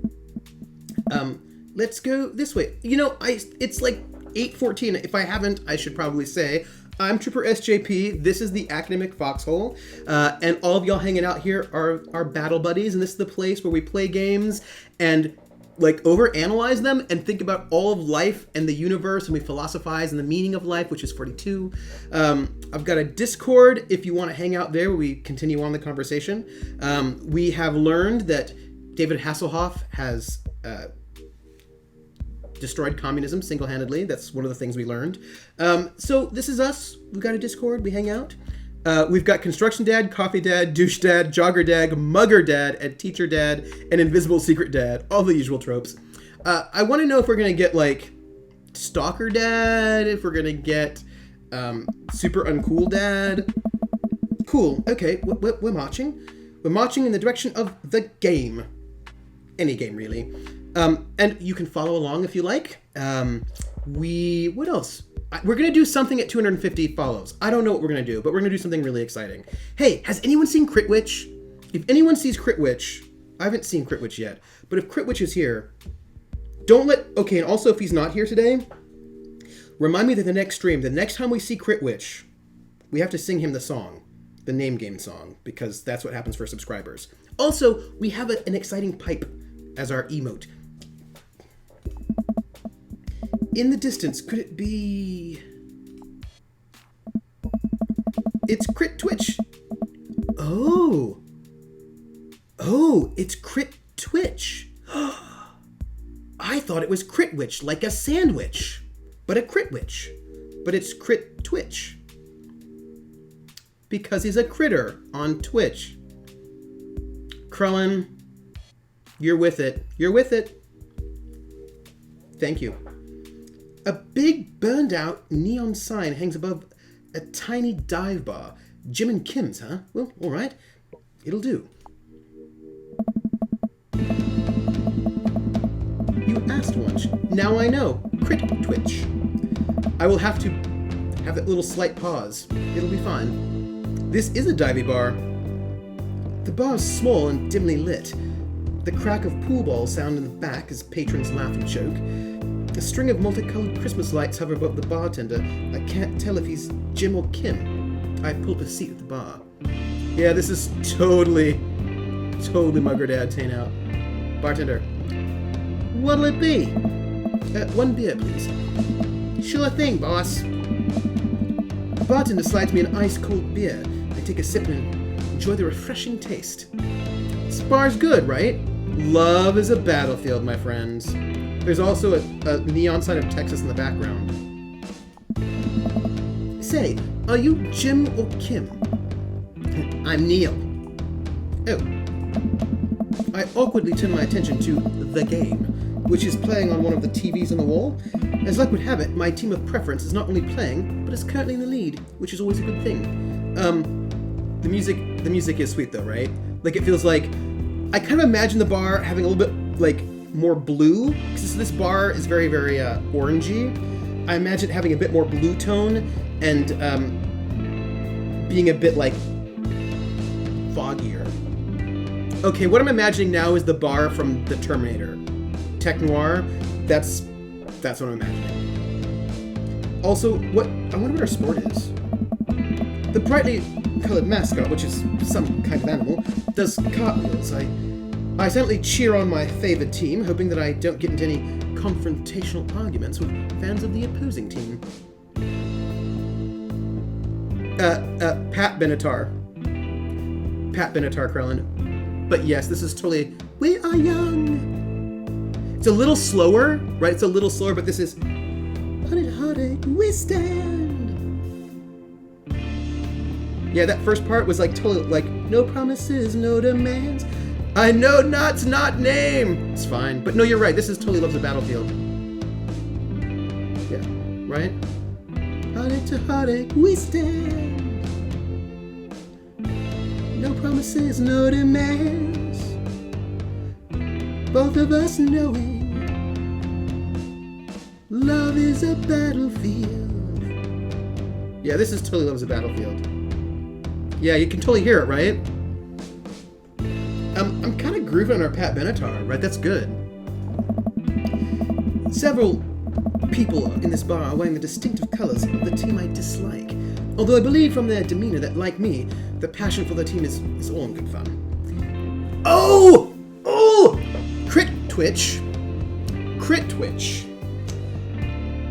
Let's go this way. You know, it's like 8:14. If I haven't, I should probably say. I'm Trooper SJP. This is the Academic Foxhole. And all of y'all hanging out here are our battle buddies. And this is the place where we play games and like overanalyze them and think about all of life and the universe, and we philosophize and the meaning of life, which is 42. I've got a Discord if you want to hang out there where we continue on the conversation. We have learned that David Hasselhoff has destroyed communism single-handedly. That's one of the things we learned. So this is us. We've got a Discord. We hang out. We've got Construction Dad, Coffee Dad, Douche Dad, Jogger Dad, Mugger Dad, and Teacher Dad, and Invisible Secret Dad. All the usual tropes. I want to know if we're going to get, like, Stalker Dad, if we're going to get Super Uncool Dad. Cool. Okay, we're marching. We're marching in the direction of the game. Any game, really. And you can follow along if you like. What else? We're going to do something at 250 follows. I don't know what we're going to do, but we're going to do something really exciting. Hey, has anyone seen Crit Witch? If anyone sees Crit Witch, I haven't seen Crit Witch yet, but if Crit Witch is here, okay, and also if he's not here today, remind me that the next stream, the next time we see Crit Witch, we have to sing him the song, the name game song, because that's what happens for subscribers. Also, we have an exciting pipe as our emote. In the distance, could it be... It's Crit Twitch. Oh, it's Crit Twitch. I thought it was Crit Witch, like a sandwich, but a Crit Witch. But it's Crit Twitch. Because he's a critter on Twitch. Krellin, you're with it. You're with it. Thank you. A big burned out neon sign hangs above a tiny dive bar. Jim and Kim's, huh? Well, all right. It'll do. You asked once. Now I know. Crit Twitch. I will have to have that little slight pause. It'll be fine. This is a divey bar. The bar is small and dimly lit. The crack of pool balls sound in the back as patrons laugh and joke. A string of multicolored Christmas lights hover above the bartender. I can't tell if he's Jim or Kim. I pull up a seat at the bar. Yeah, this is totally Mugger Dad ta'en out. Bartender. What'll it be? One beer, please. Sure thing, boss. The bartender slides me an ice-cold beer. I take a sip and enjoy the refreshing taste. This bar's good, right? Love is a battlefield, my friends. There's also a neon sign of Texas in the background. Say, are you Jim or Kim? I'm Neil. Oh. I awkwardly turn my attention to the game, which is playing on one of the TVs on the wall. As luck would have it, my team of preference is not only playing, but is currently in the lead, which is always a good thing. The music is sweet though, right? Like it feels like, I kind of imagine the bar having a little bit like more blue, because this bar is very, very orangey. I imagine it having a bit more blue tone and being a bit like foggier. Okay, what I'm imagining now is the bar from the Terminator. Tech Noir, that's what I'm imagining. Also, I wonder what our sport is. The brightly colored mascot, which is some kind of animal, does cartwheels. I silently cheer on my favored team, hoping that I don't get into any confrontational arguments with fans of the opposing team. Pat Benatar. Pat Benatar, Krellin. But yes, this is totally... We are young! It's a little slower, right? It's a little slower, but this is... Heartache, we stand! Yeah, that first part was like totally like, no promises, no demands. I know not's not name! It's fine. But no, you're right. This is totally Loves the Battlefield. Yeah, right? Heartache to heartache, we stand. No promises, no demands. Both of us knowing love is a battlefield. Yeah, this is totally Loves the Battlefield. Yeah, you can totally hear it, right? I'm kind of grooving on our Pat Benatar, right? That's good. Several people in this bar are wearing the distinctive colors of the team I dislike. Although I believe from their demeanor that, like me, the passion for the team is all in good fun. Oh! Oh! Crit Twitch.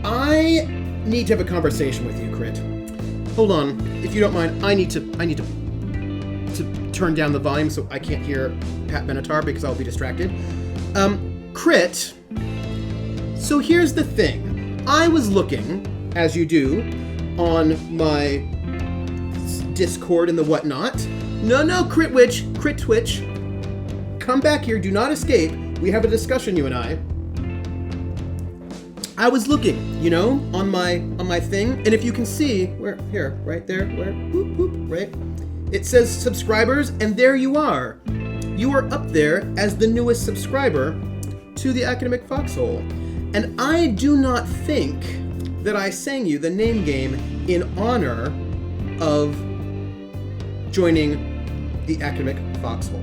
I need to have a conversation with you, Crit. Hold on, if you don't mind. I need to turn down the volume so I can't hear Pat Benatar because I'll be distracted. Crit. So here's the thing. I was looking, as you do, on my Discord and the whatnot. No, Crit Twitch. Come back here. Do not escape. We have a discussion, you and I. I was looking, on my thing, and if you can see, right there, right? It says subscribers, and there you are. You are up there as the newest subscriber to the Academic Foxhole. And I do not think that I sang you the name game in honor of joining the Academic Foxhole.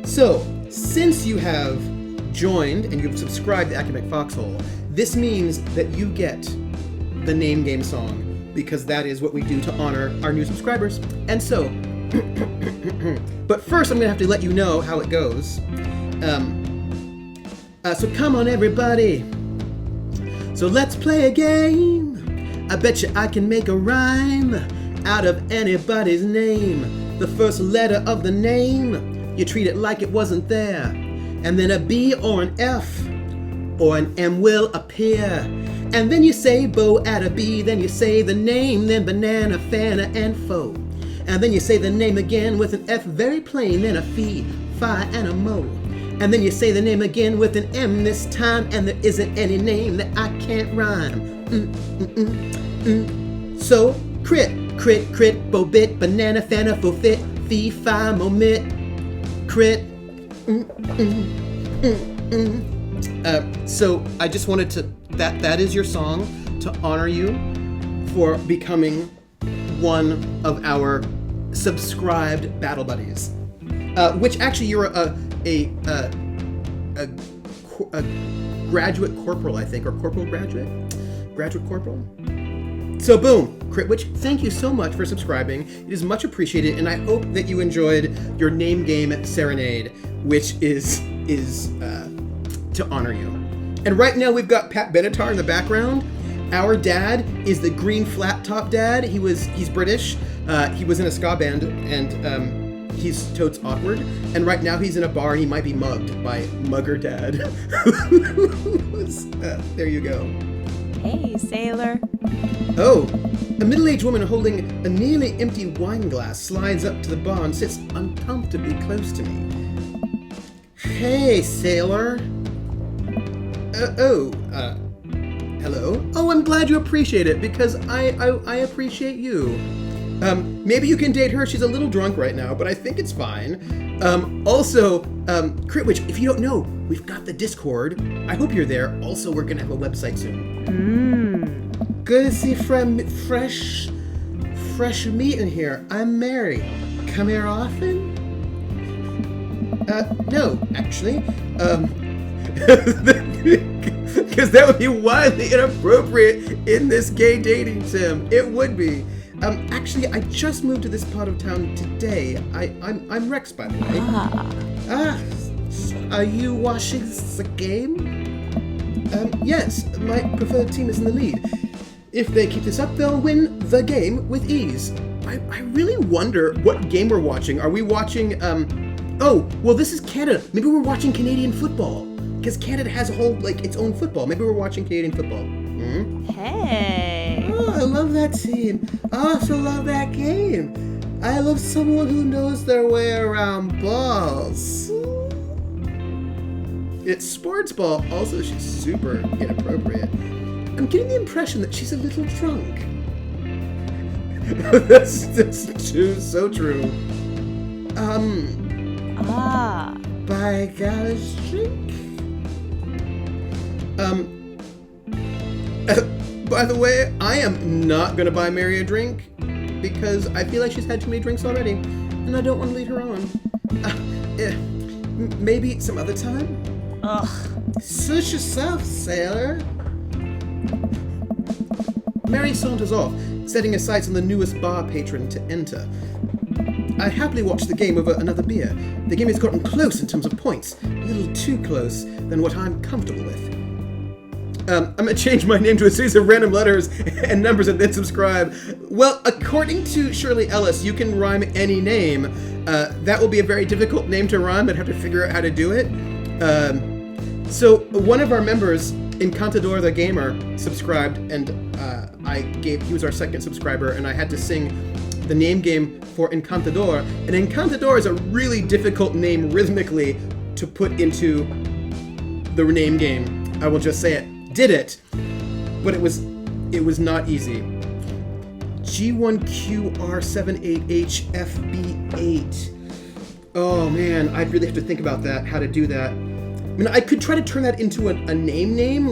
So, since you have joined and you've subscribed to Academic Foxhole, this means that you get the name game song, because that is what we do to honor our new subscribers. And so, but first I'm gonna have to let you know how it goes. So come on everybody, so let's play a game. I bet you I can make a rhyme out of anybody's name. The first letter of the name, you treat it like it wasn't there, and then a B or an F or an M will appear. And then you say Bo at a B, then you say the name, then banana, fana, and fo. And then you say the name again with an F very plain, then a fee, fi, and a mo. And then you say the name again with an M this time, and there isn't any name that I can't rhyme. So, crit, bo bit, banana, fana, fo, fit, fee, fi, mo, mit, crit. So I just wanted to, that is your song to honor you for becoming one of our subscribed battle buddies. Which actually you're a graduate corporal, I think, or corporal graduate corporal. So boom, Critwitch, thank you so much for subscribing. It is much appreciated, and I hope that you enjoyed your name game serenade, which is to honor you. And right now we've got Pat Benatar in the background. Our dad is the green flat top dad. He's British. He was in a ska band, and he's totes awkward. And right now he's in a bar and he might be mugged by Mugger Dad. There you go. Hey, sailor. Oh, a middle-aged woman holding a nearly empty wine glass slides up to the bar and sits uncomfortably close to me. Hey, sailor. Hello? Oh, I'm glad you appreciate it, because I appreciate you. Maybe you can date her. She's a little drunk right now, but I think it's fine. Also, Critwitch, if you don't know, we've got the Discord. I hope you're there. Also, we're gonna have a website soon. Good to see fresh meat in here. I'm Mary. Come here often? No, actually. Because that would be wildly inappropriate in this gay dating sim. It would be. Actually, I just moved to this part of town today. I'm Rex, by the way. Are you watching the game? Yes, my preferred team is in the lead. If they keep this up, they'll win the game with ease. I really wonder what game we're watching. Are we watching, oh, well, this is Canada. Maybe we're watching Canadian football. Because Canada has a whole, its own football. Maybe we're watching Canadian football. Hmm? Hey. Oh, I love that team. I also love that game. I love someone who knows their way around balls. It's sports ball. Also, she's super inappropriate. I'm getting the impression that she's a little drunk. that's so true. By Gallus drink? By the way, I am not gonna buy Mary a drink because I feel like she's had too many drinks already, and I don't want to lead her on. Maybe some other time? Ugh. Suit yourself, sailor. Mary saunters off, setting her sights on the newest bar patron to enter. I happily watch the game over another beer. The game has gotten close in terms of points, a little too close than what I'm comfortable with. I'm gonna change my name to a series of random letters and numbers and then subscribe. Well, according to Shirley Ellis, you can rhyme any name. That will be a very difficult name to rhyme. I'd have to figure out how to do it. So one of our members, Encantador the Gamer, subscribed, and he was our second subscriber, and I had to sing the name game for Encantador. And Encantador is a really difficult name rhythmically to put into the name game. I will just say it. Did it, but it was not easy. G1QR78HFB8. Oh man, I'd really have to think about that, how to do that. I mean, I could try to turn that into a name,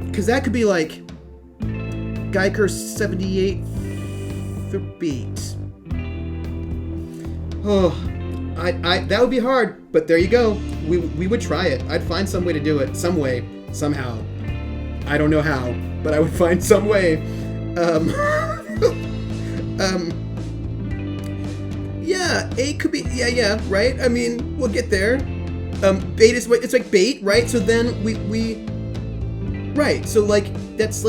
because that could be like Geiker78 beat. Oh, that would be hard, but there you go. We would try it. I'd find some way to do it, some way, somehow. I don't know how, but I would find some way. Yeah, A could be, yeah, right? I mean, we'll get there. Bait is, it's like bait, right? So then we right, so that's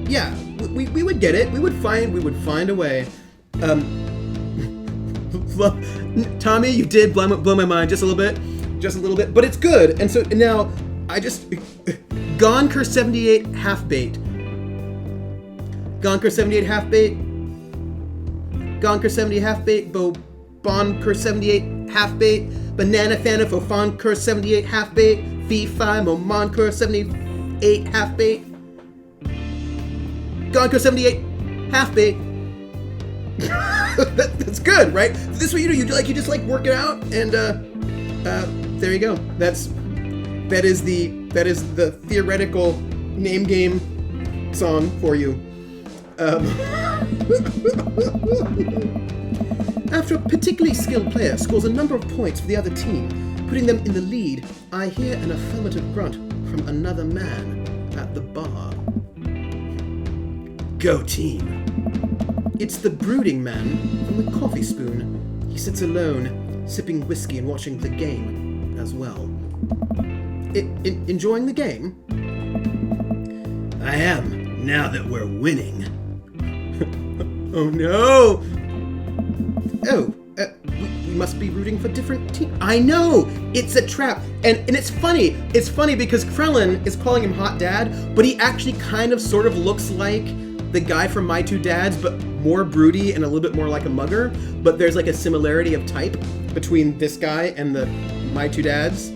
yeah, we would get it. We would find a way. Tommy, you did blow my mind just a little bit, but it's good. And so now I just Gonker 78 half bait. Gonker 78 half bait. Gonker 78 half bait. Bonker 78 half bait. Banana Fana for Fonker 78 half bait. Fee Fi Momonker 78 half bait. Gonker 78 half bait. That's good, right? This is what you do. You just work it out, and there you go. That is the theoretical name game song for you. After a particularly skilled player scores a number of points for the other team, putting them in the lead, I hear an affirmative grunt from another man at the bar. Go team. It's the brooding man from the coffee spoon. He sits alone, sipping whiskey and watching the game as well. Enjoying the game? I am, now that we're winning. Oh no! Oh, we must be rooting for different teams. I know! It's a trap! And it's funny. It's funny because Krellin is calling him Hot Dad, but he actually kind of sort of looks like the guy from My Two Dads, but more broody and a little bit more like a mugger. But there's a similarity of type between this guy and the My Two Dads.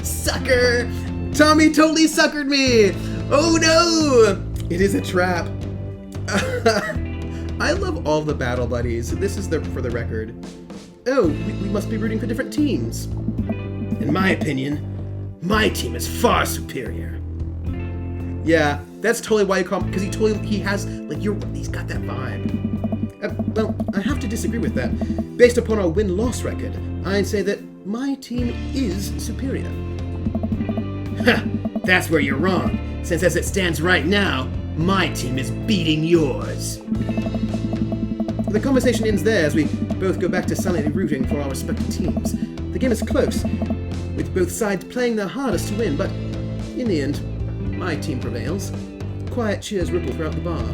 Sucker! Tommy totally suckered me! Oh no! It is a trap. I love all the battle buddies. This is for the record. Oh, we must be rooting for different teams. In my opinion, my team is far superior. Yeah, that's totally why you call him, because he has, he's got that vibe. Well, I have to disagree with that. Based upon our win-loss record, I'd say that my team is superior. Ha! That's where you're wrong, since as it stands right now, my team is beating yours. The conversation ends there as we both go back to silently rooting for our respective teams. The game is close, with both sides playing their hardest to win, but in the end, my team prevails. Quiet cheers ripple throughout the bar.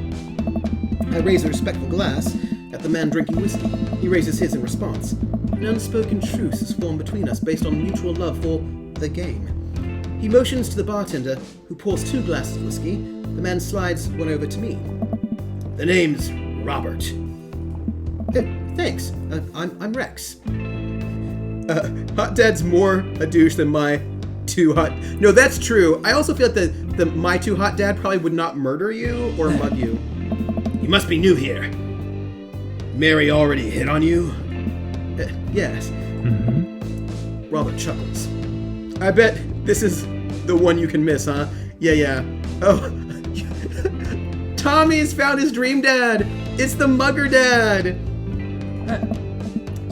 I raise a respectful glass at the man drinking whiskey. He raises his in response. An unspoken truce is formed between us based on mutual love for the game. He motions to the bartender, who pours 2 glasses of whiskey. The man slides one over to me. The name's Robert. Thanks. I'm Rex. Hot Dad's more a douche than my too hot. No, that's true. I also feel like the my too hot dad probably would not murder you or mug you. You must be new here. Mary already hit on you? Yes. Mm-hmm. Robert chuckles. I bet this is the one you can miss, huh? Yeah. Oh. Tommy's found his dream dad. It's the mugger dad.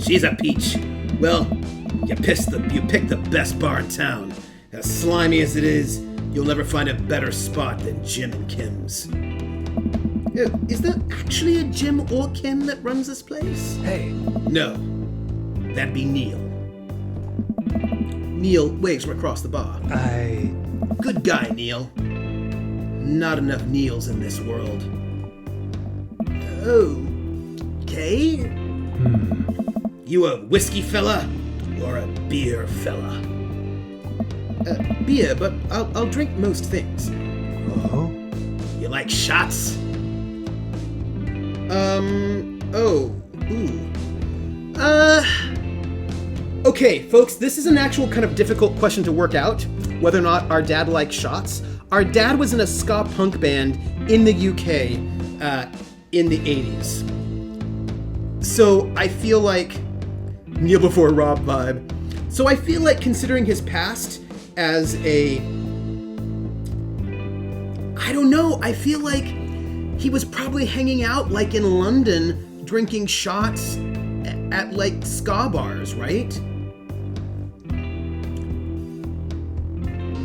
She's a peach. Well, you picked the best bar in town. As slimy as it is, you'll never find a better spot than Jim and Kim's. Is there actually a Jim or Kim that runs this place? Hey. No. That'd be Neil. Neil waves from across the bar. Good guy, Neil. Not enough Neils in this world. Okay. You a whiskey fella or a beer fella? Beer, but I'll drink most things. Oh? You like shots? Okay, folks, this is an actual kind of difficult question to work out, whether or not our dad likes shots. Our dad was in a ska punk band in the UK in the 80s. So I feel like Kneel Before Rob vibe. So I feel like considering his past as a... I don't know, I feel like he was probably hanging out like in London drinking shots at like ska bars, right?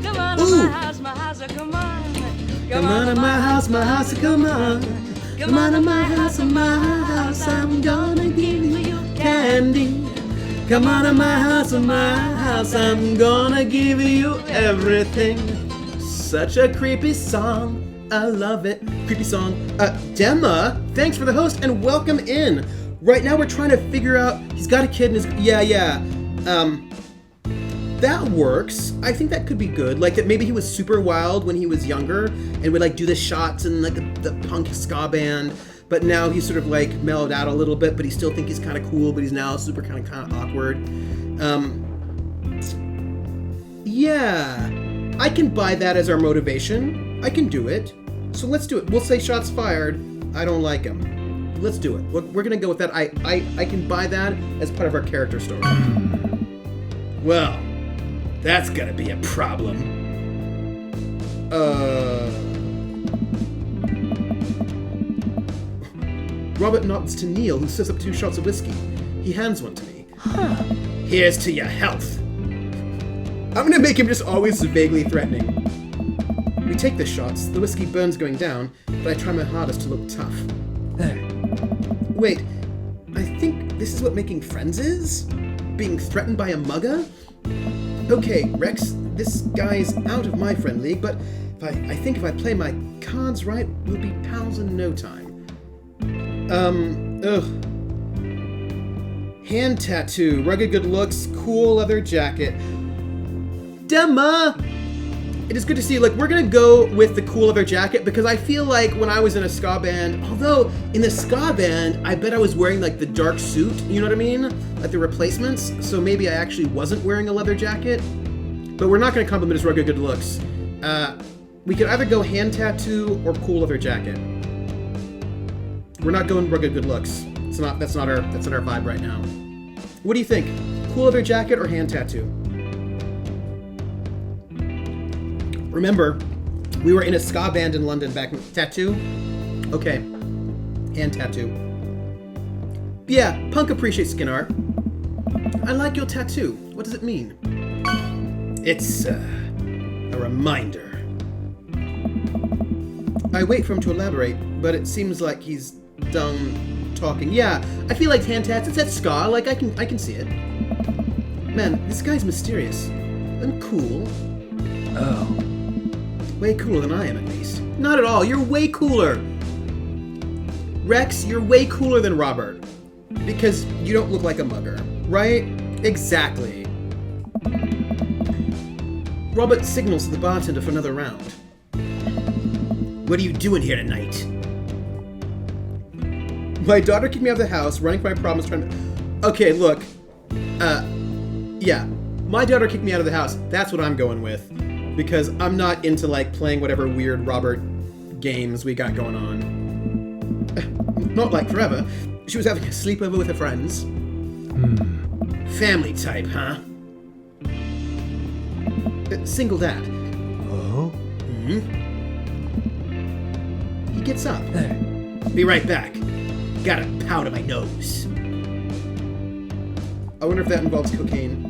Come on to my house, come on. Come on to my house, come on. Come on to my house, I'm gonna give you candy. Come on to my house, I'm gonna give you everything. Such a creepy song, I love it. Creepy song. Dema, thanks for the host and welcome in. Right now we're trying to figure out, he's got a kid and his, yeah. That works. I think that could be good. Like that maybe he was super wild when he was younger and would like do the shots and like the punk ska band, but now he's sort of like mellowed out a little bit, but he still think he's kind of cool, but he's now super kind of awkward. Yeah, I can buy that as our motivation. I can do it. So let's do it. We'll say shots fired. I don't like him. Let's do it. We're gonna go with that. I can buy that as part of our character story. Well, that's gonna be a problem. Robert nods to Neil, who sips up 2 shots of whiskey. He hands one to me. Here's to your health. I'm gonna make him just always vaguely threatening. We take the shots. The whiskey burns going down, but I try my hardest to look tough. There. Wait, I think this is what making friends is? Being threatened by a mugger? Okay, Rex, this guy's out of my friend league, but I think if I play my cards right, we'll be pals in no time. Hand tattoo, rugged good looks, cool leather jacket. Dema! It is good to see you. Like, we're gonna go with the cool leather jacket because I feel like when I was in a ska band, although in the ska band, I bet I was wearing like the dark suit, you know what I mean? Like the replacements, so maybe I actually wasn't wearing a leather jacket. But we're not gonna compliment his rugged good looks. We could either go hand tattoo or cool leather jacket. We're not going rugged good looks. That's not our vibe right now. What do you think? Cool leather jacket or hand tattoo? Remember, we were in a ska band in London back in... Tattoo? Okay. Hand tattoo. Yeah, Punk appreciates skin art. I like your tattoo. What does it mean? It's, a reminder. I wait for him to elaborate, but it seems like he's done talking. Yeah, I feel like hand tats, it's that ska, like I can see it. Man, this guy's mysterious. And cool. Oh. Way cooler than I am, at least. Not at all, you're way cooler! Rex, you're way cooler than Robert. Because you don't look like a mugger, right? Exactly. Robert signals to the bartender for another round. What are you doing here tonight? My daughter kicked me out of the house, running from my problems, trying to... Okay, look. Yeah. My daughter kicked me out of the house. That's what I'm going with. Because I'm not into, like, playing whatever weird Robert games we got going on. Not like forever. She was having a sleepover with her friends. Family type, huh? Single dad. Oh? He gets up. Hey. Be right back. Got a powder my nose. I wonder if that involves cocaine.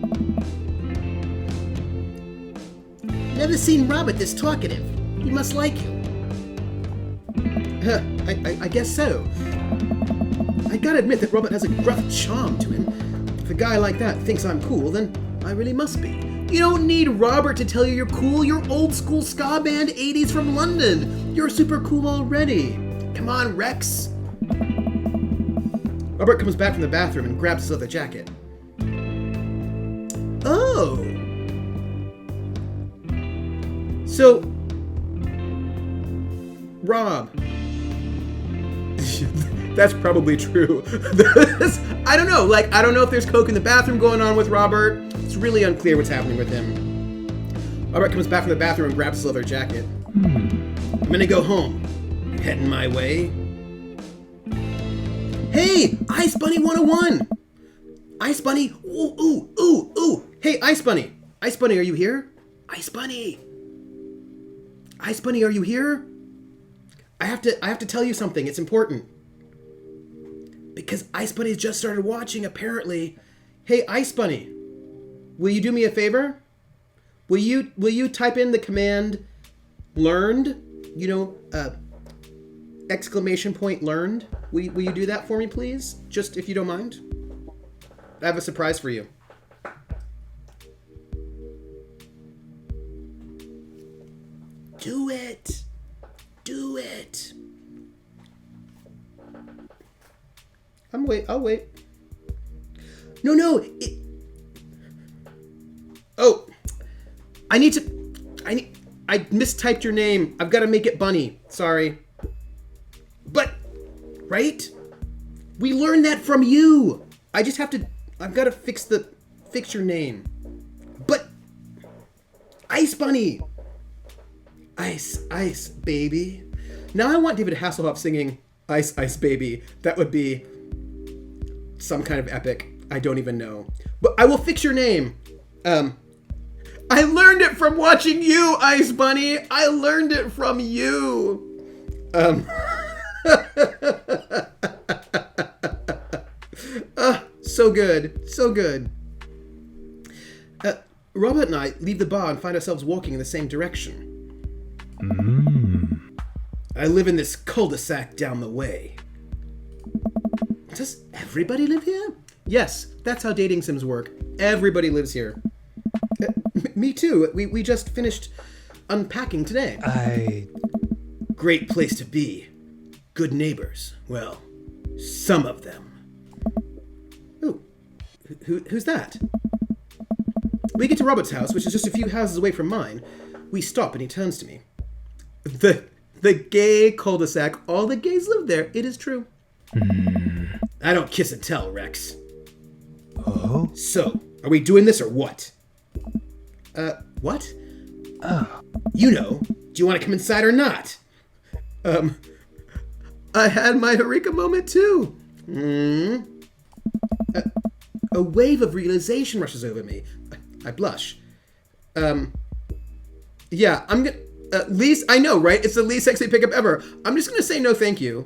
Never seen Robert this talkative. He must like you. I guess so. I gotta admit that Robert has a gruff charm to him. If a guy like that thinks I'm cool, then I really must be. You don't need Robert to tell you you're cool. You're old school ska band 80s from London. You're super cool already. Come on, Rex. Robert comes back from the bathroom and grabs his leather jacket. Oh. So, Rob. That's probably true. I don't know. Like, I don't know if there's coke in the bathroom going on with Robert. It's really unclear what's happening with him. Robert comes back from the bathroom and grabs his leather jacket. I'm gonna go home. Heading my way. Hey, Ice Bunny 101! Ice Bunny, ooh, ooh, ooh, ooh! Hey, Ice Bunny! Ice Bunny, are you here? Ice Bunny! Ice Bunny, are you here? I have to tell you something, it's important. Because Ice Bunny's just started watching, apparently. Hey, Ice Bunny, will you do me a favor? Will you type in the command learned? You know, exclamation point learned. Will you do that for me, please? Just if you don't mind. I have a surprise for you. Do it. Do it. I'll wait. No. Oh. I mistyped your name. I've got to make it Bunny. Sorry. But, right? We learned that from you. I've got to fix your name. But, Ice Bunny. Ice, ice, baby. Now I want David Hasselhoff singing Ice, Ice, Baby. That would be some kind of epic. I don't even know. But I will fix your name. I learned it from watching you, Ice Bunny. I learned it from you. So good. So good. Robert and I leave the bar and find ourselves walking in the same direction. I live in this cul-de-sac down the way. Does everybody live here? Yes, that's how dating sims work. Everybody lives here. Me too. We just finished unpacking today. Great place to be. Good neighbors. Well, some of them. Ooh, who's that? We get to Robert's house, which is just a few houses away from mine. We stop and he turns to me. The gay cul-de-sac. All the gays live there. It is true. I don't kiss and tell, Rex. Oh? So, are we doing this or what? What? You know. Do you want to come inside or not? I had my Eureka moment too. A wave of realization rushes over me. I blush. Yeah, I'm gonna... least... I know, right? It's the least sexy pickup ever. I'm just gonna say no thank you.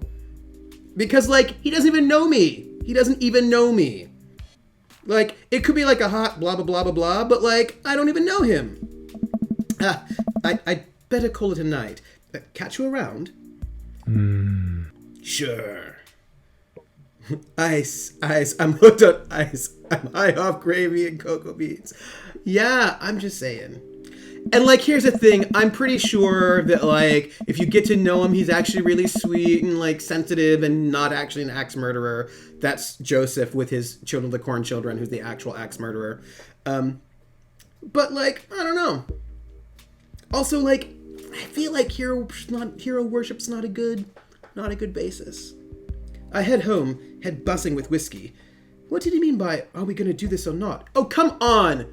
Because, like, he doesn't even know me. He doesn't even know me. Like, it could be like a hot blah, blah, blah, blah, blah, but like, I don't even know him. I'd better call it a night. Catch you around? Sure. Ice. I'm hooked on ice. I'm high off gravy and cocoa beans. Yeah, I'm just saying. And like, here's the thing. I'm pretty sure that like, if you get to know him, he's actually really sweet and like sensitive and not actually an axe murderer. That's Joseph with his Children of the Corn Children, who's the actual axe murderer. But like, I don't know. Also, like, I feel like hero worship's not a good basis. I head home, head buzzing with whiskey. What did he mean by, are we gonna do this or not? Oh, come on!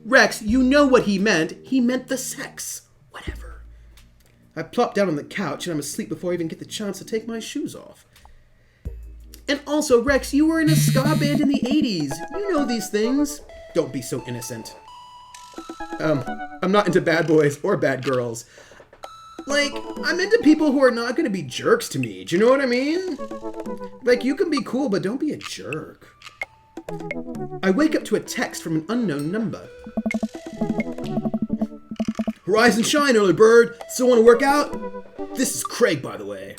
Rex, you know what he meant. He meant the sex. Whatever. I plop down on the couch and I'm asleep before I even get the chance to take my shoes off. And also, Rex, you were in a ska band in the 80s. You know these things. Don't be so innocent. I'm not into bad boys or bad girls. Like, I'm into people who are not going to be jerks to me. Do you know what I mean? Like, you can be cool, but don't be a jerk. I wake up to a text from an unknown number. Rise and shine, early bird. Still want to work out? This is Craig, by the way.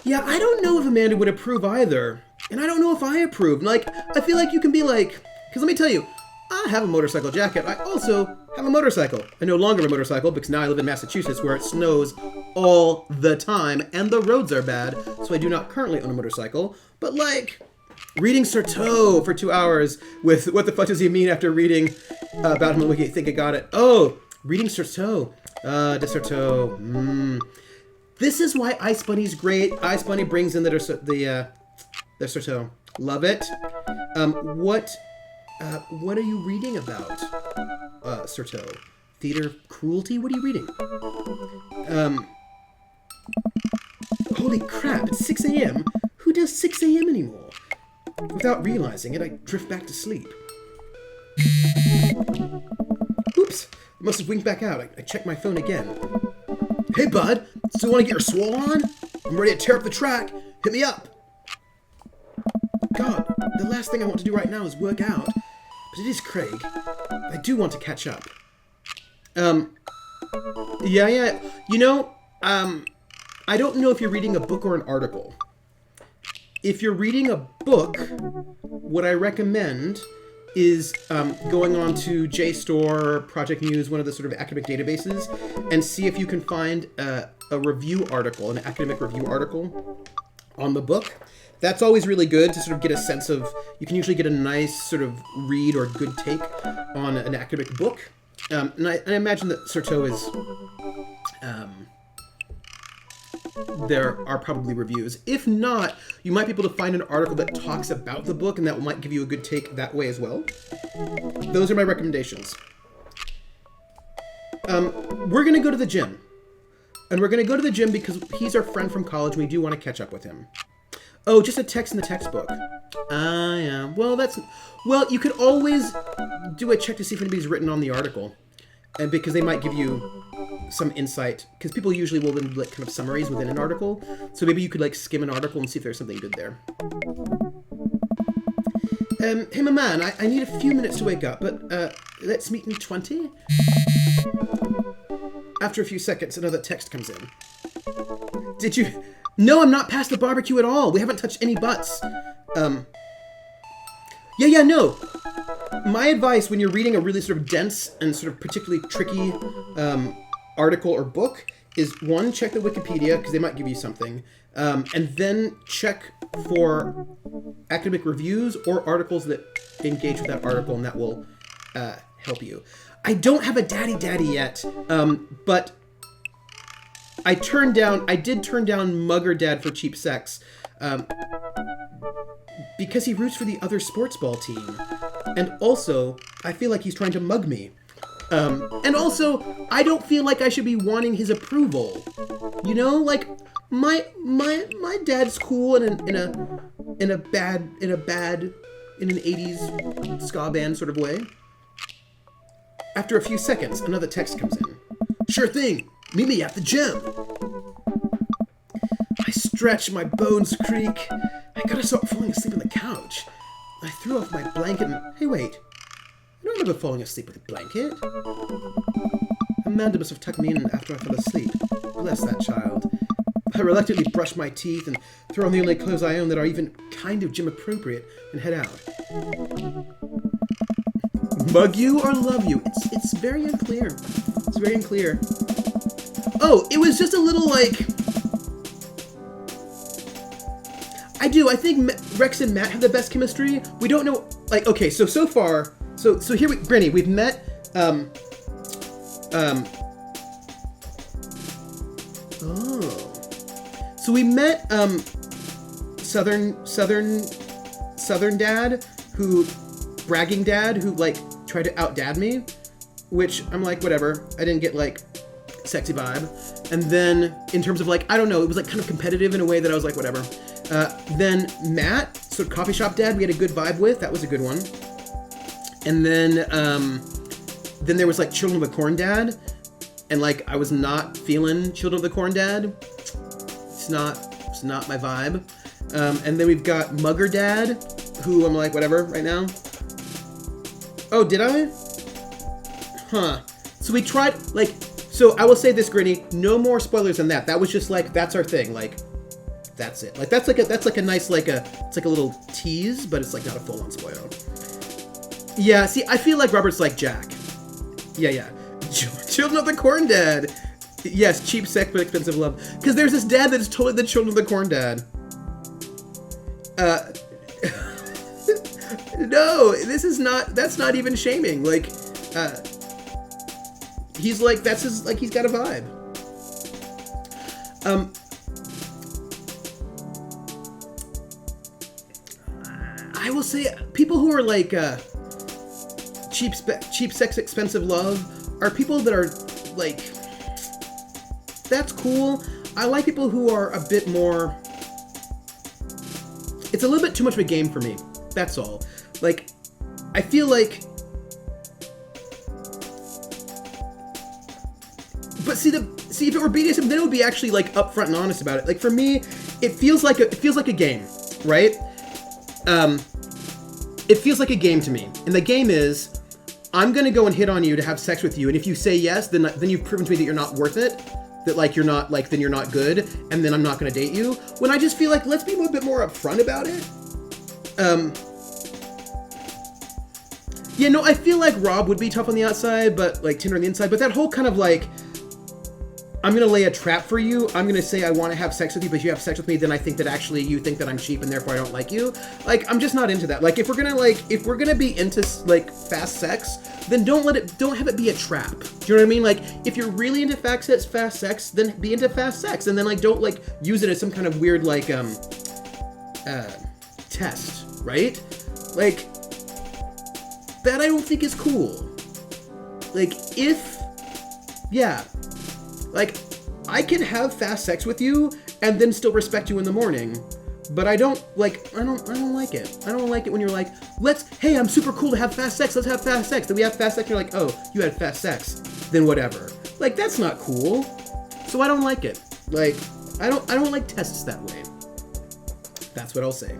Yeah, I don't know if Amanda would approve either. And I don't know if I approve. Like, I feel like you can be like... Because let me tell you, I have a motorcycle jacket. I also have a motorcycle. I no longer have a motorcycle because now I live in Massachusetts where it snows all the time and the roads are bad. So I do not currently own a motorcycle. But like... Reading Surteau for 2 hours with what the fuck does he mean after reading about him on Wiki? I think I got it. Oh, reading Surteau. De Surteau. This is why Ice Bunny's great. Ice Bunny brings in the Surteau. Love it. What are you reading about, Surteau? Theater cruelty? What are you reading? Holy crap, it's 6 a.m. Who does 6 a.m. anymore? Without realizing it, I drift back to sleep. Oops, I must have winked back out. I checked my phone again. Hey, bud, still want to get your swole on? I'm ready to tear up the track. Hit me up. God, the last thing I want to do right now is work out. But it is Craig. I do want to catch up. Yeah. You know, I don't know if you're reading a book or an article. If you're reading a book, what I recommend is going on to JSTOR, Project Muse, one of the sort of academic databases, and see if you can find a review article, an academic review article on the book. That's always really good to sort of get a sense of, you can usually get a nice sort of read or good take on an academic book. And I imagine that Surteau is... there are probably reviews. If not, you might be able to find an article that talks about the book, and that might give you a good take that way as well. Those are my recommendations. We're going to go to the gym. And we're going to go to the gym because he's our friend from college, and we do want to catch up with him. Oh, just a text in the textbook. Yeah. Well, you could always do a check to see if anybody's written on the article. And because they might give you some insight, because people usually will then like kind of summaries within an article, so maybe you could like skim an article and see if there's something good there. Hey my man, I need a few minutes to wake up, but let's meet in 20? After a few seconds, another text comes in. Did you... No, I'm not past the barbecue at all. We haven't touched any butts. Yeah, no. My advice when you're reading a really sort of dense and sort of particularly tricky article or book is, one, check the Wikipedia, because they might give you something, and then check for academic reviews or articles that engage with that article, and that will help you. I don't have a daddy yet, but I did turn down Mugger Dad for cheap sex, because he roots for the other sports ball team. And also, I feel like he's trying to mug me. And also, I don't feel like I should be wanting his approval. You know, like my dad's cool in an 80s ska band sort of way. After a few seconds, another text comes in. Sure thing. Meet me at the gym. I stretch, my bones creak. I gotta stop falling asleep on the couch. I threw off my blanket and... Hey, wait. I don't remember falling asleep with a blanket. Amanda must have tucked me in after I fell asleep. Bless that child. I reluctantly brush my teeth and throw on the only clothes I own that are even kind of gym appropriate and head out. Mug you or love you? It's very unclear. It's very unclear. Oh, it was just a little like... I think Rex and Matt have the best chemistry. We don't know, like, okay, so far, so here Granny, we've met, oh. So we met, Southern dad, bragging dad, who, like, tried to out-dad me, which I'm like, whatever, I didn't get, like, sexy vibe. And then, in terms of, like, I don't know, it was, like, kind of competitive in a way that I was like, whatever. Then Matt, so coffee shop dad, we had a good vibe with. That was a good one. And then there was like Children of the Corn dad, and like I was not feeling Children of the Corn dad. It's not my vibe. And then we've got Mugger dad, who I'm like whatever right now. Oh, did I? Huh. So we tried like. So I will say this, Grinny. No more spoilers than that. That was just like that's our thing. Like. That's it. Like that's like a nice it's like a little tease, but it's like not a full-on spoiler. Yeah, see, I feel like Robert's like Jack. Yeah. Children of the Corn dad. Yes, cheap sex but expensive love. Because there's this dad that's totally the Children of the Corn dad. No, that's not even shaming. Like, he's like, that's his, like, he's got a vibe. I will say, people who are like cheap sex, expensive love are people that are like, that's cool. I like people who are a bit more. It's a little bit too much of a game for me. That's all. Like, I feel like. But see, if it were BDSM, then it would be actually like upfront and honest about it. Like for me, it feels like a game, right? It feels like a game to me. And the game is, I'm gonna go and hit on you to have sex with you, and if you say yes, then you've proven to me that you're not worth it, that like you're not, like, then you're not good, and then I'm not gonna date you. When I just feel like, let's be a little bit more upfront about it. Yeah, no, I feel like Rob would be tough on the outside, but like Tinder on the inside, but that whole kind of like, I'm gonna lay a trap for you. I'm gonna say I want to have sex with you, but if you have sex with me, then I think that actually you think that I'm cheap and therefore I don't like you. Like, I'm just not into that. Like, if we're gonna be into like fast sex, then don't have it be a trap. Do you know what I mean? Like, if you're really into fast sex, then be into fast sex, and then like don't like use it as some kind of weird like test, right? Like, that I don't think is cool. Like, like, I can have fast sex with you and then still respect you in the morning, but I don't like it. I don't like it when you're like, hey, I'm super cool to have fast sex. Let's have fast sex. Then we have fast sex. And you're like, oh, you had fast sex. Then whatever. Like, that's not cool. So I don't like it. Like, I don't like tests that way. That's what I'll say.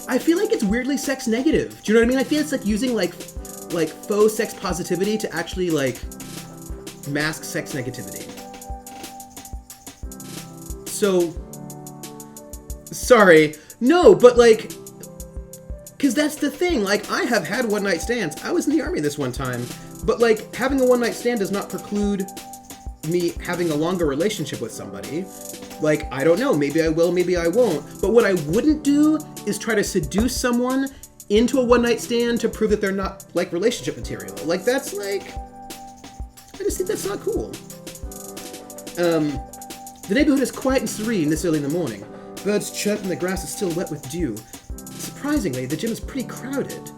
I feel like it's weirdly sex negative. Do you know what I mean? I feel it's like using like faux sex positivity to actually like mask sex negativity. So, sorry. No, but like, because that's the thing. Like, I have had one night stands. I was in the army this one time. But like, having a one night stand does not preclude me having a longer relationship with somebody. Like, I don't know, maybe I will, maybe I won't. But what I wouldn't do is try to seduce someone into a one-night stand to prove that they're not, like, relationship material. Like, that's, like, I just think that's not cool. The neighborhood is quiet and serene this early in the morning. Birds chirp and the grass is still wet with dew. Surprisingly, the gym is pretty crowded.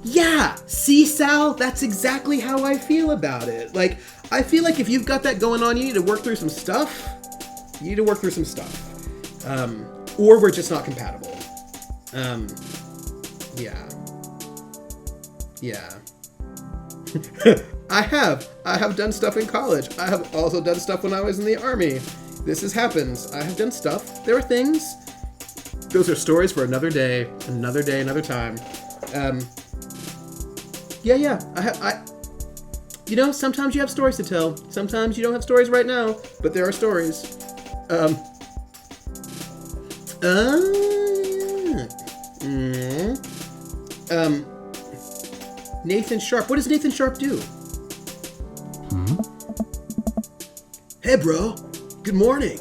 Yeah! See, Sal? That's exactly how I feel about it. Like, I feel like if you've got that going on, you need to work through some stuff. Or we're just not compatible. Yeah. I have done stuff in college. I have also done stuff when I was in the army. This happens. I have done stuff. There are things. Those are stories for another day, another time. Yeah. You know, sometimes you have stories to tell. Sometimes you don't have stories right now, but there are stories. Nathan Sharp. What does Nathan Sharp do? Hey, bro. Good morning.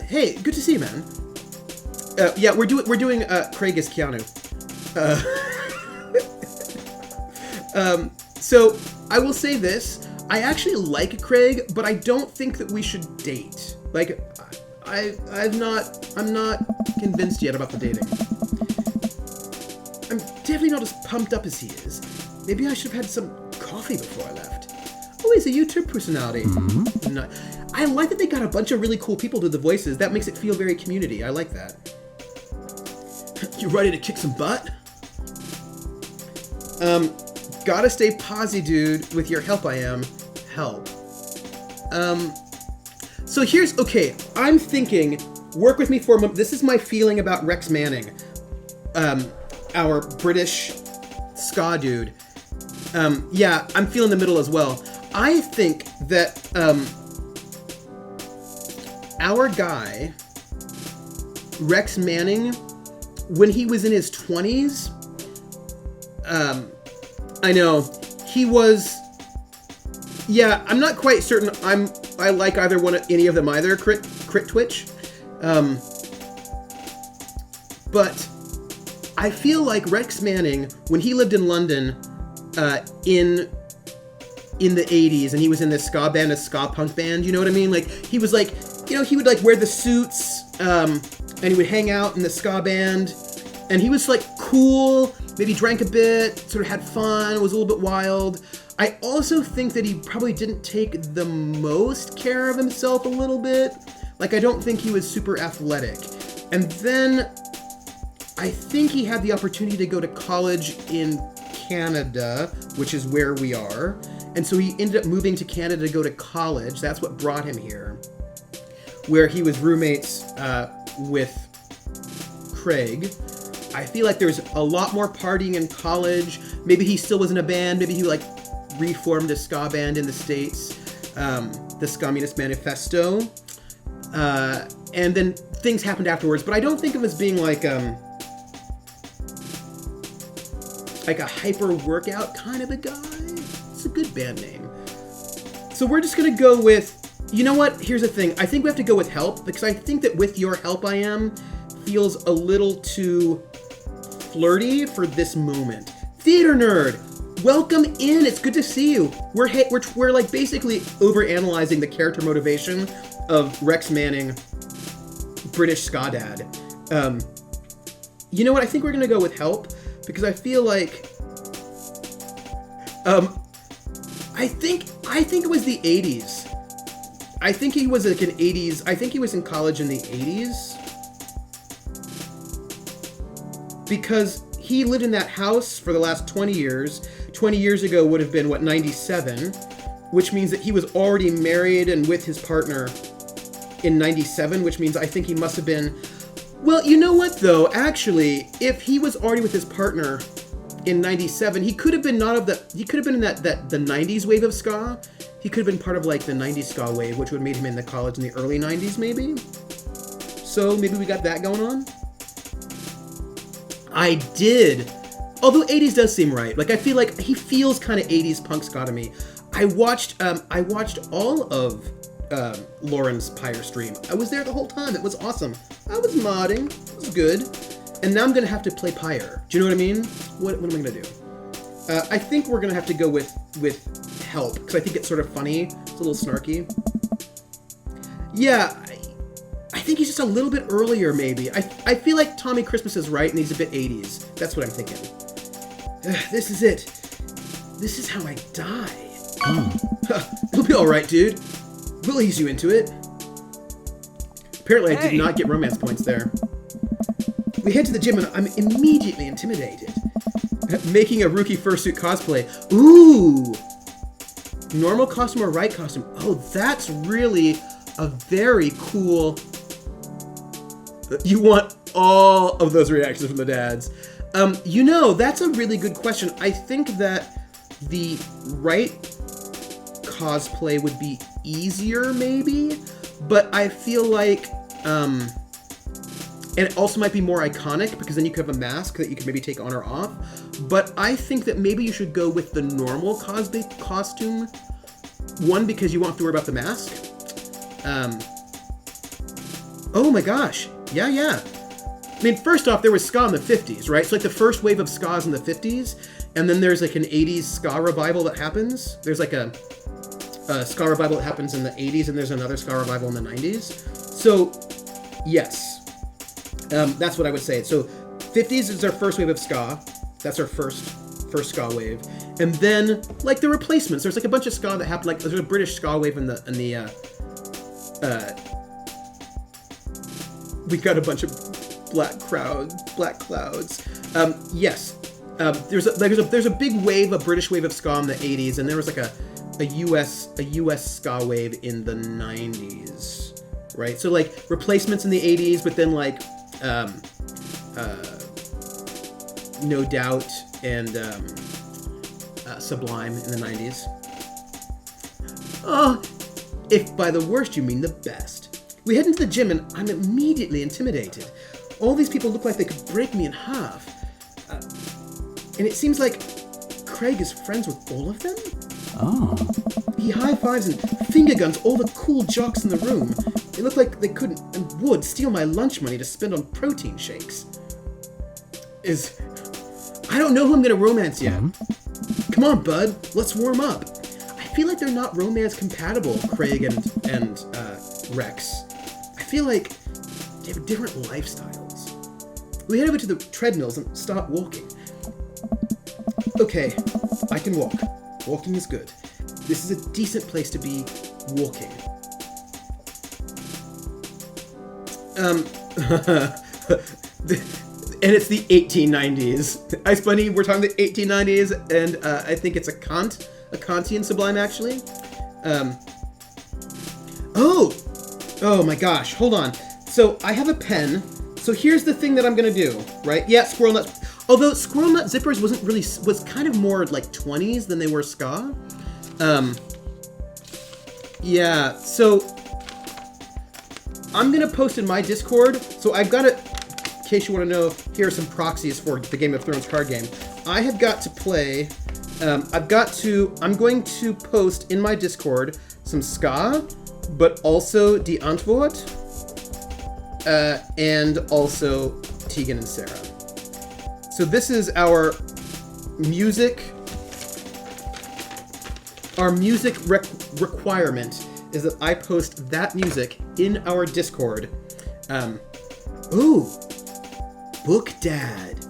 Hey, good to see you, man. Yeah, we're doing Craig as Keanu. So I will say this. I actually like Craig, but I don't think that we should date. Like, I'm not convinced yet about the dating. I'm definitely not as pumped up as he is. Maybe I should have had some coffee before I left. Oh, he's a YouTube personality. I like that they got a bunch of really cool people to do the voices. That makes it feel very community. I like that. You ready to kick some butt? Gotta stay posy, dude, with your help I am. Help. So here's, okay, I'm thinking, work with me for a moment. This is my feeling about Rex Manning, our British ska dude. Yeah, I'm feeling the middle as well. I think that, our guy, Rex Manning, when he was in his 20s, I know, he was, yeah, I'm not quite certain I like any of them either, Crit Twitch. But I feel like Rex Manning, when he lived in London, in the 80s, and he was in this ska band, a ska punk band, you know what I mean? Like, he was like, you know, he would like wear the suits, and he would hang out in the ska band, and he was like cool, maybe drank a bit, sort of had fun, was a little bit wild. I also think that he probably didn't take the most care of himself a little bit. Like, I don't think he was super athletic. And then I think he had the opportunity to go to college in Canada, which is where we are. And so he ended up moving to Canada to go to college. That's what brought him here, where he was roommates with Craig. I feel like there's a lot more partying in college. Maybe he still was in a band. Maybe he like reformed a ska band in the States, the Scommunist Manifesto. And then things happened afterwards, but I don't think of him as being like a hyper workout kind of a guy. It's a good band name. So we're just gonna go with, you know what? Here's the thing. I think we have to go with Help, because I think that With Your Help I Am feels a little too flirty for this moment. Theater nerd, welcome in. It's good to see you. We're like basically overanalyzing the character motivation of Rex Manning, British ska dad. You know what? I think we're gonna go with Help, because I feel like I think it was the 80s. I think he was like an 80s. I think he was in college in the 80s. Because he lived in that house for the last 20 years. 20 years ago would have been, 97? Which means that he was already married and with his partner in 97, which means I think he must have been... Well, you know what, though? Actually, if he was already with his partner in 97, he could have been he could have been in the 90s wave of ska. He could have been part of, like, the 90s ska wave, which would have made him in the college in the early 90s, maybe? So, maybe we got that going on? I did. Although 80s does seem right. Like, I feel like he feels kind of 80s punk ska to me. I watched all of Lauren's Pyre stream. I was there the whole time. It was awesome. I was modding. It was good. And now I'm going to have to play Pyre. Do you know what I mean? What am I going to do? I think we're going to have to go with Help, because I think it's sort of funny. It's a little snarky. Yeah, I think he's just a little bit earlier, maybe. I feel like Tommy Christmas is right, and he's a bit 80s. That's what I'm thinking. This is it. This is how I die. It'll be alright, dude. We'll ease you into it. Apparently I did not get romance points there. We head to the gym and I'm immediately intimidated. Making a rookie fursuit cosplay. Ooh! Normal costume or right costume. Oh, that's really a very cool... You want all of those reactions from the dads. That's a really good question. I think that the right cosplay would be easier, maybe, but I feel like, and it also might be more iconic because then you could have a mask that you can maybe take on or off. But I think that maybe you should go with the normal cosplay costume. One, because you won't have to worry about the mask. Oh my gosh. Yeah. I mean, first off, there was ska in the 50s, right? So like the first wave of ska's in the 50s, and then there's like an 80s ska revival that happens. There's like a ska revival that happens in the 80s, and there's another ska revival in the 90s. So, yes. That's what I would say. So, 50s is our first wave of ska. That's our first ska wave. And then, like the replacements, there's like a bunch of ska that happened. Like there's a British ska wave in the we got a bunch of black clouds. Yes. There's a big wave, a British wave of ska in the 80s, and there was like a US ska wave in the 90s, right? So like replacements in the 80s, but then like No Doubt and Sublime in the 90s. Oh, if by the worst you mean the best. We head into the gym and I'm immediately intimidated. All these people look like they could break me in half. And it seems like Craig is friends with all of them? Oh. He high-fives and finger guns all the cool jocks in the room. They look like they couldn't and would steal my lunch money to spend on protein shakes. I don't know who I'm gonna romance yet. Come on, bud, let's warm up. I feel like they're not romance compatible, Craig and Rex. I feel like they have different lifestyles. We head over to the treadmills and start walking. Okay, I can walk. Walking is good. This is a decent place to be walking. And it's the 1890s. Ice Bunny, we're talking the 1890s, and I think it's a Kantian Sublime, actually. Oh my gosh, hold on. So I have a pen. So here's the thing that I'm gonna do, right? Yeah, Squirrel Nut. Although Squirrel Nut Zippers was kind of more like 20s than they were ska. Yeah, so I'm gonna post in my Discord. So I've got to, in case you want to know, here are some proxies for the Game of Thrones card game. I have got to play, I'm going to post in my Discord some ska, but also Die Antwoord, and also Tegan and Sarah. So this is our music requirement is that I post that music in our Discord. Book Dad.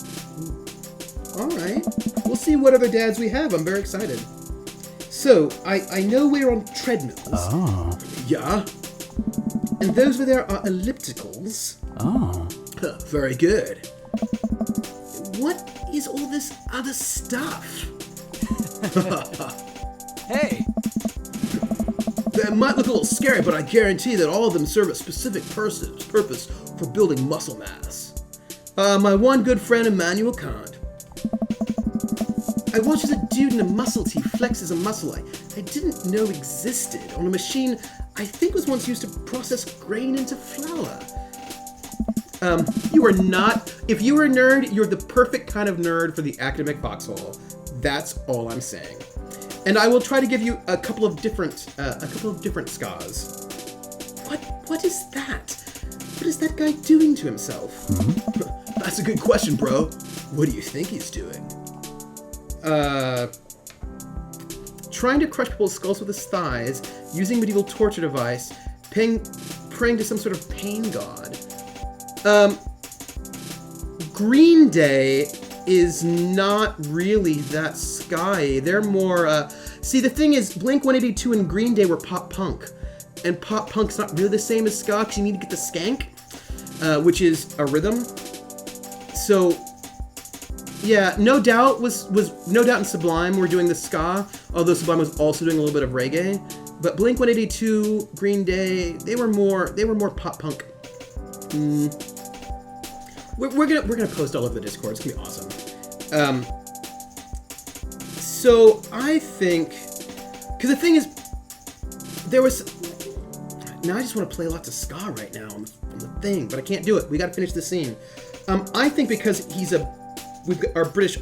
Alright. We'll see what other dads we have. I'm very excited. So, I know we're on treadmills. Oh. Yeah. And those over there are ellipticals. Oh. Very good. What is all this other stuff? Hey. That might look a little scary, but I guarantee that all of them serve a specific purpose for building muscle mass. My one good friend, Immanuel Kant. I watched as a dude in a muscle tee flexes a muscle I didn't know existed on a machine I think was once used to process grain into flour. You are not... If you are a nerd, you're the perfect kind of nerd for the academic foxhole. That's all I'm saying. And I will try to give you a couple of different skas. What is that? What is that guy doing to himself? That's a good question, bro. What do you think he's doing? Trying to crush people's skulls with his thighs, using medieval torture device, praying to some sort of pain god. Green Day is not really that sky. They're more, see, the thing is, Blink-182 and Green Day were pop punk. And pop punk's not really the same as ska, because you need to get the skank, which is a rhythm. So, Yeah, No Doubt was No Doubt and Sublime were doing the ska, although Sublime was also doing a little bit of reggae. But Blink-182, Green Day, they were more pop punk. We're gonna post all over the Discord. It's gonna be awesome. So I think, because the thing is, there was. Now I just want to play lots of ska right now on the thing, but I can't do it. We got to finish the scene. I think because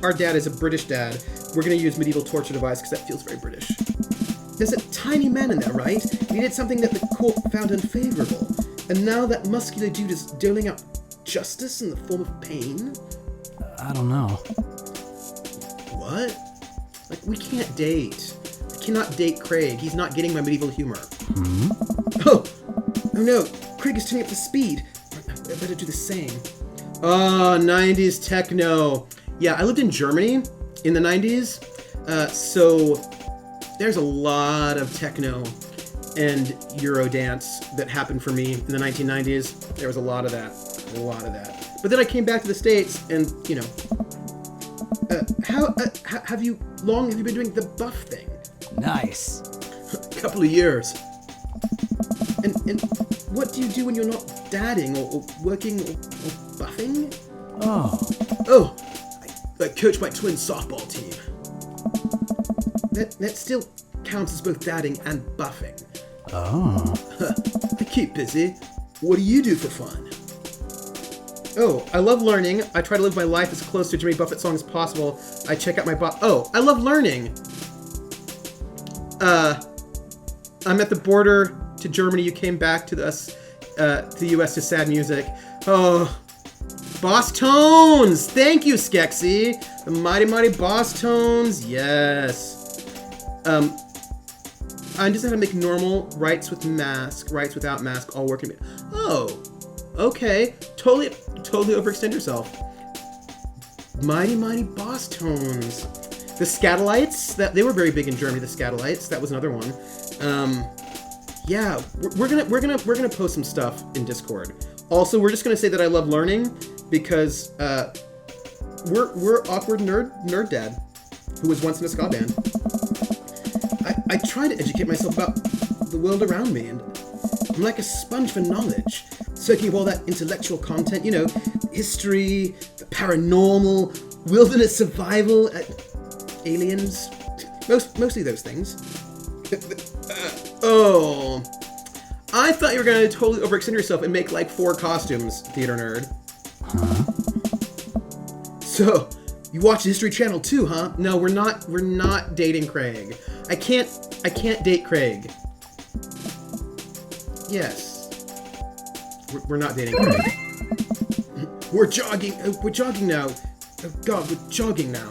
our dad is a British dad, we're gonna use Medieval Torture Device because that feels very British. There's a tiny man in there, right? He did something that the court found unfavorable, and now that muscular dude is doling out justice in the form of pain? I don't know. What? Like, we can't date. I cannot date Craig. He's not getting my medieval humor. Oh no, Craig is turning up the speed. I better do the same. Oh, 90s techno. Yeah, I lived in Germany in the 90s, so there's a lot of techno and Eurodance that happened for me in the 1990s. There was a lot of that. But then I came back to the States and, you know, how have you been doing the buff thing? Nice. A couple of years. And what do you do when you're not dadding or working or buffing? Oh, I coach my twin softball team. That still counts as both dadding and buffing. Oh. I keep busy. What do you do for fun? Oh, I love learning. I try to live my life as close to a Jimmy Buffett song as possible. I check out my Oh, I love learning. I'm at the border to Germany. You came back to us, to the U.S. to sad music. Oh, Boss Tones! Thank you, Skexy. The mighty, mighty Boss Tones. Yes. I just had to make normal rights with mask, rights without mask, all working. Oh, okay. Totally overextend yourself. Mighty, mighty Boss Tones. The Scatolites, they were very big in Germany. The Scatolites, that was another one. Yeah, we're gonna post some stuff in Discord. Also, we're just gonna say that I love learning because we're awkward nerd dad who was once in a ska band. I try to educate myself about the world around me, and I'm like a sponge for knowledge, soaking up all that intellectual content, you know, history, the paranormal, wilderness survival, aliens, mostly those things. Oh, I thought you were gonna totally overextend yourself and make like 4 costumes, theater nerd. Huh? So, you watch the History Channel too, huh? No, we're not dating Craig. I can't date Craig. Yes. We're not dating Craig. We're jogging now. Oh God, we're jogging now.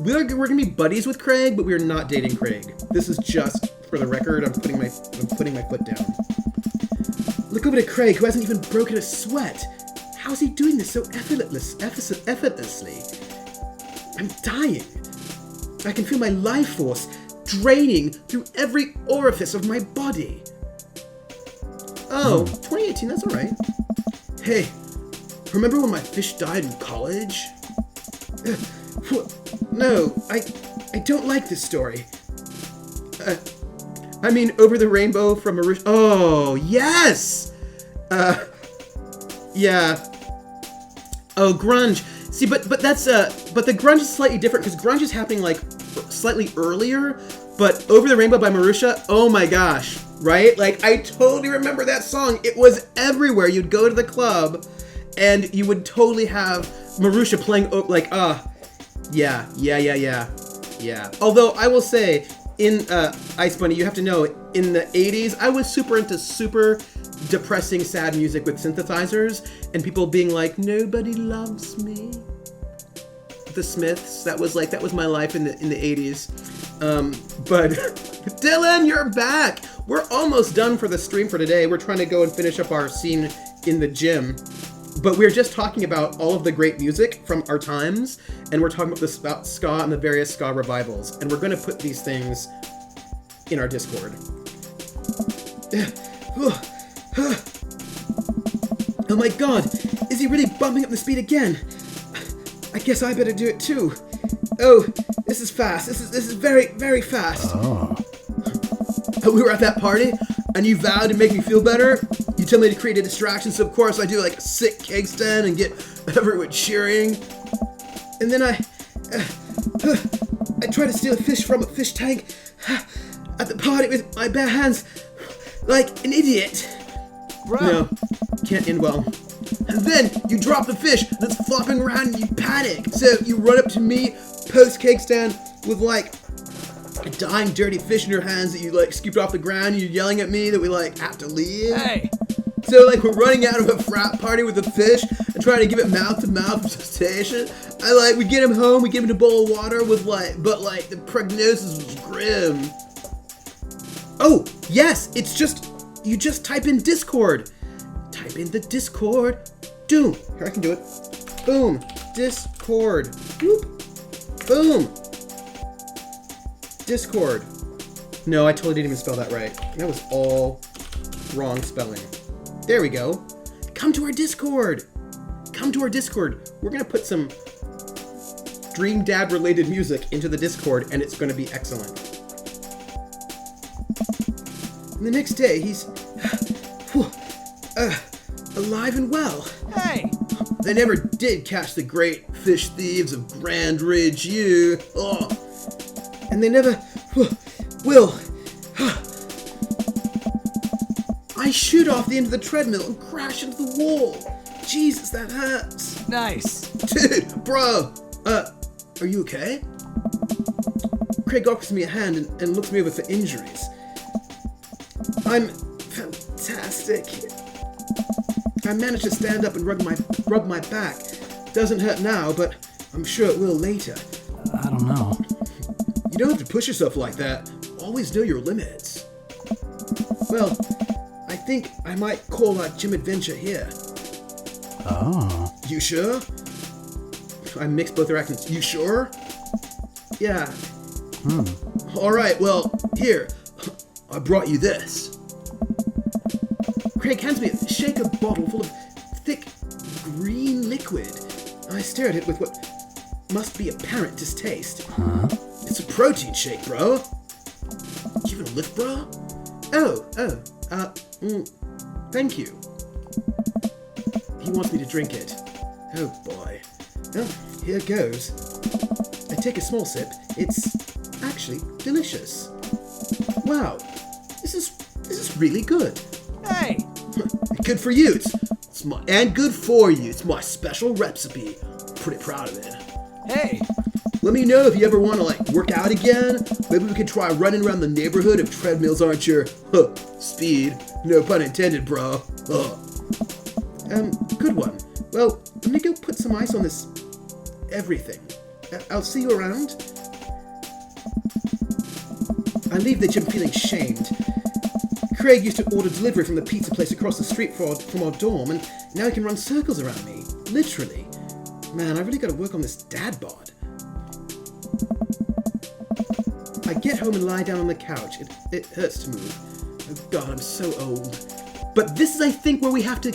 We're gonna be buddies with Craig, but we're not dating Craig. This is just for the record. I'm putting my foot down. Look over to Craig, who hasn't even broken a sweat. How's he doing this so effortlessly? I'm dying. I can feel my life force draining through every orifice of my body. Oh, 2018, that's alright. Hey, remember when my fish died in college? No, I don't like this story. I mean, Over the Rainbow from Mauritius. Oh, yes! Yeah. Oh, grunge. See, but that's but the grunge is slightly different because grunge is happening like slightly earlier. But Over the Rainbow by Marusha, oh my gosh, right? Like I totally remember that song. It was everywhere. You'd go to the club, and you would totally have Marusha playing like yeah. Although I will say, in Ice Bunny, you have to know, in the 80s, I was super into super depressing, sad music with synthesizers, and people being like, "Nobody loves me." The Smiths, that was my life in the 80s. But Dylan, you're back. We're almost done for the stream for today. We're trying to go and finish up our scene in the gym. But we're just talking about all of the great music from our times, and we're talking about ska and the various ska revivals. And we're going to put these things in our Discord. Oh my God, is he really bumping up the speed again? I guess I better do it too. Oh, this is fast. This is very, very fast. Oh. We were at that party, and you vowed to make me feel better. You told me to create a distraction, so of course I do like a sick keg stand and get everyone cheering. And then I tried to steal a fish from a fish tank at the party with my bare hands, like an idiot. Bro. No, can't end well. And then you drop the fish that's flopping around and you panic. So you run up to me, post cake stand, with like a dying dirty fish in your hands that you like scooped off the ground and you're yelling at me that we like have to leave. Hey. So like we're running out of a frat party with a fish and trying to give it mouth to mouth resuscitation. We get him home, we give him a bowl of water with but the prognosis was grim. Oh, yes, you just type in Discord. Type in the Discord. Doom. Here, I can do it. Boom. Discord. Whoop. Boom. Discord. No, I totally didn't even spell that right. That was all wrong spelling. There we go. Come to our Discord. Come to our Discord. We're going to put some Dream Dad related music into the Discord, and it's going to be excellent. And the next day, he's alive and well. Hey. They never did catch the great fish thieves of Grand Ridge U. Oh. And they never will. I shoot off the end of the treadmill and crash into the wall. Jesus, that hurts. Nice. Dude, bro. Are you okay? Craig offers me a hand and looks me over for injuries. I'm fantastic. I managed to stand up and rub my back. Doesn't hurt now, but I'm sure it will later. I don't know. You don't have to push yourself like that. Always know your limits. Well, I think I might call our gym adventure here. Oh. You sure? I mixed both their accents. You sure? Yeah. Alright, well, here. I brought you this. Craig hands me a shaker bottle full of thick green liquid. I stare at it with what must be apparent distaste. Huh? It's a protein shake, bro. You even lift, bro? Thank you. He wants me to drink it. Oh boy. Well, here goes. I take a small sip. It's actually delicious. Wow. This is really good. Hey. Good for you. And good for you. It's my special recipe. Pretty proud of it. Hey. Let me know if you ever want to work out again. Maybe we could try running around the neighborhood if treadmills aren't your speed. No pun intended, bro. Good one. Well, let me go put some ice on this everything. I'll see you around. I leave the gym feeling shamed. Craig used to order delivery from the pizza place across the street from our dorm, and now he can run circles around me. Literally. Man, I really gotta work on this dad bod. I get home and lie down on the couch. It hurts to move. Oh god, I'm so old. But this is, I think, where we have to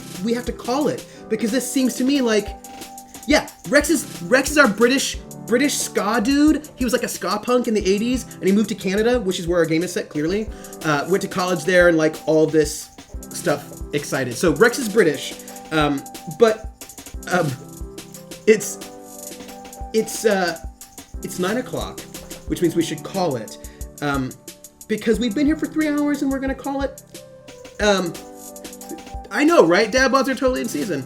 call it, because this seems to me like, yeah, Rex is our British ska dude. He was like a ska punk in the 80s, and he moved to Canada, which is where our game is set, clearly. Went to college there, and all this stuff excited. So Rex is British, but it's 9 o'clock, which means we should call it, because we've been here for 3 hours and we're gonna call it. I know, right? Dad bods are totally in season.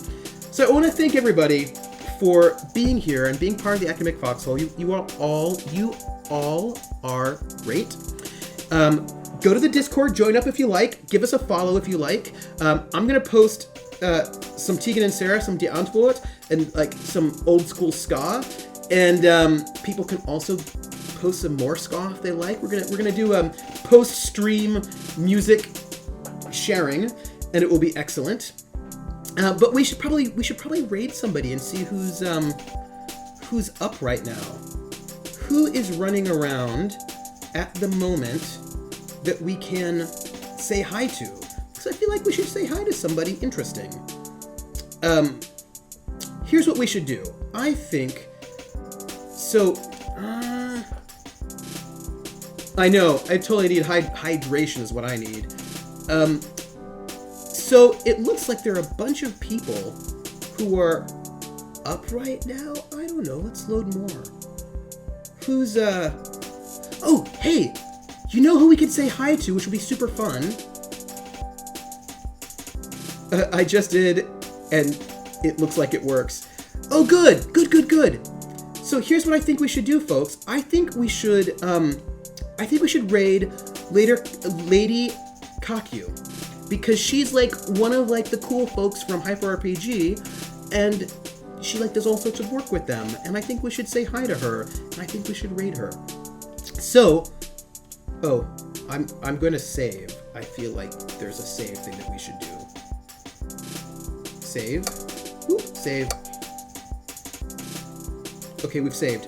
So I want to thank everybody for being here and being part of the Academic Foxhole. You all are great. Go to the Discord, join up if you like, give us a follow if you like. I'm gonna post some Tegan and Sarah, some Die Antwoord, and some old school ska. And people can also post some more ska if they like. We're gonna do post-stream music sharing, and it will be excellent. But we should probably raid somebody and see who's up right now. Who is running around at the moment that we can say hi to? Because I feel like we should say hi to somebody interesting. Here's what we should do. I think So, I know, I totally need hydration is what I need. So it looks like there are a bunch of people who are up right now. I don't know, let's load more. Who's, oh, hey, you know who we could say hi to, which would be super fun? I just did, and it looks like it works. Oh, good. So here's what I think we should do, folks. I think we should raid Lady Kakyu, because she's like one of like the cool folks from Hyper RPG, and she like does all sorts of work with them, and I think we should say hi to her, and I think we should raid her. So, oh, I'm going to save. I feel like there's a save thing that we should do. Save. Ooh, save. Okay, we've saved.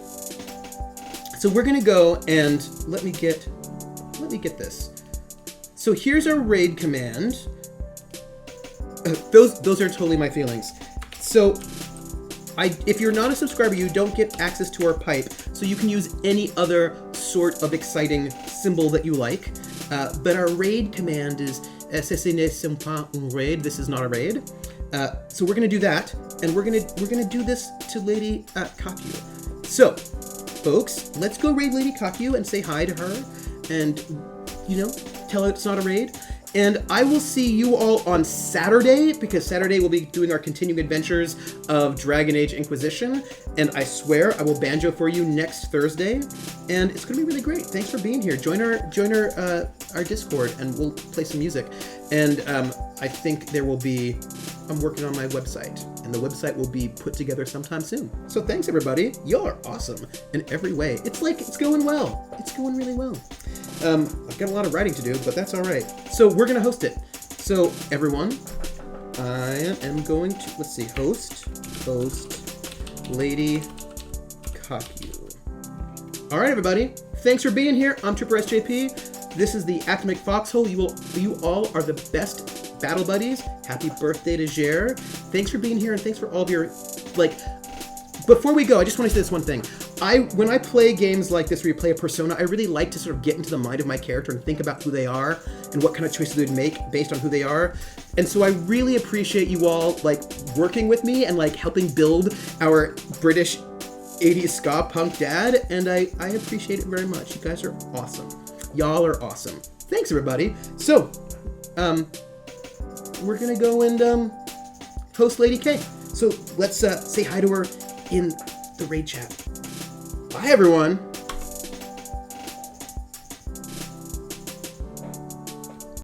So we're gonna go and let me get this. So here's our raid command. Those are totally my feelings. So if you're not a subscriber, you don't get access to our pipe, so you can use any other sort of exciting symbol that you like. But our raid command is "Ce n'est pas un raid." This is not a raid. So we're gonna do that, and we're gonna do this to Lady Kakyu. So, folks, let's go raid Lady Kakyu and say hi to her, and tell her it's not a raid. And I will see you all on Saturday, because Saturday we'll be doing our continuing adventures of Dragon Age Inquisition, and I swear I will banjo for you next Thursday, and it's gonna be really great. Thanks for being here. Join our Discord, and we'll play some music. And I think there will be. I'm working on my website, and the website will be put together sometime soon. So thanks, everybody. Y'all are awesome in every way. It's going well. It's going really well. I've got a lot of writing to do, but that's all right. So we're going to host it. So everyone, I am going to, let's see, host Lady Kakyu. All right, everybody. Thanks for being here. I'm Trooper SJP. This is the Academic Foxhole. You all are the best battle buddies. Happy birthday to Jer. Thanks for being here, and thanks for all of your, before we go, I just want to say this one thing. When I play games like this where you play a persona, I really like to sort of get into the mind of my character and think about who they are and what kind of choices they would make based on who they are. And so I really appreciate you all working with me and helping build our British 80s ska punk dad, and I appreciate it very much. You guys are awesome. Y'all are awesome. Thanks, everybody. So, we're gonna go and host Lady K. So let's say hi to her in the raid chat. Bye, everyone.